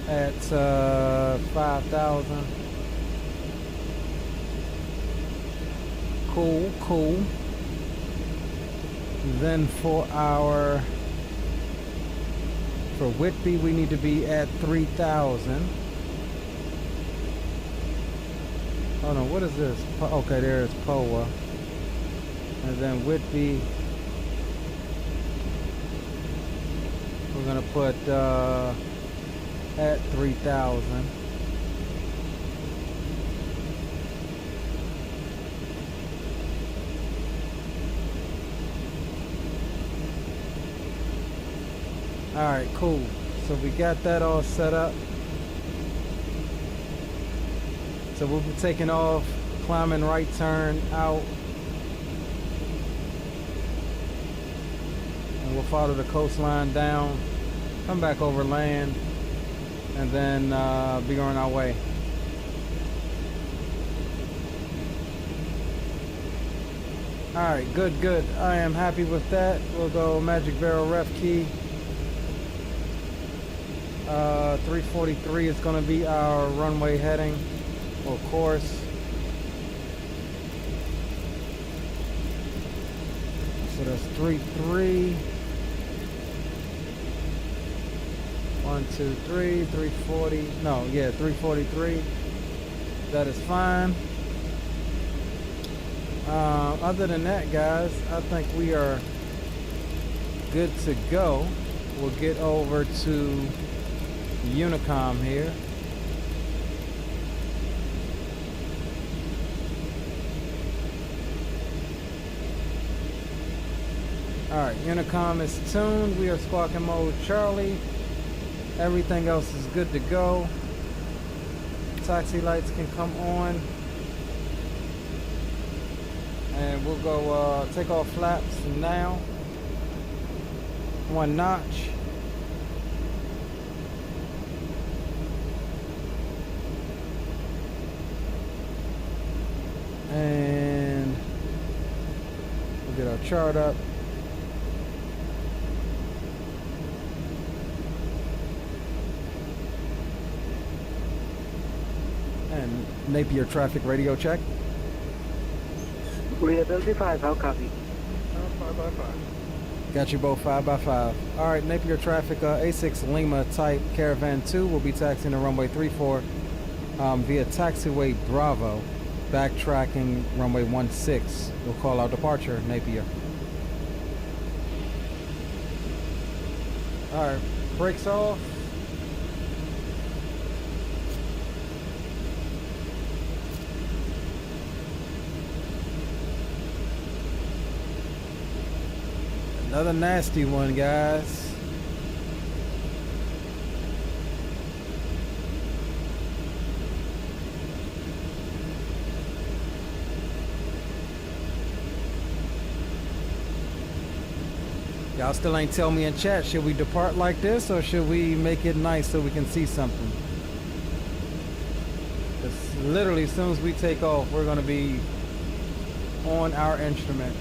at 5,000. Cool. Then for Whitby, we need to be at 3,000. Oh no, what is this? Okay, there's POA. And then Whitby, we're gonna put at 3,000. Alright, cool. So we got that all set up. So we'll be taking off, climbing right turn out. And we'll follow the coastline down, come back over land, and then be on our way. Alright, good. I am happy with that. We'll go magic barrel ref key. 343 is going to be our runway heading or course. So that's 33. 1, 2, 3, 340. No, yeah, 343. That is fine. Other than that, guys, I think we are good to go. We'll get over to Unicom here. Alright, Unicom is tuned. We are squawking mode Charlie. Everything else is good to go. Taxi lights can come on. And we'll go take off flaps now. 1 notch. And we'll get our chart up. And Napier traffic radio check. Readability 5, how copy? 5x5. Got you both 5x5. Alright, Napier traffic, A6 Lima type Caravan 2 will be taxiing the runway 34 via taxiway Bravo, backtracking runway 16. We'll call out departure, Napier. Alright, brakes off. Another nasty one, guys. Y'all still ain't tell me in chat, should we depart like this or should we make it nice so we can see something? Because literally as soon as we take off, we're going to be on our instruments.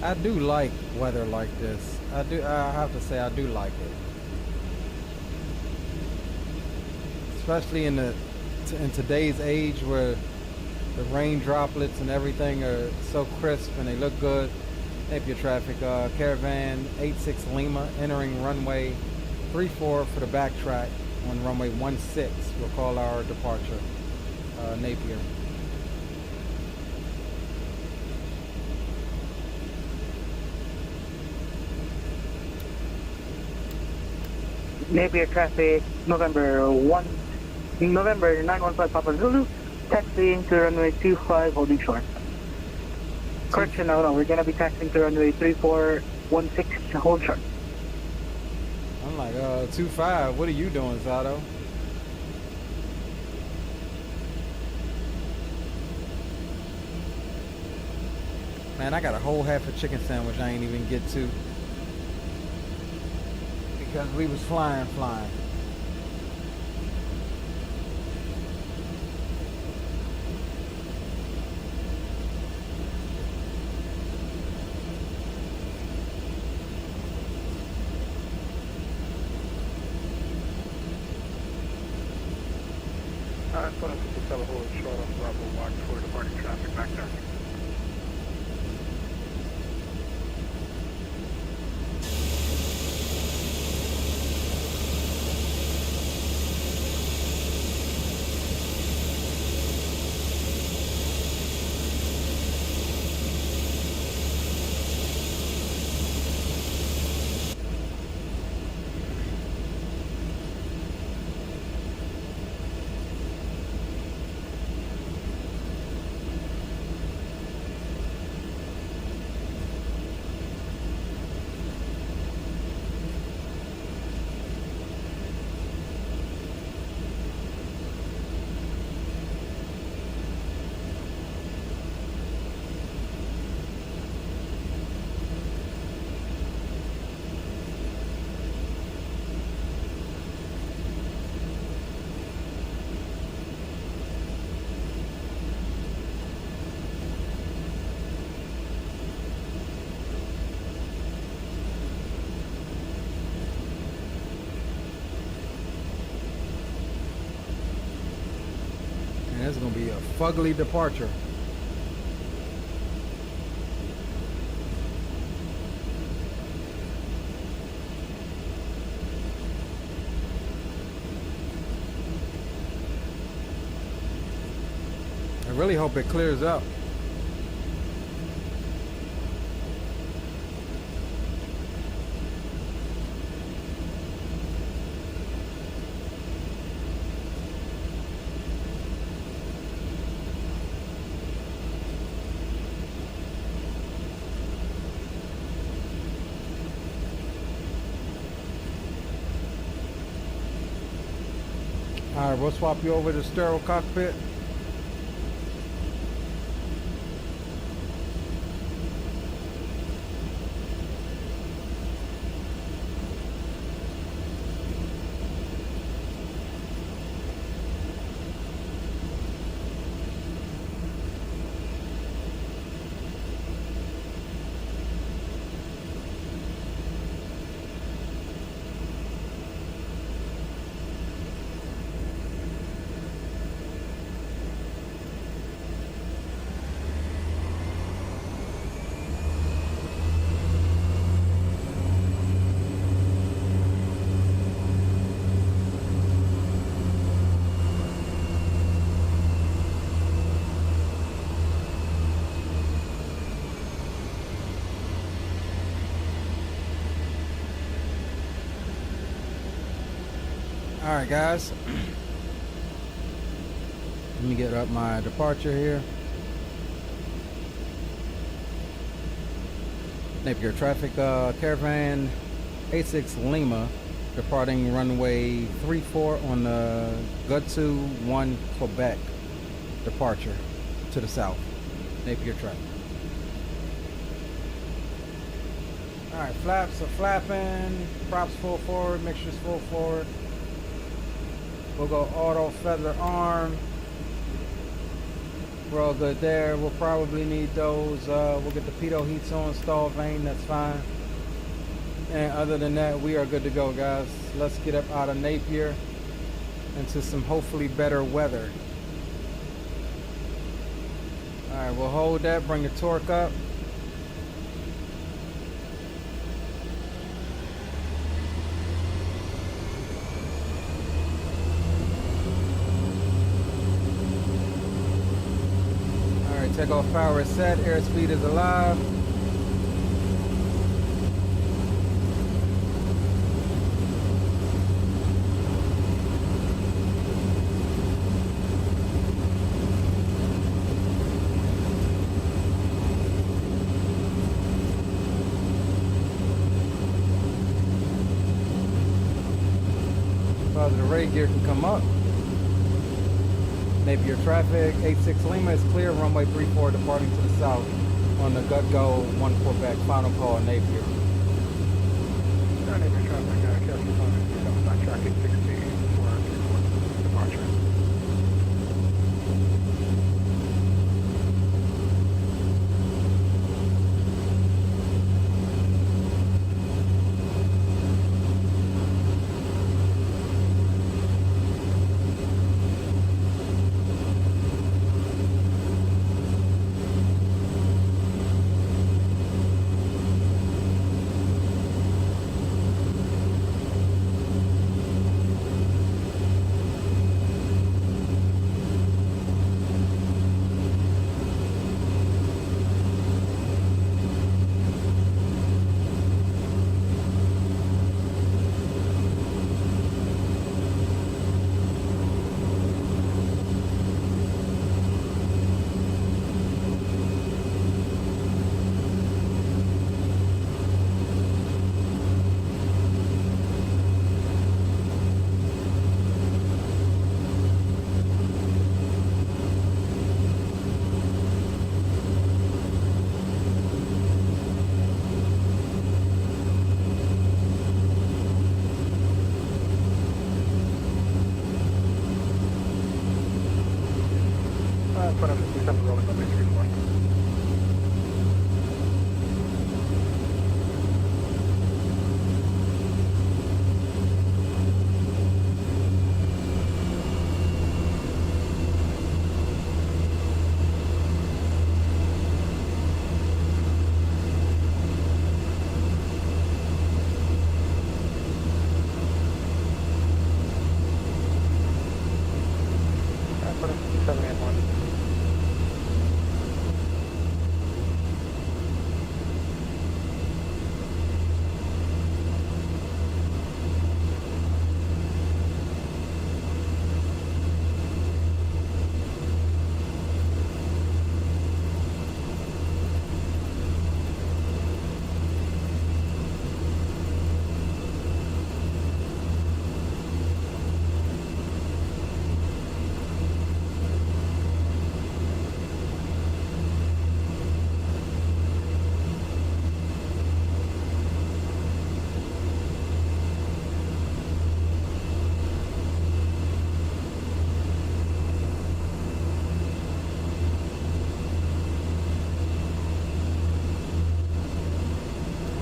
I do like weather like this. I have to say I do like it. Especially in today's age where the rain droplets and everything are so crisp and they look good. Napier traffic, Caravan 86 Lima entering runway 34 for the backtrack on runway 16. We'll call our departure, Napier. Napier traffic, November 915 Papa Zulu, taxiing to runway 25, holding short. Correction, no, we're gonna be taxiing to runway 3416, hold short. I'm like, 25, what are you doing, Zato? Man, I got a whole half a chicken sandwich I ain't even get to. Because we was flying. Alright, put up the fellow hold short on Bravo walk for departing traffic back there. This is gonna be a fugly departure. I really hope it clears up. All right, we'll swap you over to sterile cockpit. All right, guys. Let me get up my departure here. Napier traffic, Caravan 86 Lima, departing runway 34 on the Gutsu 1 Quebec departure to the south. Napier traffic. All right, flaps are flapping, props full forward, mixtures full forward. We'll go auto feather arm. We're all good there. We'll probably need those. We'll get the pitot heats on, stall vane, that's fine. And other than that, we are good to go, guys. Let's get up out of Napier into some hopefully better weather. All right, we'll hold that, bring the torque up. All right, takeoff power is set, airspeed is alive. The rate gear can come up. Napier traffic, 86 Lima is clear, runway 34 departing to the south on the gut go 14 back, final call Napier. Napier traffic, track 860 for departure.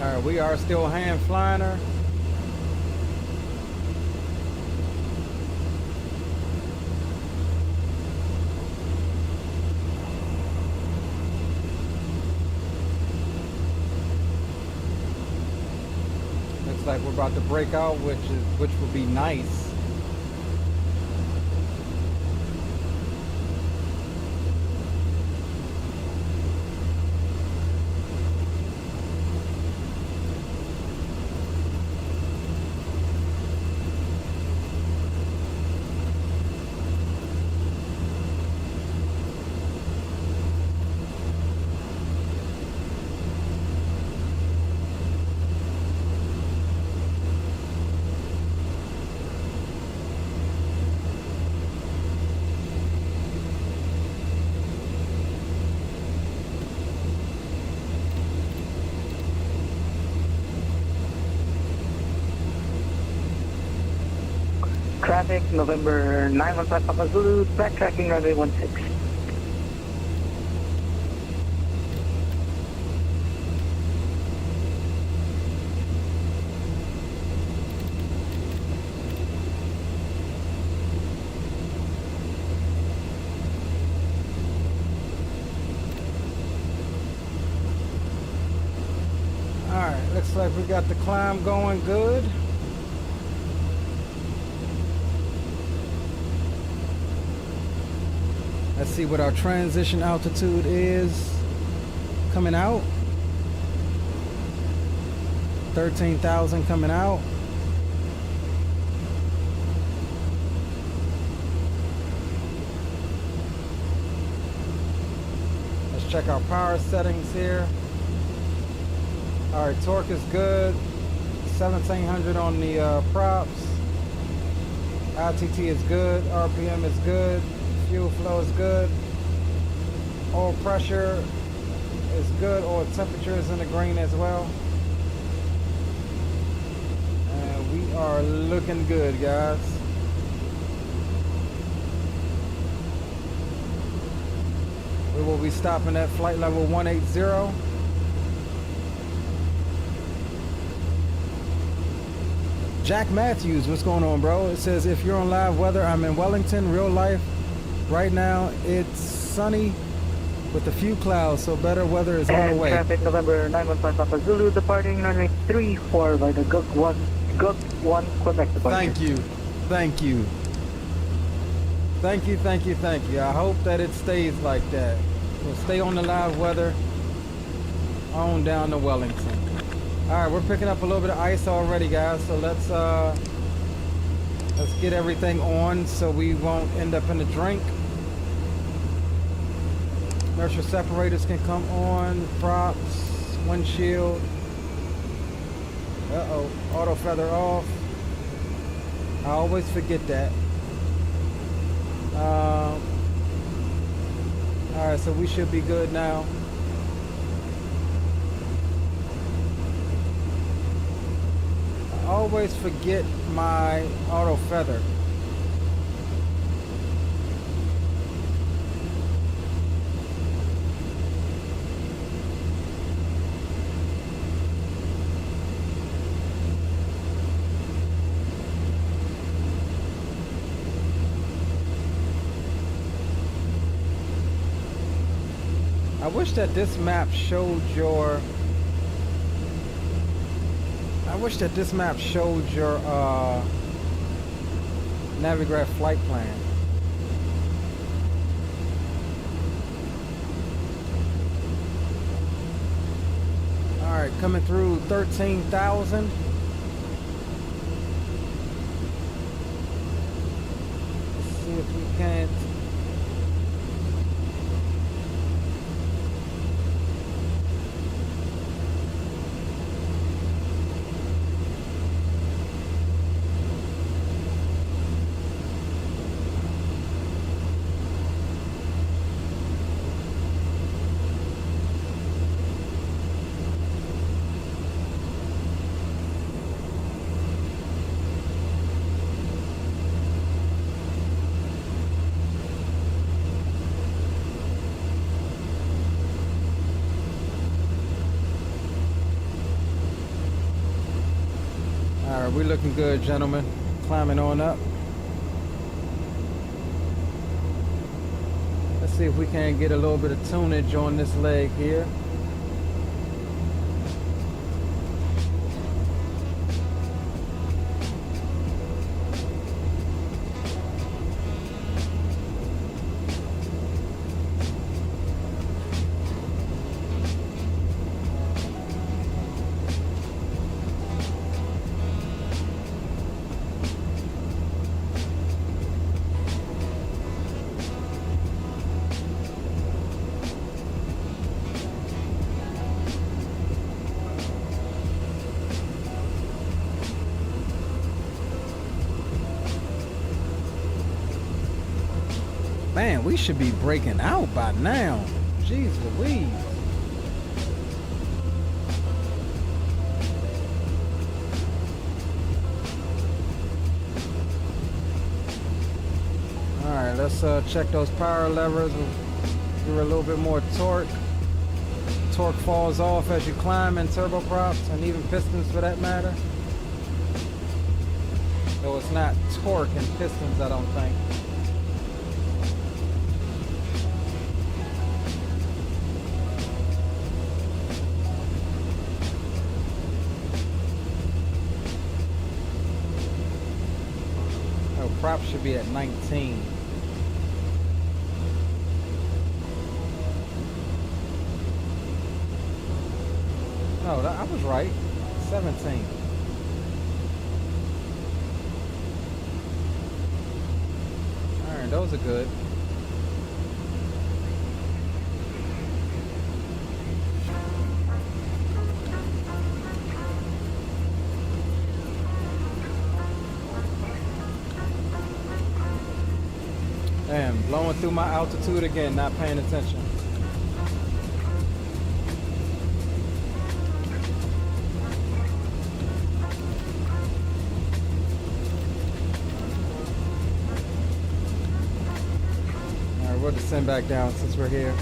Alright, we are still hand flying her. Looks like we're about to break out, which will be nice. Traffic, November 915 Papa Zulu, backtracking runway 16. Looks like we got the climb going good. Let's see what our transition altitude is coming out. 13,000 coming out. Let's check our power settings here. All right, torque is good. 1700 on the props. ITT is good. RPM is good. Fuel flow is good. Oil pressure is good. Oil temperature is in the green as well. And we are looking good, guys. We will be stopping at flight level 180. Jack Matthews, what's going on, bro? It says, if you're on live weather, I'm in Wellington, real life. Right now, it's sunny with a few clouds, so better weather is on the way. Traffic November 915 Papa Zulu departing runway 34 by the GUK1 Quebec departure. Thank you. Thank you. Thank you, thank you, thank you. I hope that it stays like that. We'll stay on the live weather on down to Wellington. Alright, we're picking up a little bit of ice already, guys, so let's get everything on so we won't end up in the drink. Inertial separators can come on, props, windshield. Uh-oh, auto feather off. I always forget that. Alright, so we should be good now. I always forget my auto feather. I wish that this map showed your Navigraph flight plan. All right, coming through 13,000. Let's see if we can't. We're looking good, gentlemen. Climbing on up. Let's see if we can get a little bit of tunage on this leg here. Man, we should be breaking out by now. Jeez Louise. Alright, let's check those power levers. We'll give her a little bit more torque. Torque falls off as you climb in turboprops and even pistons for that matter. So it's not torque and pistons, I don't think. prop should be at 19. No, I was right. 17. Alright, those are good. Damn, blowing through my altitude again, not paying attention. Alright, we'll descend back down since we're here.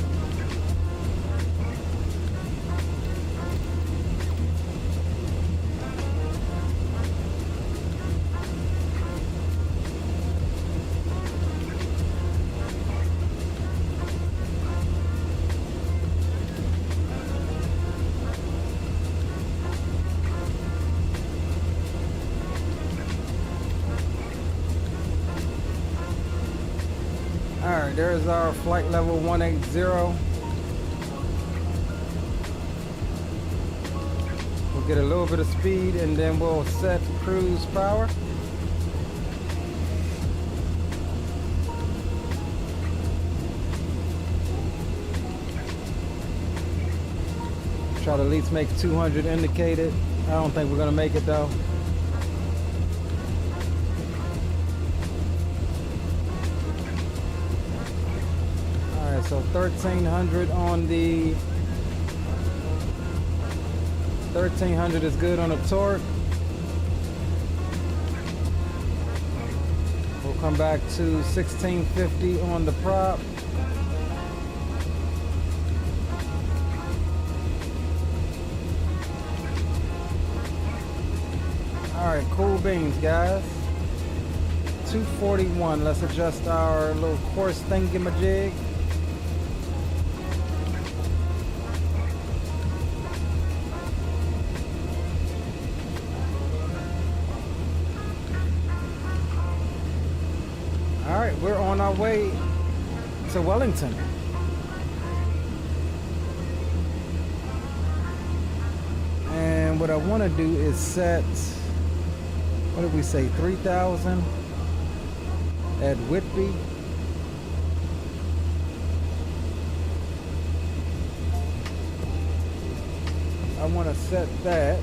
Alright, there's our flight level 180. We'll get a little bit of speed and then we'll set cruise power. Try to at least make 200 indicated. I don't think we're gonna make it though. So 1300 on the 1300 is good on the torque. We'll come back to 1650 on the prop. All right, cool beans, guys. 241. Let's adjust our little course thingamajig. Alright, we're on our way to Wellington. And what I want to do is set, what did we say, 3,000 at Whitby. I want to set that.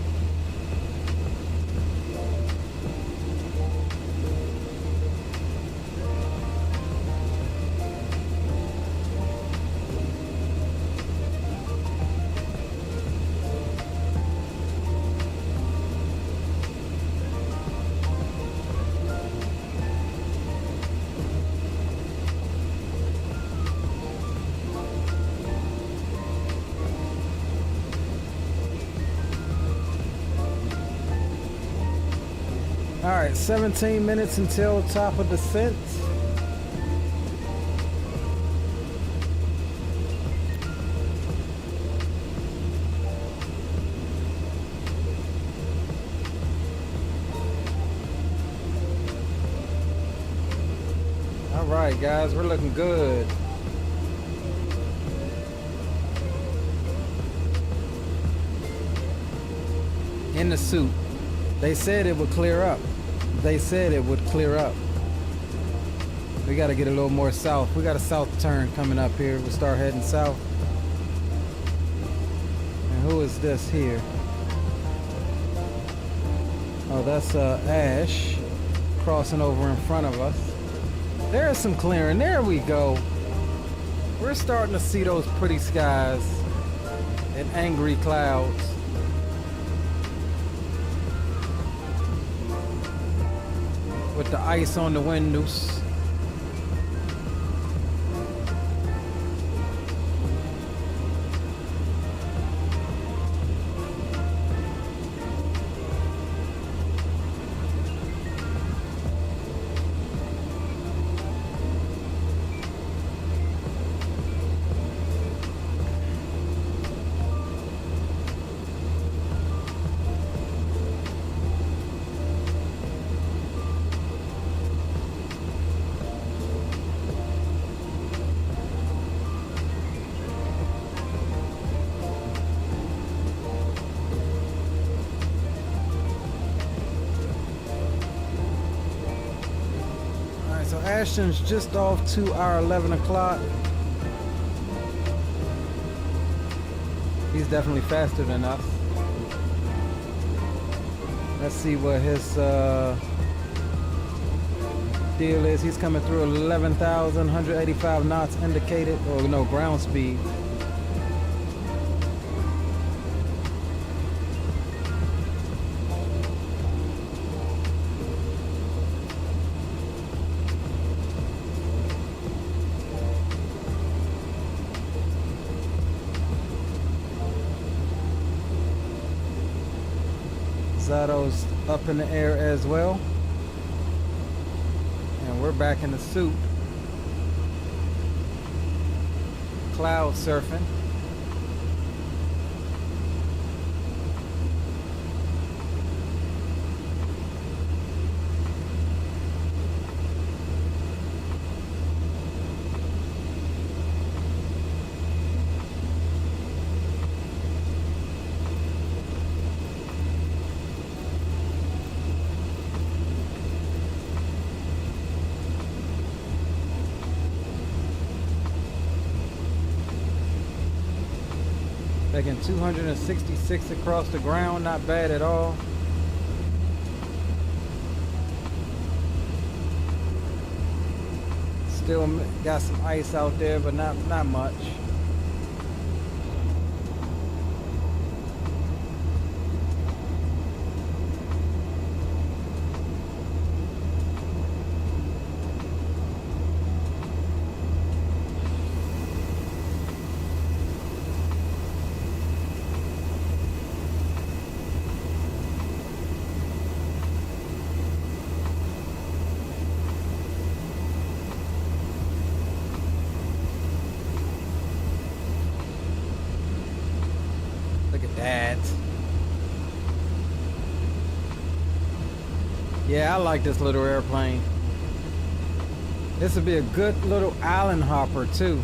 All right, 17 minutes until top of descent. All right, guys, we're looking good. In the suit. They said it would clear up. They said it would clear up. We got to get a little more south. We got a south turn coming up here. We'll start heading south. And who is this here? Oh, that's Ash crossing over in front of us. There's some clearing. There we go. We're starting to see those pretty skies and angry clouds. With the ice on the windows. Ashton's just off to our 11 o'clock. He's definitely faster than us. Let's see what his deal is. He's coming through 11,185 knots indicated, or no, ground speed. Zato's up in the air as well. And we're back in the suit. Cloud surfing. Taking 266 across the ground, not bad at all. Still got some ice out there, but not much. Yeah, I like this little airplane. This would be a good little island hopper too.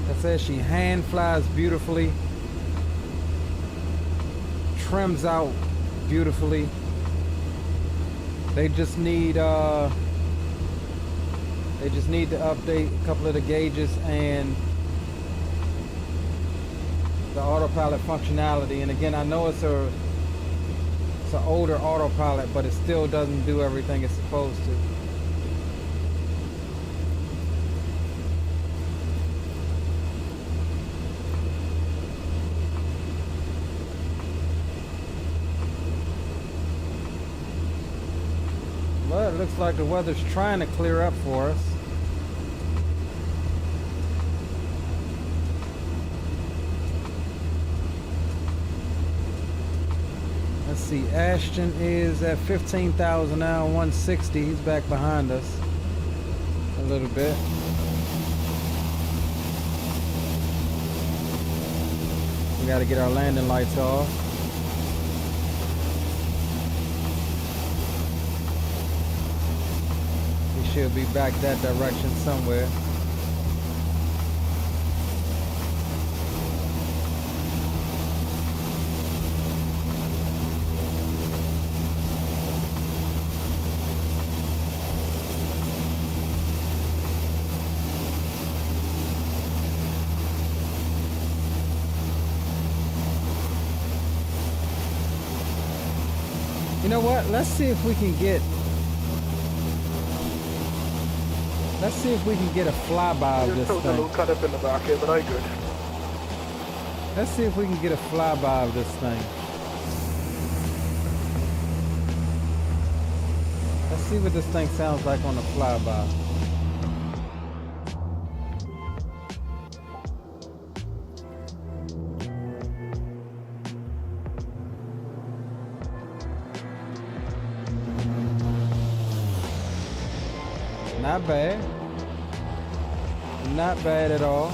That says she hand flies beautifully, trims out beautifully. They just need to update a couple of the gauges and the autopilot functionality. And again, I know it's an older autopilot, but it still doesn't do everything it's supposed to. But it looks like the weather's trying to clear up for us. Let's see, Ashton is at 15,000 now, 160. He's back behind us a little bit. We got to get our landing lights off. We should be back that direction somewhere. You know what? Let's see if we can get a flyby of this thing. A little cut up in the back here, but I good. Let's see if we can get a flyby of this thing. Let's see what this thing sounds like on the flyby. Not bad. Not bad at all.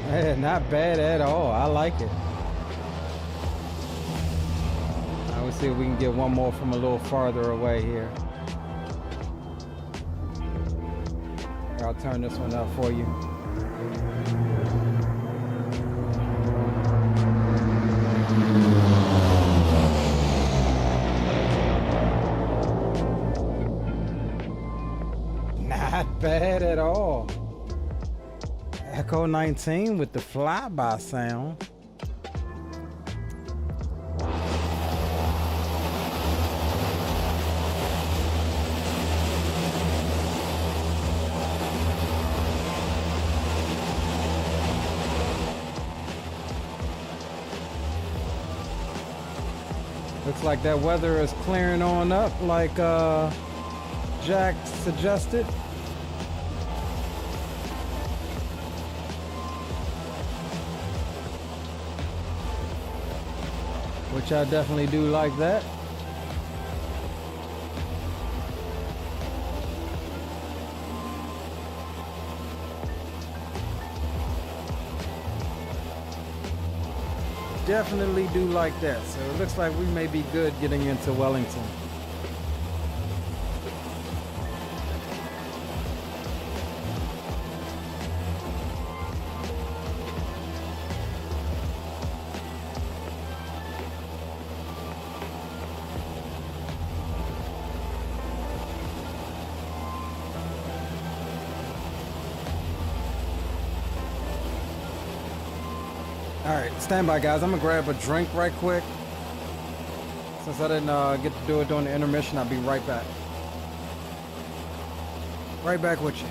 Hey, not bad at all. I like it. I will see if we can get one more from a little farther away here. I'll turn this one up for you. Not bad at all. Echo 19 with the flyby sound. Looks like that weather is clearing on up like Jack suggested. Which I definitely do like that. Definitely do like that. So it looks like we may be good getting into Wellington. Alright, stand by guys. I'm gonna grab a drink right quick. Since I didn't get to do it during the intermission, I'll be right back. Right back with you.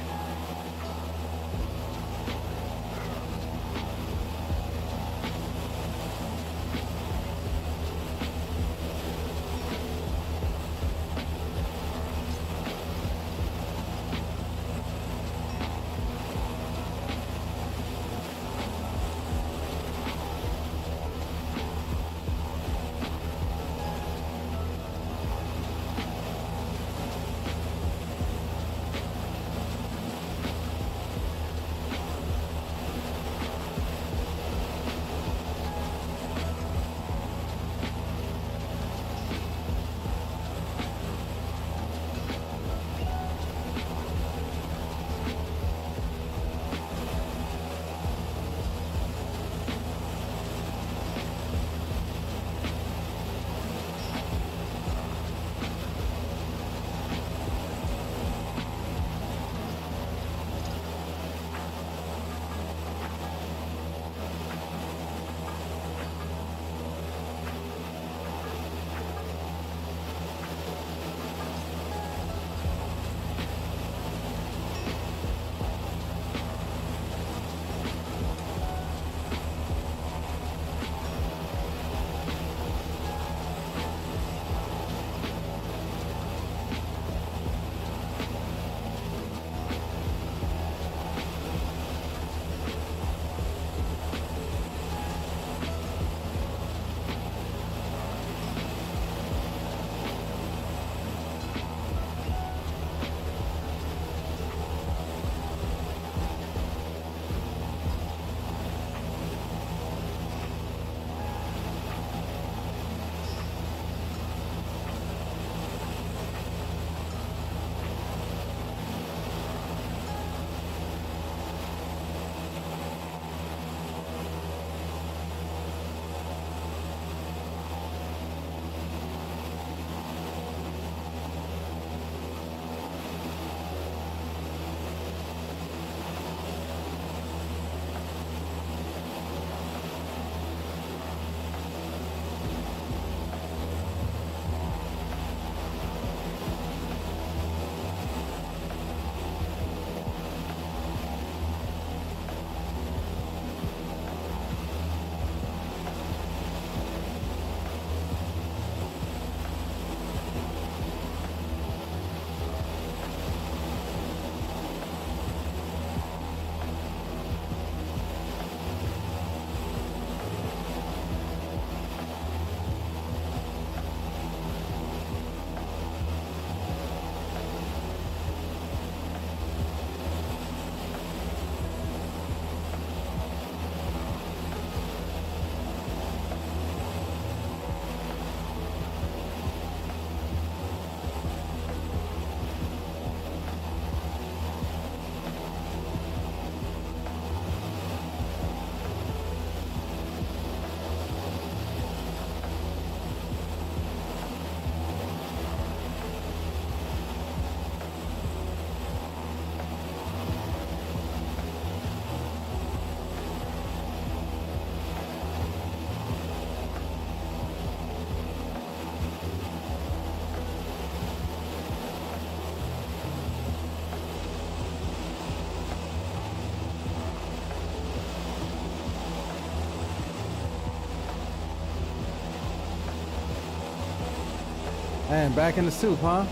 And back in the soup, huh?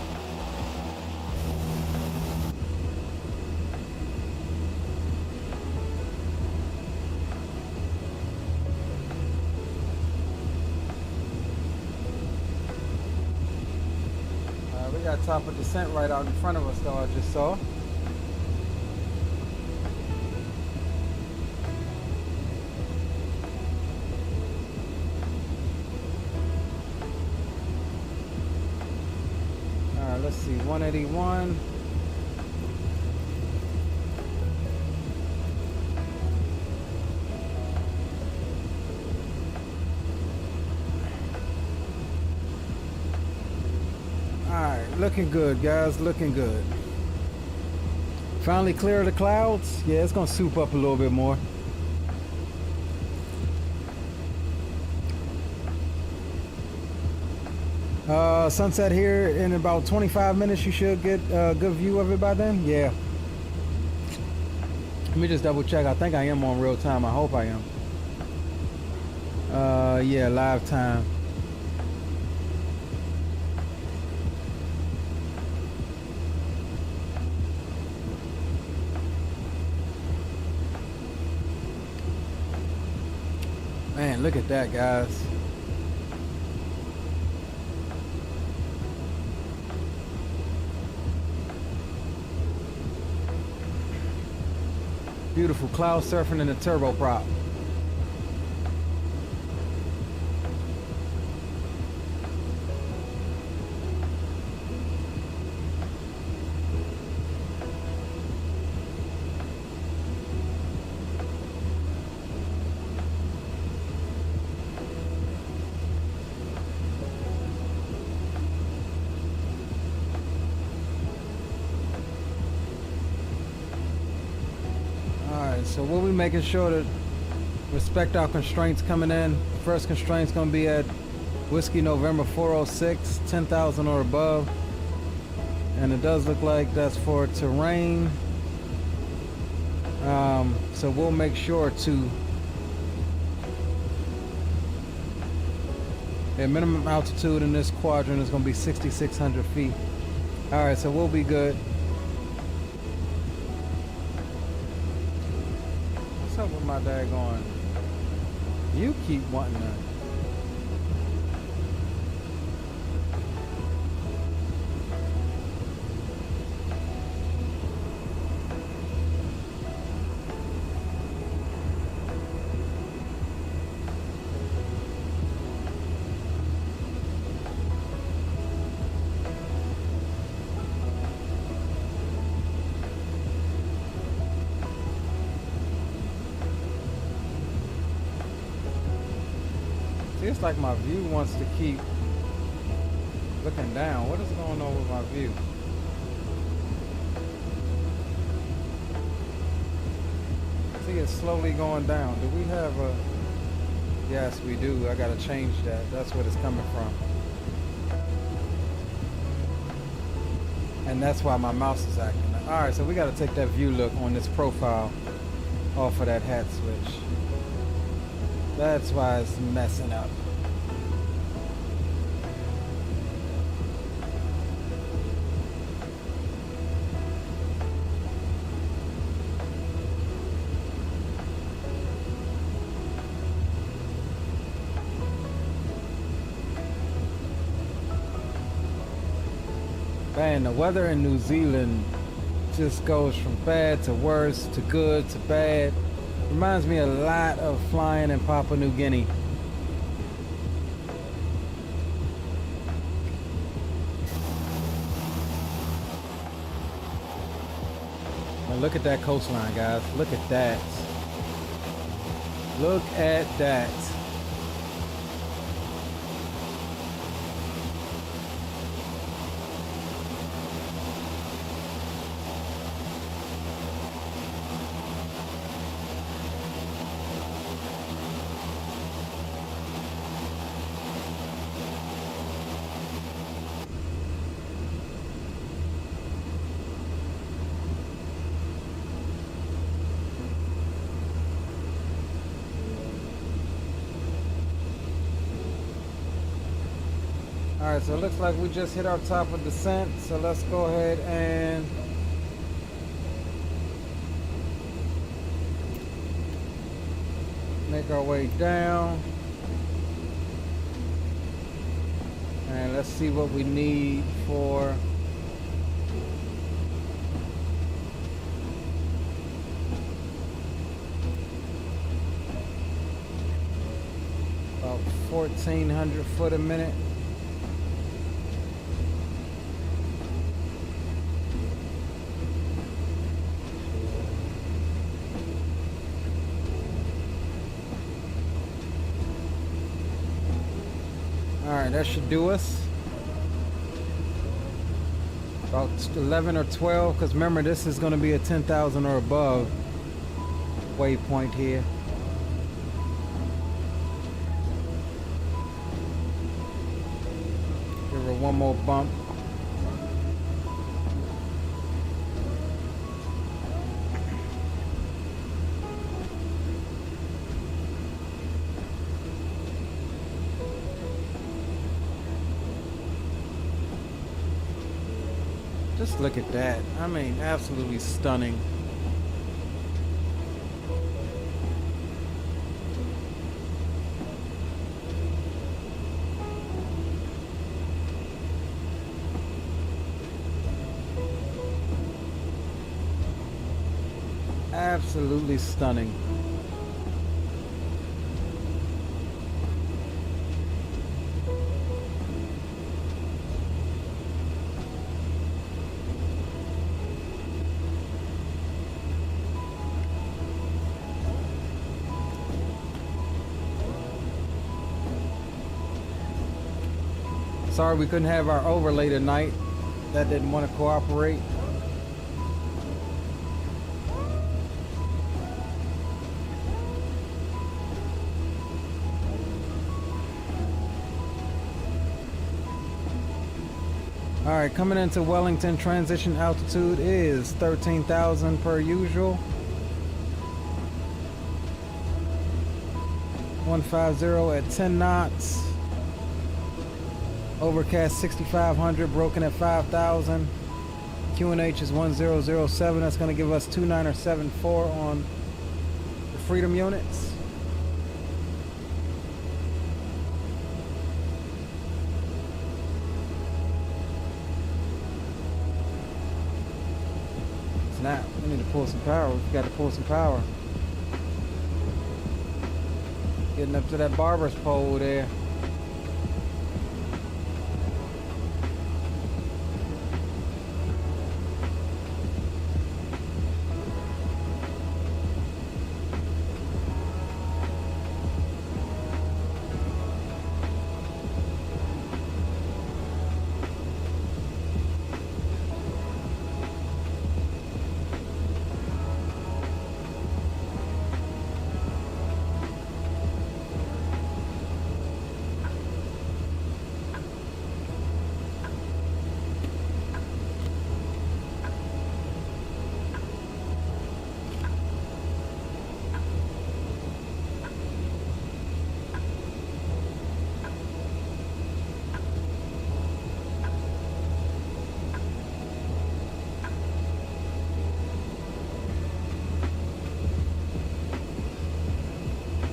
We got top of descent right out in front of us, though, I just saw. Let's see, 181. All right, looking good, guys, looking good. Finally clear the clouds. Yeah, it's gonna soup up a little bit more. Sunset here in about 25 minutes. You should get a good view of it by then. Yeah. Let me just double check. I think I am on real time. I hope I am. Yeah, live time. Man, look at that, guys. Beautiful cloud surfing in the turboprop. So we'll be making sure to respect our constraints coming in. First constraint's gonna be at Whiskey November 406, 10,000 or above. And it does look like that's for terrain. So we'll make sure to, minimum altitude in this quadrant is gonna be 6,600 feet. All right, so we'll be good. What's up with my daggone? You keep wanting that. It's like my view wants to keep looking down. What is going on with my view? See, it's slowly going down. Do we have a... Yes, we do. I gotta change that. That's what it's coming from. And that's why my mouse is acting up. Alright, so we gotta take that view look on this profile off of that hat switch. That's why it's messing up. Man, the weather in New Zealand just goes from bad to worse to good to bad. Reminds me a lot of flying in Papua New Guinea. Now look at that coastline, guys. Look at that. Look at that. Alright, so it looks like we just hit our top of descent, so let's go ahead and make our way down. And let's see what we need for about 1,400 foot a minute. Alright, that should do us. About 11 or 12, because remember this is going to be a 10,000 or above waypoint here. Give her one more bump. Just look at that. I mean, absolutely stunning. Absolutely stunning. Sorry we couldn't have our overlay tonight. That didn't want to cooperate. Alright, coming into Wellington, transition altitude is 13,000 per usual. 150 at 10 knots. Overcast 6,500, broken at 5,000. QNH is 1007. That's going to give us 2974 on the Freedom units. Snap, we need to pull some power. We've got to pull some power. Getting up to that barber's pole there.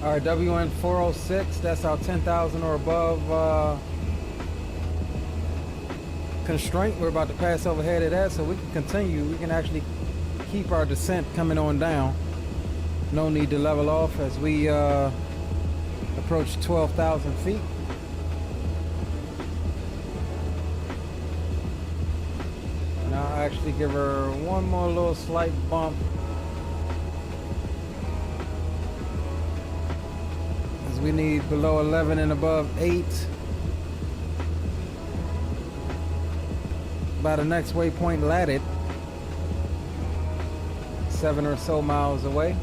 Our WN406, that's our 10,000 or above constraint. We're about to pass overhead of that, so we can continue. We can actually keep our descent coming on down. No need to level off as we approach 12,000 feet. And I'll actually give her one more little slight bump. We need below 11 and above 8 by the next waypoint, Latted, 7 or so miles away.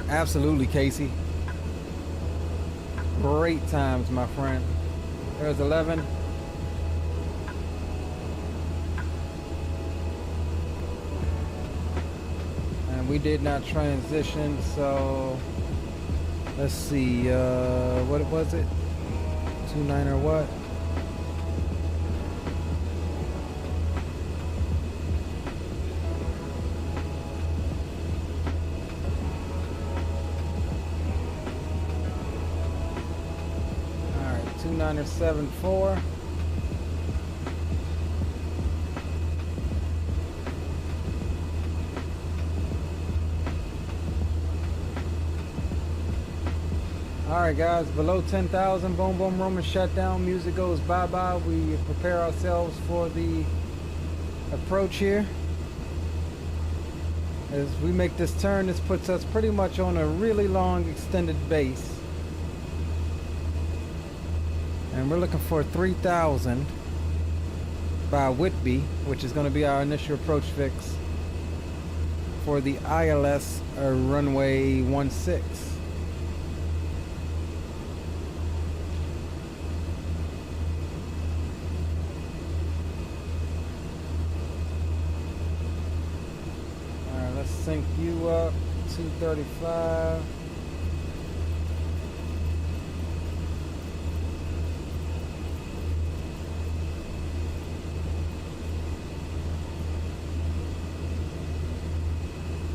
Absolutely, Casey. Great times, my friend. There's 11. And we did not transition, so let's see, what was it? 29 or what? Alright, 2974. Alright guys, below 10,000, boom boom room is shut down, music goes bye-bye. We prepare ourselves for the approach here. As we make this turn, this puts us pretty much on a really long extended base. And we're looking for 3,000 by Whitby, which is going to be our initial approach fix for the ILS runway 16. Sync you up, 235.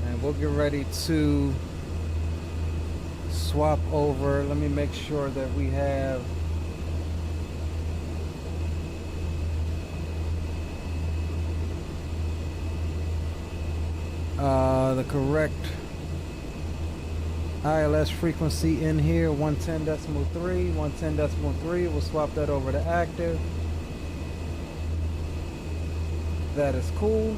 And we'll get ready to swap over. Let me make sure that we have the correct ILS frequency in here, 110.3, 110.3. We'll swap that over to active. That is cool.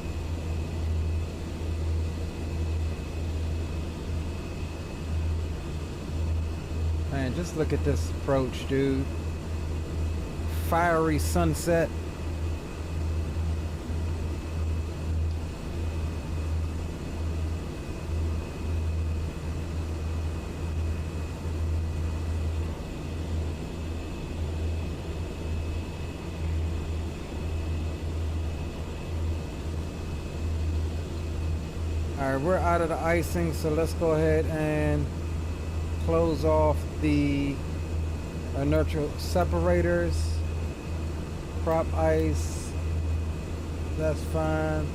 Man, just look at this approach, dude. Fiery sunset. Alright, we're out of the icing, so let's go ahead and close off the inertial separators. Prop ice, that's fine.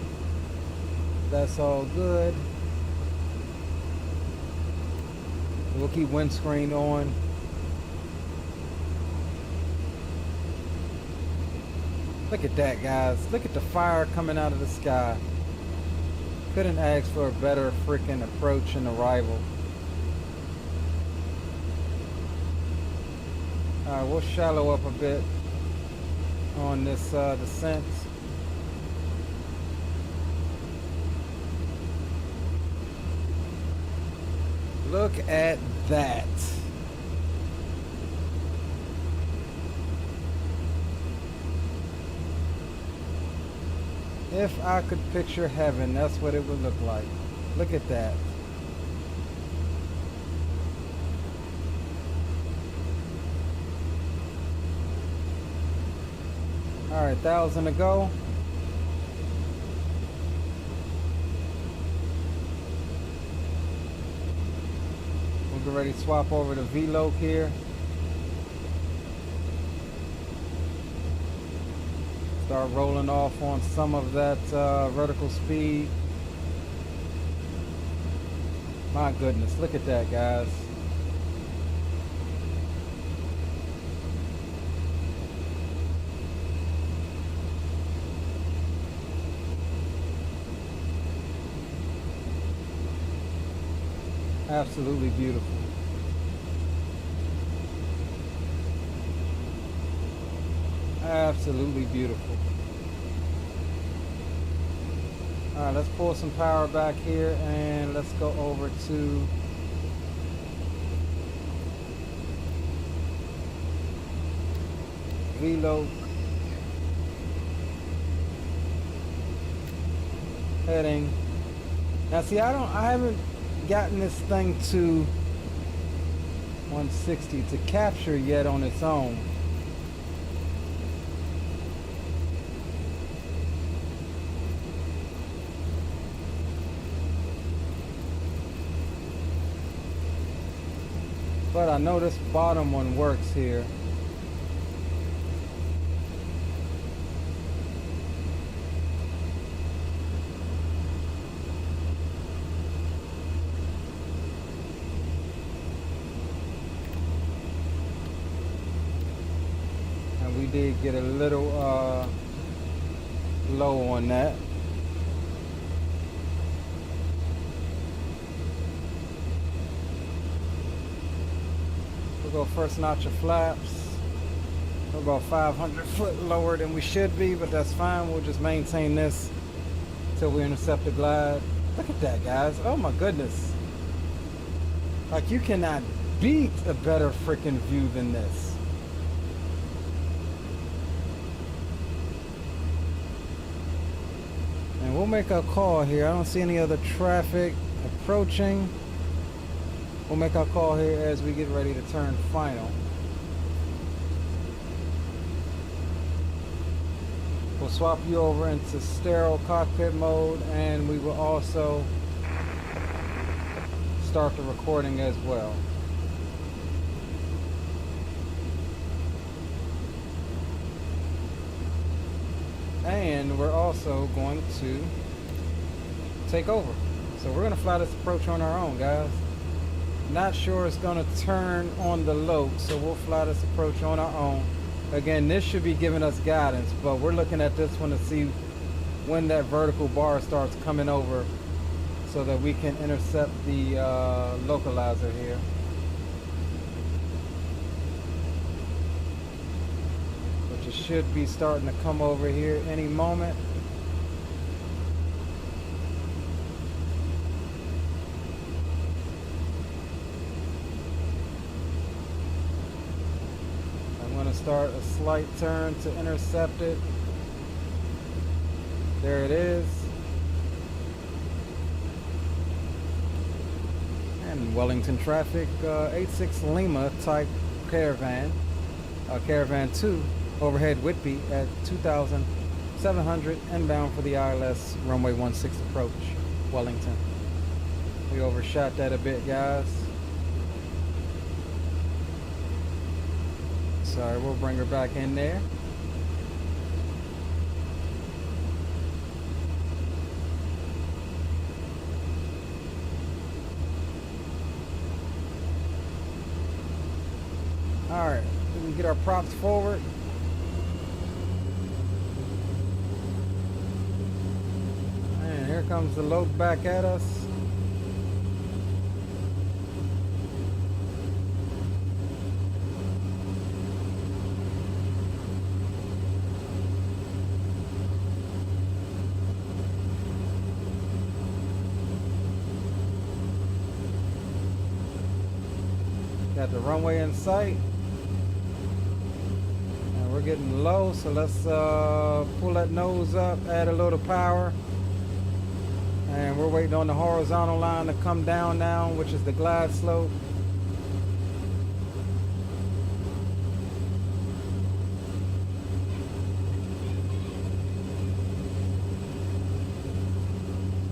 That's all good. We'll keep windscreen on. Look at that, guys. Look at the fire coming out of the sky. Couldn't ask for a better freaking approach and arrival. Alright, we'll shallow up a bit on this descent. Look at that. If I could picture heaven, that's what it would look like. Look at that. All right, 1,000 to go. We'll get ready to swap over to V-Loc here. Start rolling off on some of that vertical speed. My goodness, look at that, guys. Absolutely beautiful. Absolutely beautiful. All right, let's pull some power back here and let's go over to V-Loc. Heading. Now see, I haven't gotten this thing to 160 to capture yet on its own. But I know this bottom one works here. And we did get a little low on that. We'll go first notch of flaps. We're about 500 foot lower than we should be, but that's fine. We'll just maintain this until we intercept the glide. Look at that, guys. Oh my goodness. Like, you cannot beat a better freaking view than this. And we'll make a call here. I don't see any other traffic approaching. We'll make our call here as we get ready to turn final. We'll swap you over into sterile cockpit mode, and we will also start the recording as well. And we're also going to take over. So we're going to fly this approach on our own, guys. Not sure it's going to turn on the load, so we'll fly this approach on our own. Again, this should be giving us guidance, but we're looking at this one to see when that vertical bar starts coming over so that we can intercept the localizer here. Which it should be starting to come over here any moment. Start a slight turn to intercept it. There it is. And Wellington traffic, 86 Lima type Caravan, Caravan 2, overhead Whitby at 2,700 inbound for the ILS runway 16 approach, Wellington. We overshot that a bit, guys. Sorry, we'll bring her back in there. All right, we can get our props forward. And here comes the load back at us. Got the runway in sight, and we're getting low, so let's pull that nose up, add a little power, and we're waiting on the horizontal line to come down now, which is the glide slope.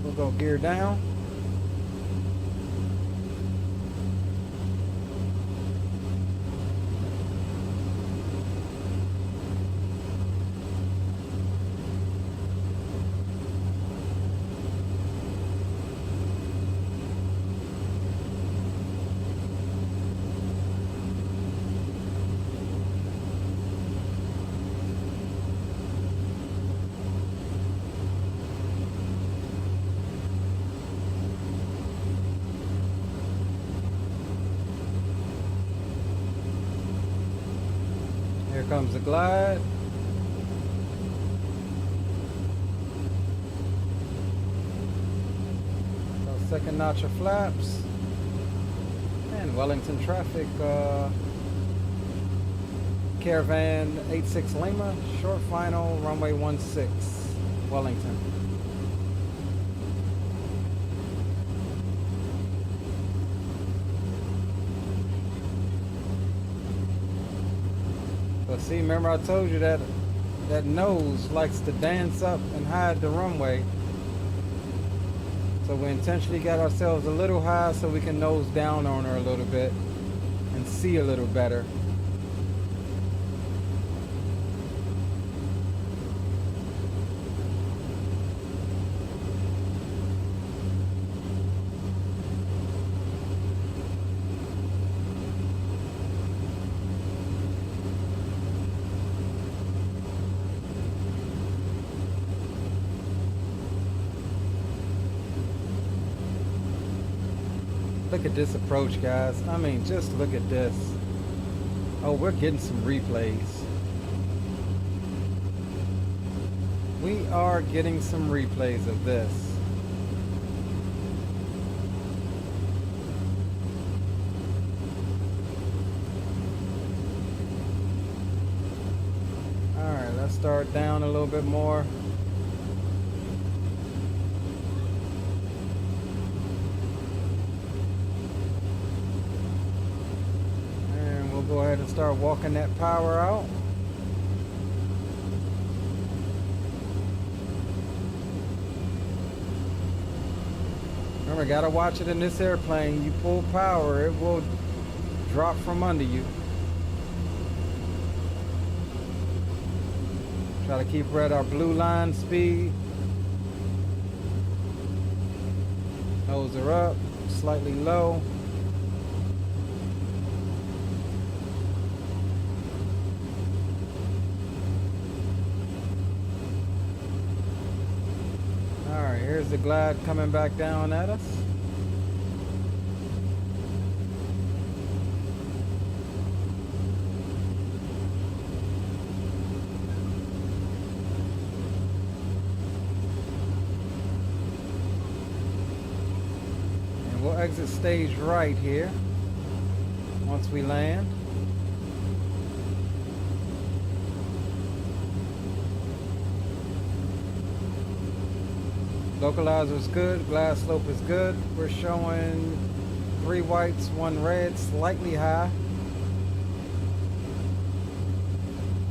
We'll go gear down. Here comes the glide. So second notch of flaps. And Wellington traffic, Caravan 86 Lima, short final, runway 16, Wellington. But see, remember I told you that that nose likes to dance up and hide the runway. So we intentionally got ourselves a little high so we can nose down on her a little bit. and see a little better. Look at this approach, guys. I mean, just look at this. Oh, we're getting some replays. We are getting some replays of this. All right, let's start down a little bit more. Go ahead and start walking that power out. Remember, gotta watch it in this airplane. You pull power, it will drop from under you. Try to keep her at our blue line speed. Nose her up, slightly low. Here's the glide coming back down at us. And we'll exit stage right here once we land. Localizer is good, glass slope is good. We're showing 3 whites, 1 red, slightly high.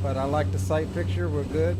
But I like the sight picture, we're good.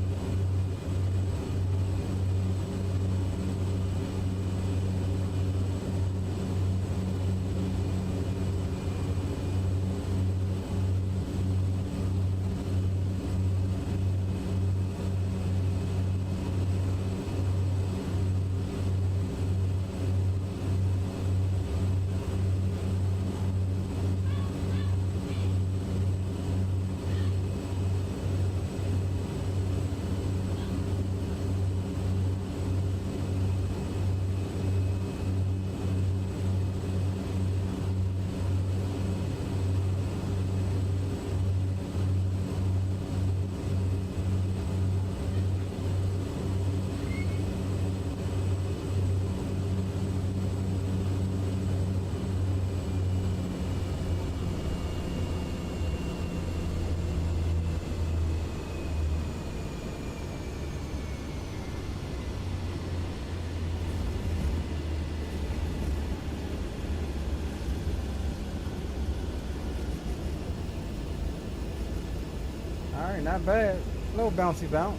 Alright, not bad. A little bouncy bounce.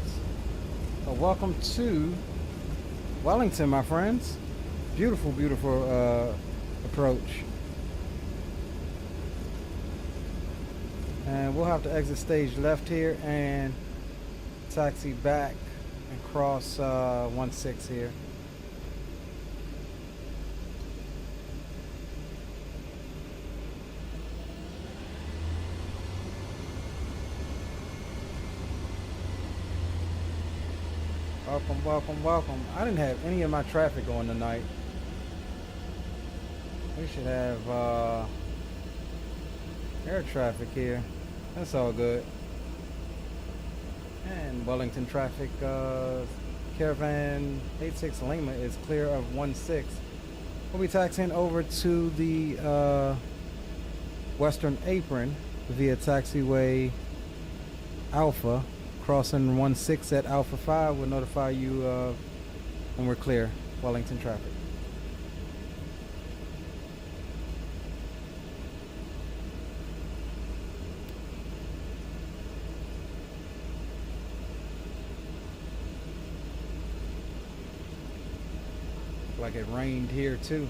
So welcome to Wellington, my friends. Beautiful, beautiful approach. And we'll have to exit stage left here and taxi back and cross 16 here. Welcome, welcome, welcome. I didn't have any of my traffic on tonight. We should have air traffic here. That's all good. And Wellington traffic, Caravan 86 Lima is clear of 16. We'll be taxiing over to the Western Apron via taxiway Alpha. Crossing 16 at Alpha 5. We'll notify you when we're clear. Wellington traffic. Like it rained here too.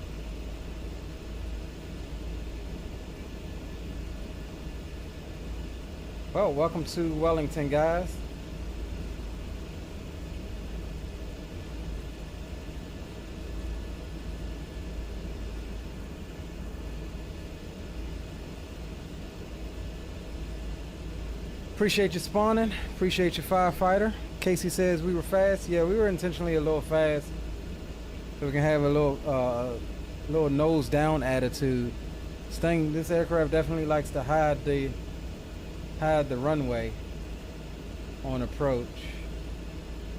Well, welcome to Wellington, guys. Appreciate you spawning. Appreciate you, firefighter. Casey says we were fast. Yeah, we were intentionally a little fast, so we can have a little nose down attitude. This aircraft definitely likes to hide the runway on approach.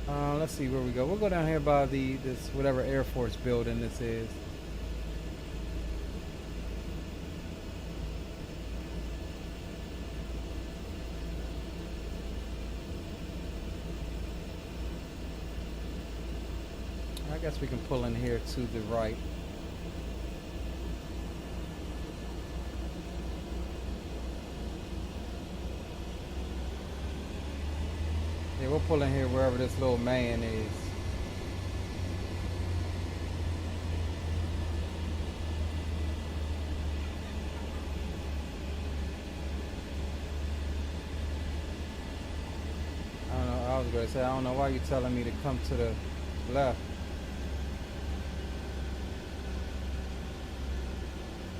Let's see where we go. We'll go down here by this whatever Air Force building this is. I guess we can pull in here to the right. Yeah, we'll pull in here wherever this little man is. I don't know, I was going to say, I don't know why you're telling me to come to the left.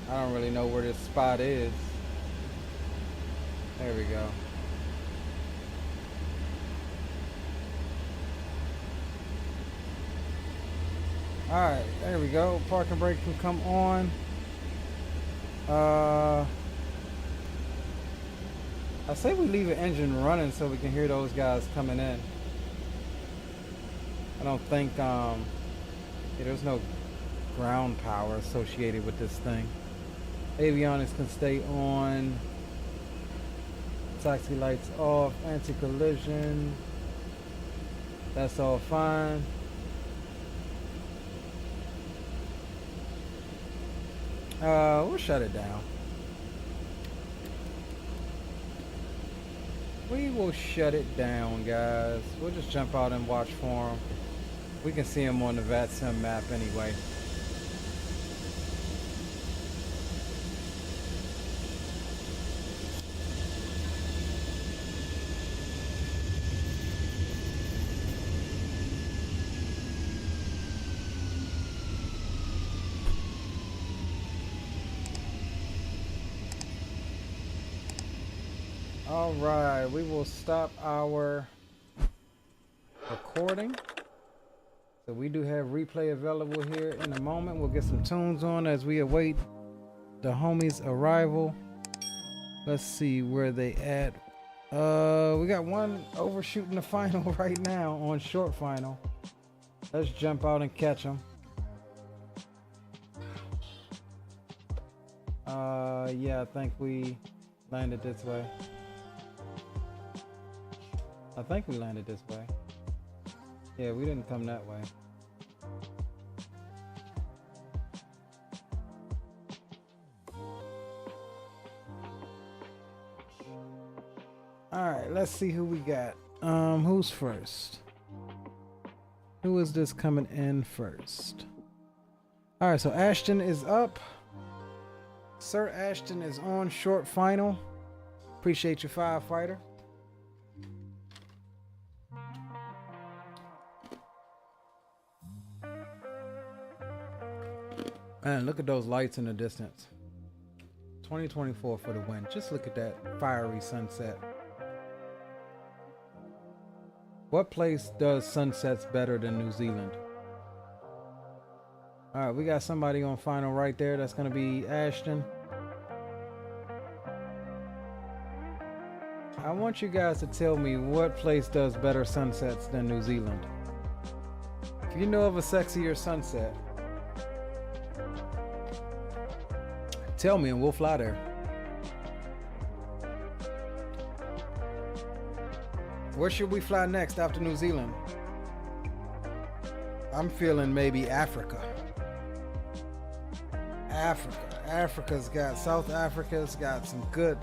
I don't really know where this spot is. There we go. Alright, there we go. Parking brake can come on. I say we leave the engine running so we can hear those guys coming in. I don't think yeah, there's no ground power associated with this thing. Avionics can stay on. Taxi lights off. Anti-collision. That's all fine. We'll shut it down. We will shut it down, guys. We'll just jump out and watch for them. We can see them on the VATSIM map anyway. All right, we will stop our recording. So we do have replay available here in a moment. We'll get some tunes on as we await the homies' arrival. Let's see where they at. We got one overshooting the final right now on short final. Let's jump out and catch them. Yeah, I think we landed this way. I think we landed this way. Yeah, we didn't come that way. All right, let's see who we got. Who's first? Who is this coming in first? All right, so Ashton is up. Sir Ashton is on short final. Appreciate you, firefighter. Man, look at those lights in the distance. 2024 for the win. Just look at that fiery sunset. What place does sunsets better than New Zealand? All right, we got somebody on final right there. That's going to be Ashton. I want you guys to tell me what place does better sunsets than New Zealand. If you know of a sexier sunset, tell me and we'll fly there. Where should we fly next after New Zealand? I'm feeling maybe Africa. South Africa's got some good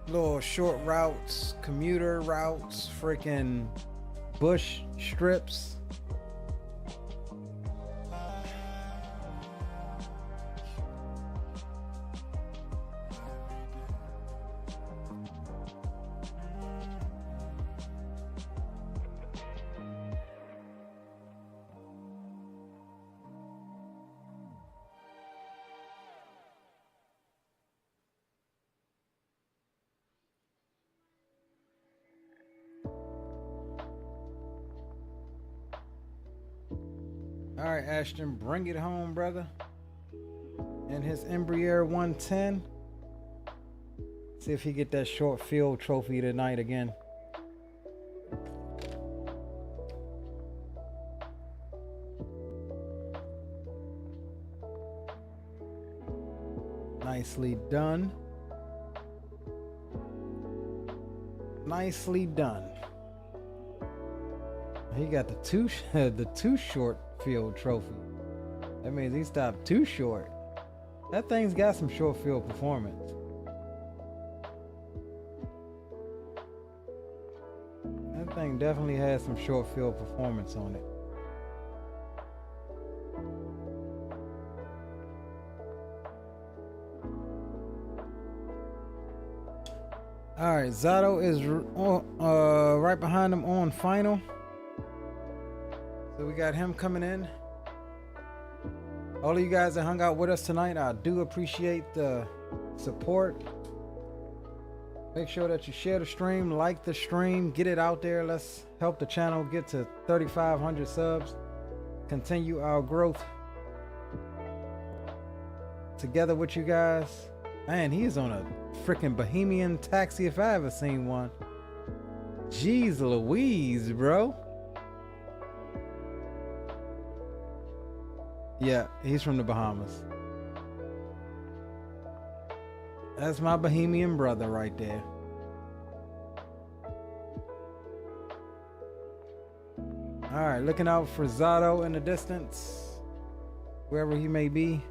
little short routes, commuter routes, freaking bush strips. All right, Ashton, bring it home, brother. And his Embraer 110. See if he get that short field trophy tonight again. Nicely done. Nicely done. He got the two short field trophy. That means he stopped too short. That thing's got some short field performance. That thing definitely has some short field performance on it. All right, Zato is right behind him on final. So we got him coming in. All of you guys that hung out with us tonight, I do appreciate the support. Make sure that you share the stream, like the stream, get it out there. Let's help the channel get to 3,500 subs. Continue our growth together with you guys. Man, he is on a freaking Bohemian taxi if I ever seen one. Jeez Louise, bro. Yeah, he's from the Bahamas. That's my Bohemian brother right there. All right, looking out for Zato in the distance, wherever he may be.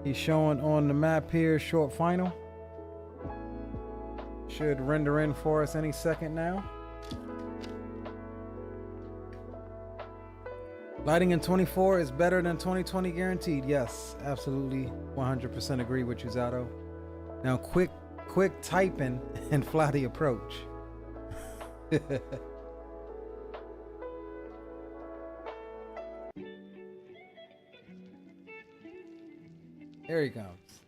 He's showing on the map here, short final. Should render in for us any second now. Lighting in 24 is better than 2020 guaranteed. Yes, absolutely 100% agree with you, Zato. Now quick typing and fly the approach. Here he comes.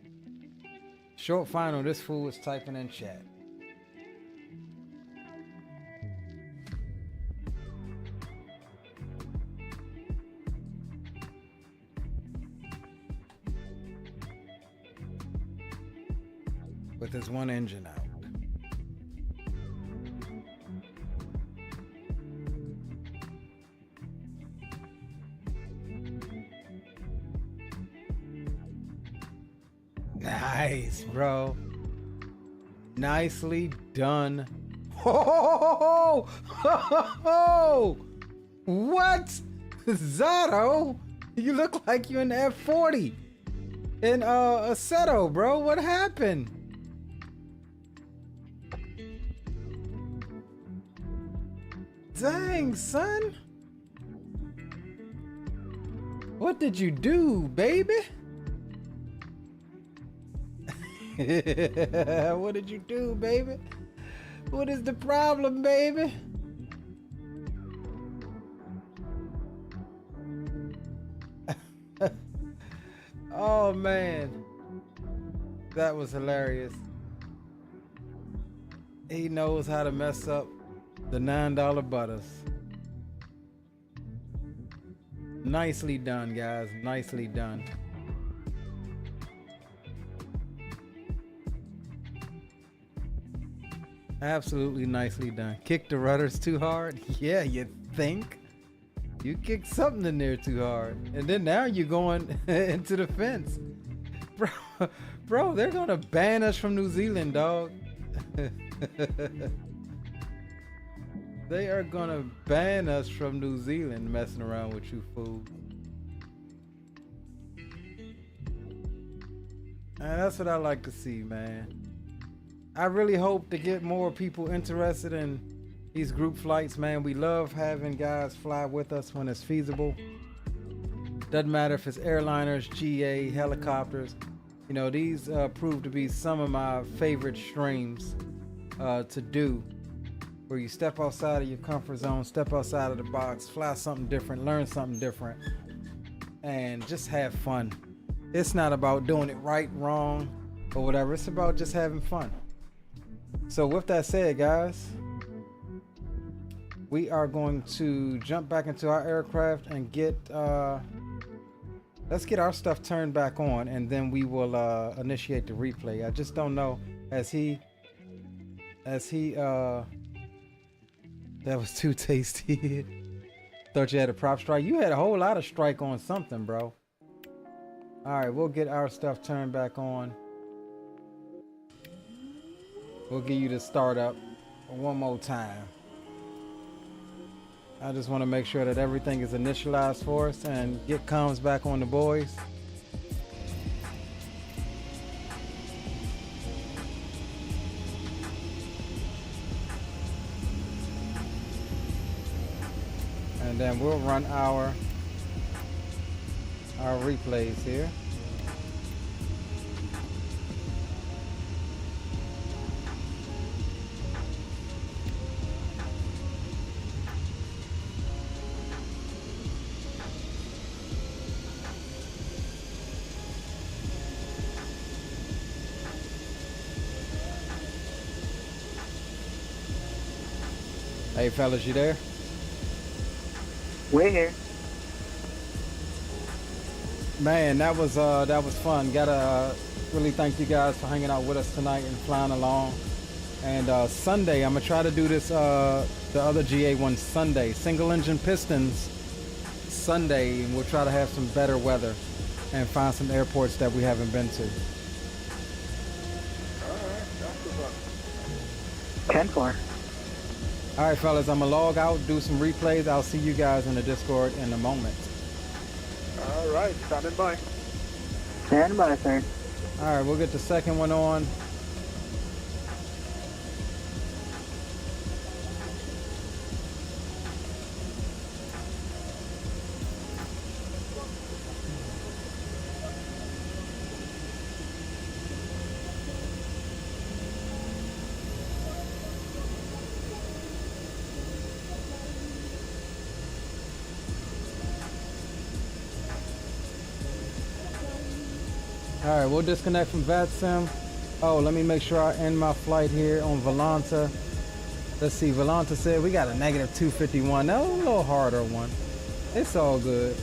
Short final, this fool is typing in chat. With his one engine out. Nice, bro. Nicely done. Oh, what? Zato? You look like you're in F40 in Assetto, bro. What happened? Dang, son. What did you do, baby? What did you do, baby? What is the problem, baby? Oh, man. That was hilarious. He knows how to mess up the $9 butters. Nicely done, guys. Nicely done. Absolutely nicely done. Kick the rudders too hard? Yeah, you think? You kicked something in there too hard. And then now you're going into the fence. Bro, they're gonna ban us from New Zealand, dog. They are gonna ban us from New Zealand messing around with you fools. And that's what I like to see, man. I really hope to get more people interested in these group flights, man. We love having guys fly with us when it's feasible. Doesn't matter if it's airliners, GA, helicopters. You know, these prove to be some of my favorite streams to do. Where you step outside of your comfort zone, step outside of the box, fly something different, learn something different, and just have fun. It's not about doing it right, wrong, or whatever. It's about just having fun. So with that said, guys, we are going to jump back into our aircraft and get let's get our stuff turned back on, and then we will initiate the replay. I just don't know, as he that was too tasty. Thought you had a prop strike. You had a whole lot of strike on something, bro. All right, we'll get our stuff turned back on. We'll give you the startup one more time. I just want to make sure that everything is initialized for us and get comms back on the boys. And then we'll run our replays here. Hey fellas, you there? We're here. Man, that was fun. Gotta really thank you guys for hanging out with us tonight and flying along. And Sunday, I'm gonna try to do this the other GA one Sunday, single engine pistons Sunday, and we'll try to have some better weather and find some airports that we haven't been to. Alright, that's 10-4. All right, fellas, I'm gonna log out, do some replays. I'll see you guys in the Discord in a moment. Alright, standing by. Stand by, sir. All right, we'll get the second one on. All right, we'll disconnect from VATSIM. Oh, let me make sure I end my flight here on Volanta. Let's see, Volanta said we got a negative 251. That was a little harder one. It's all good.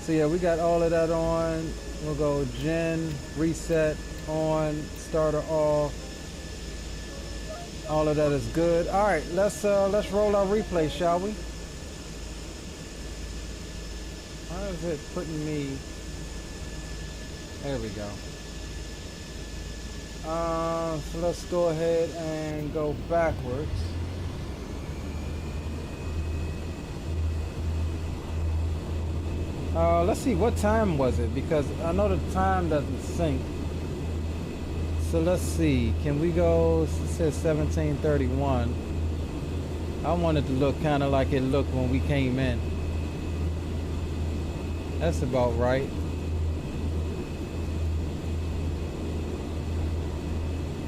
So yeah, we got all of that on. We'll go gen, reset, on, starter off. All of that is good. All right, let's roll our replay, shall we? Why is it putting me? There we go. So let's go ahead and go backwards. Let's see, what time was it? Because I know the time doesn't sync. So let's see, can we go, it says 17:31. I want it to look kind of like it looked when we came in. That's about right.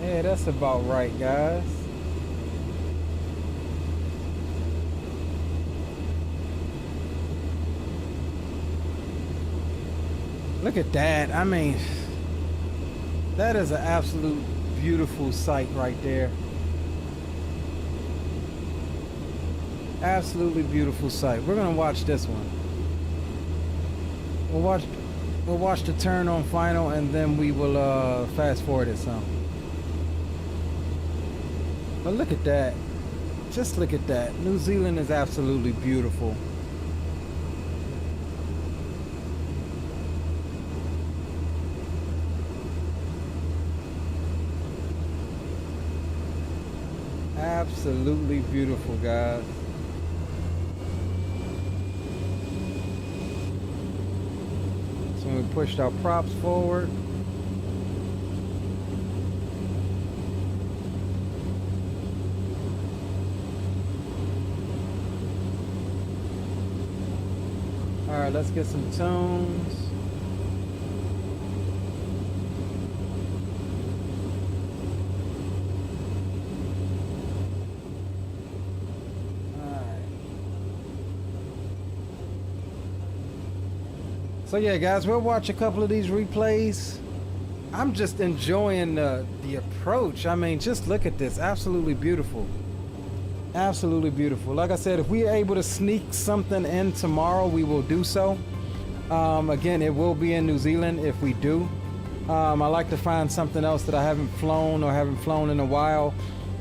Yeah, that's about right, guys. Look at that. I mean, that is an absolute beautiful sight right there. Absolutely beautiful sight. We're gonna watch this one. We'll watch the turn on final, and then we will fast forward it some. But look at that. Just look at that. New Zealand is absolutely beautiful. Absolutely beautiful, guys. So we pushed our props forward. All right, let's get some tunes. So yeah, guys, we'll watch a couple of these replays I'm just enjoying the approach. I mean, just look at this. Absolutely beautiful. Absolutely beautiful. Like I said, if we are able to sneak something in tomorrow, we will do so. Again, it will be in New Zealand if we do. I like to find something else that I haven't flown or haven't flown in a while.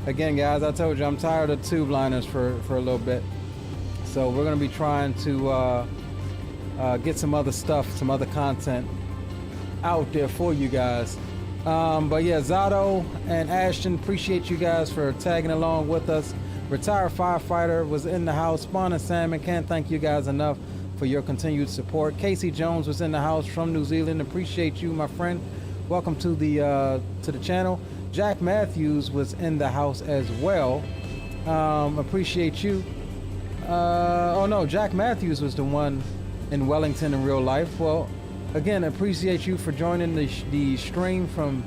Again, guys, I told you I'm tired of tube liners for a little bit. So we're going to be trying to get some other stuff, some other content out there for you guys. But yeah, Zato and Ashton, appreciate you guys for tagging along with us. Retired Firefighter was in the house. Spawn and Salmon, can't thank you guys enough for your continued support. Casey Jones was in the house from New Zealand. Appreciate you, my friend. Welcome to the channel. Jack Matthews was in the house as well. Appreciate you. Oh no, Jack Matthews was the one in Wellington in real life. Well, again, appreciate you for joining the stream from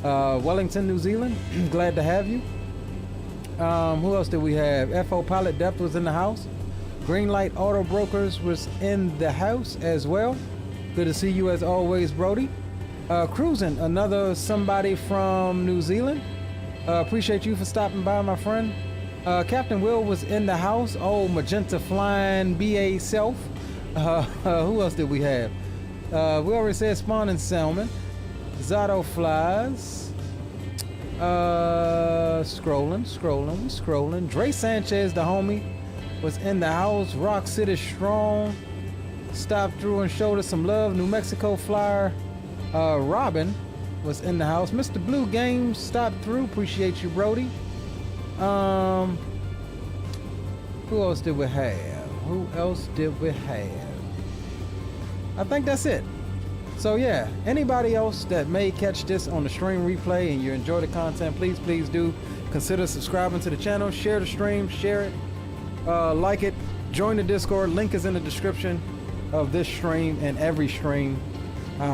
Wellington, New Zealand. Glad to have you. Who else did we have? FO Pilot Depth was in the house. Greenlight Auto Brokers was in the house as well. Good to see you as always, Brody. Cruising, another somebody from New Zealand. Appreciate you for stopping by, my friend. Captain Will was in the house. Oh, Magenta Flying BA Self. Who else did we have? We already said Spawn and Salmon. Zato Flies. Scrolling. Dre Sanchez, the homie, was in the house. Rock City Strong stopped through and showed us some love. New Mexico Flyer Robin was in the house. Mr. Blue Games stopped through. Appreciate you, Brody. Who else did we have? I think that's it. So yeah, anybody else that may catch this on the stream replay and you enjoy the content, please do consider subscribing to the channel, share the stream, share it, like it, join the Discord. Link is in the description of this stream and every stream,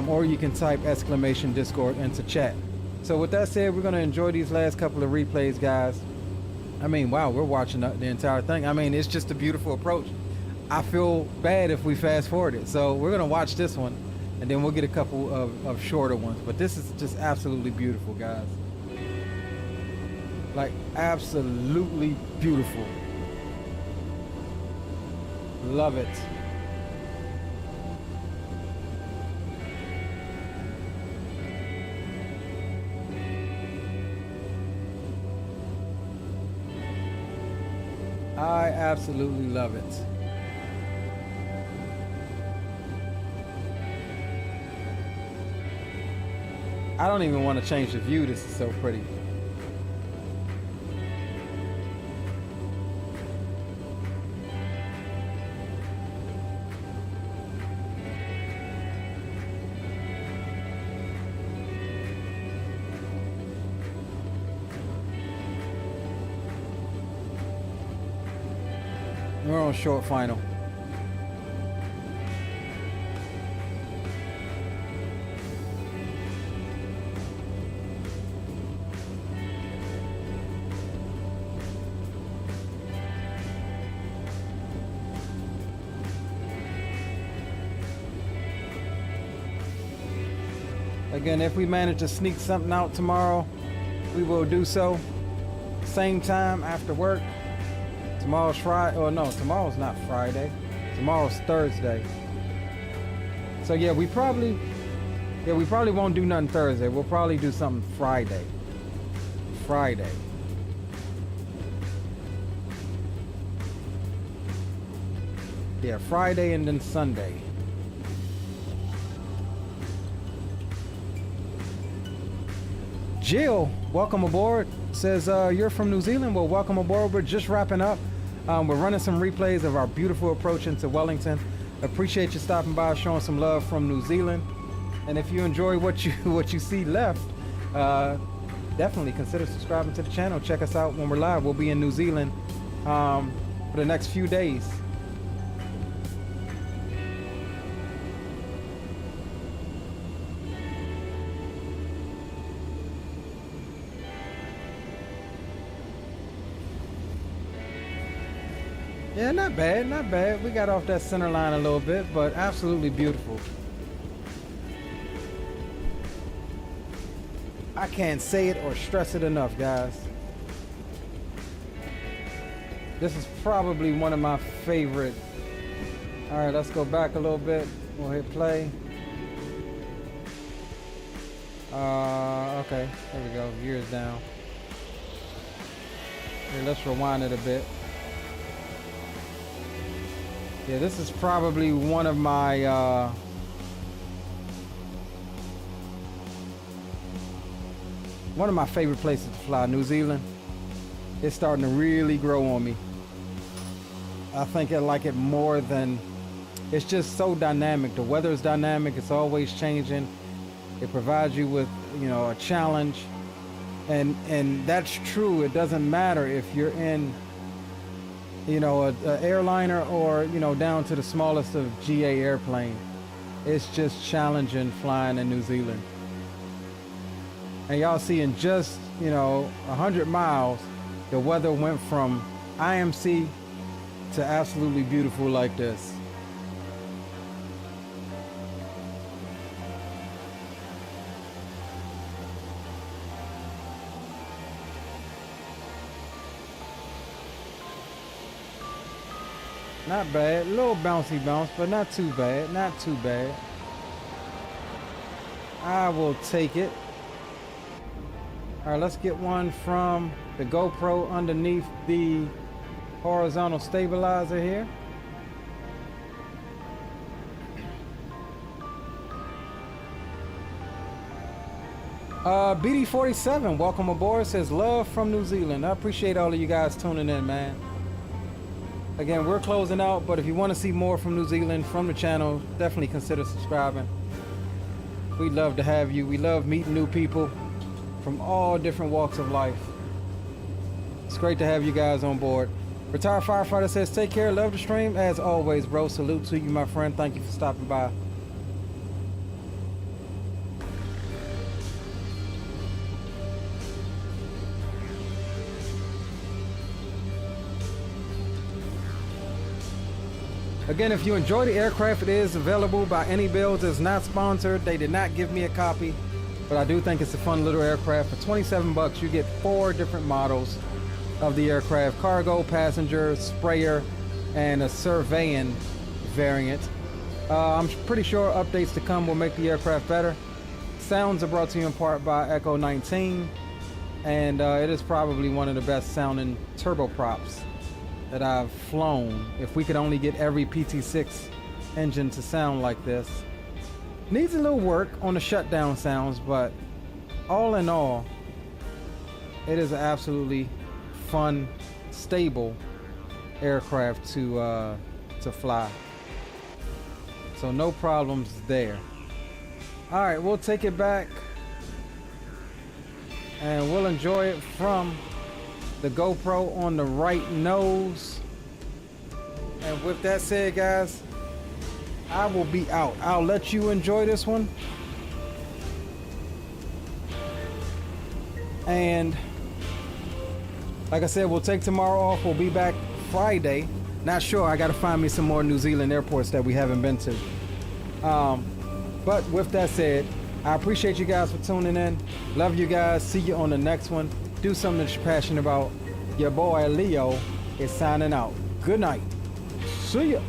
or you can type !Discord into chat. So with that said, we're going to enjoy these last couple of replays, guys. I mean, wow, we're watching the entire thing. I mean, it's just a beautiful approach. I feel bad if we fast forward it. So we're going to watch this one, and then we'll get a couple of shorter ones. But this is just absolutely beautiful, guys. Like, absolutely beautiful. Love it. I absolutely love it. I don't even want to change the view. This is so pretty. We're on short final. Again, if we manage to sneak something out tomorrow, we will do so. Same time after work. Tomorrow's Friday. Oh no, tomorrow's not Friday. Tomorrow's Thursday. So yeah, we probably won't do nothing Thursday. We'll probably do something Friday. Yeah, Friday and then Sunday. Jill, welcome aboard. Says you're from New Zealand. Well, welcome aboard. We're just wrapping up. We're running some replays of our beautiful approach into Wellington. Appreciate you stopping by, showing some love from New Zealand. And if you enjoy what you see left, definitely consider subscribing to the channel. Check us out when we're live. We'll be in New Zealand for the next few days. Yeah, not bad, not bad. We got off that center line a little bit, but absolutely beautiful. I can't say it or stress it enough, guys. This is probably one of my favorite. All right, let's go back a little bit. We'll hit play. Okay, there we go. Gears down. Here, let's rewind it a bit. Yeah, this is probably one of my favorite places to fly, New Zealand. It's starting to really grow on me. I think I like it more than, it's just so dynamic. The weather is dynamic, it's always changing. It provides you with, you know, a challenge. And that's true. It doesn't matter if you're in, you know, a airliner or, you know, down to the smallest of GA airplane. It's just challenging flying in New Zealand. And y'all see in just, you know, 100 miles, the weather went from IMC to absolutely beautiful like this. Not bad, a little bouncy bounce, but not too bad, not too bad. I will take it. All right, let's get one from the GoPro underneath the horizontal stabilizer here. BD47, welcome aboard, says love from New Zealand. I appreciate all of you guys tuning in, man. Again, we're closing out, but if you want to see more from New Zealand, from the channel, definitely consider subscribing. We'd love to have you. We love meeting new people from all different walks of life. It's great to have you guys on board. Retired Firefighter says, take care, love the stream. As always, bro, salute to you, my friend. Thank you for stopping by. Again, if you enjoy the aircraft, it is available by IniBuilds. It's not sponsored. They did not give me a copy, but I do think it's a fun little aircraft. For 27 bucks, you get 4 different models of the aircraft: cargo, passenger, sprayer, and a surveying variant. I'm pretty sure updates to come will make the aircraft better. Sounds are brought to you in part by Echo 19, and it is probably one of the best sounding turboprops that I've flown. If we could only get every PT6 engine to sound like this. Needs a little work on the shutdown sounds, but all in all, it is an absolutely fun, stable aircraft to fly. So no problems there. All right, we'll take it back and we'll enjoy it from the GoPro on the right nose. And with that said, guys, I will be out. I'll let you enjoy this one. And like I said, we'll take tomorrow off. We'll be back Friday. Not sure. I got to find me some more New Zealand airports that we haven't been to. But with that said, I appreciate you guys for tuning in. Love you guys. See you on the next one. Do something that you're passionate about. Your boy Leo is signing out. Good night. See ya.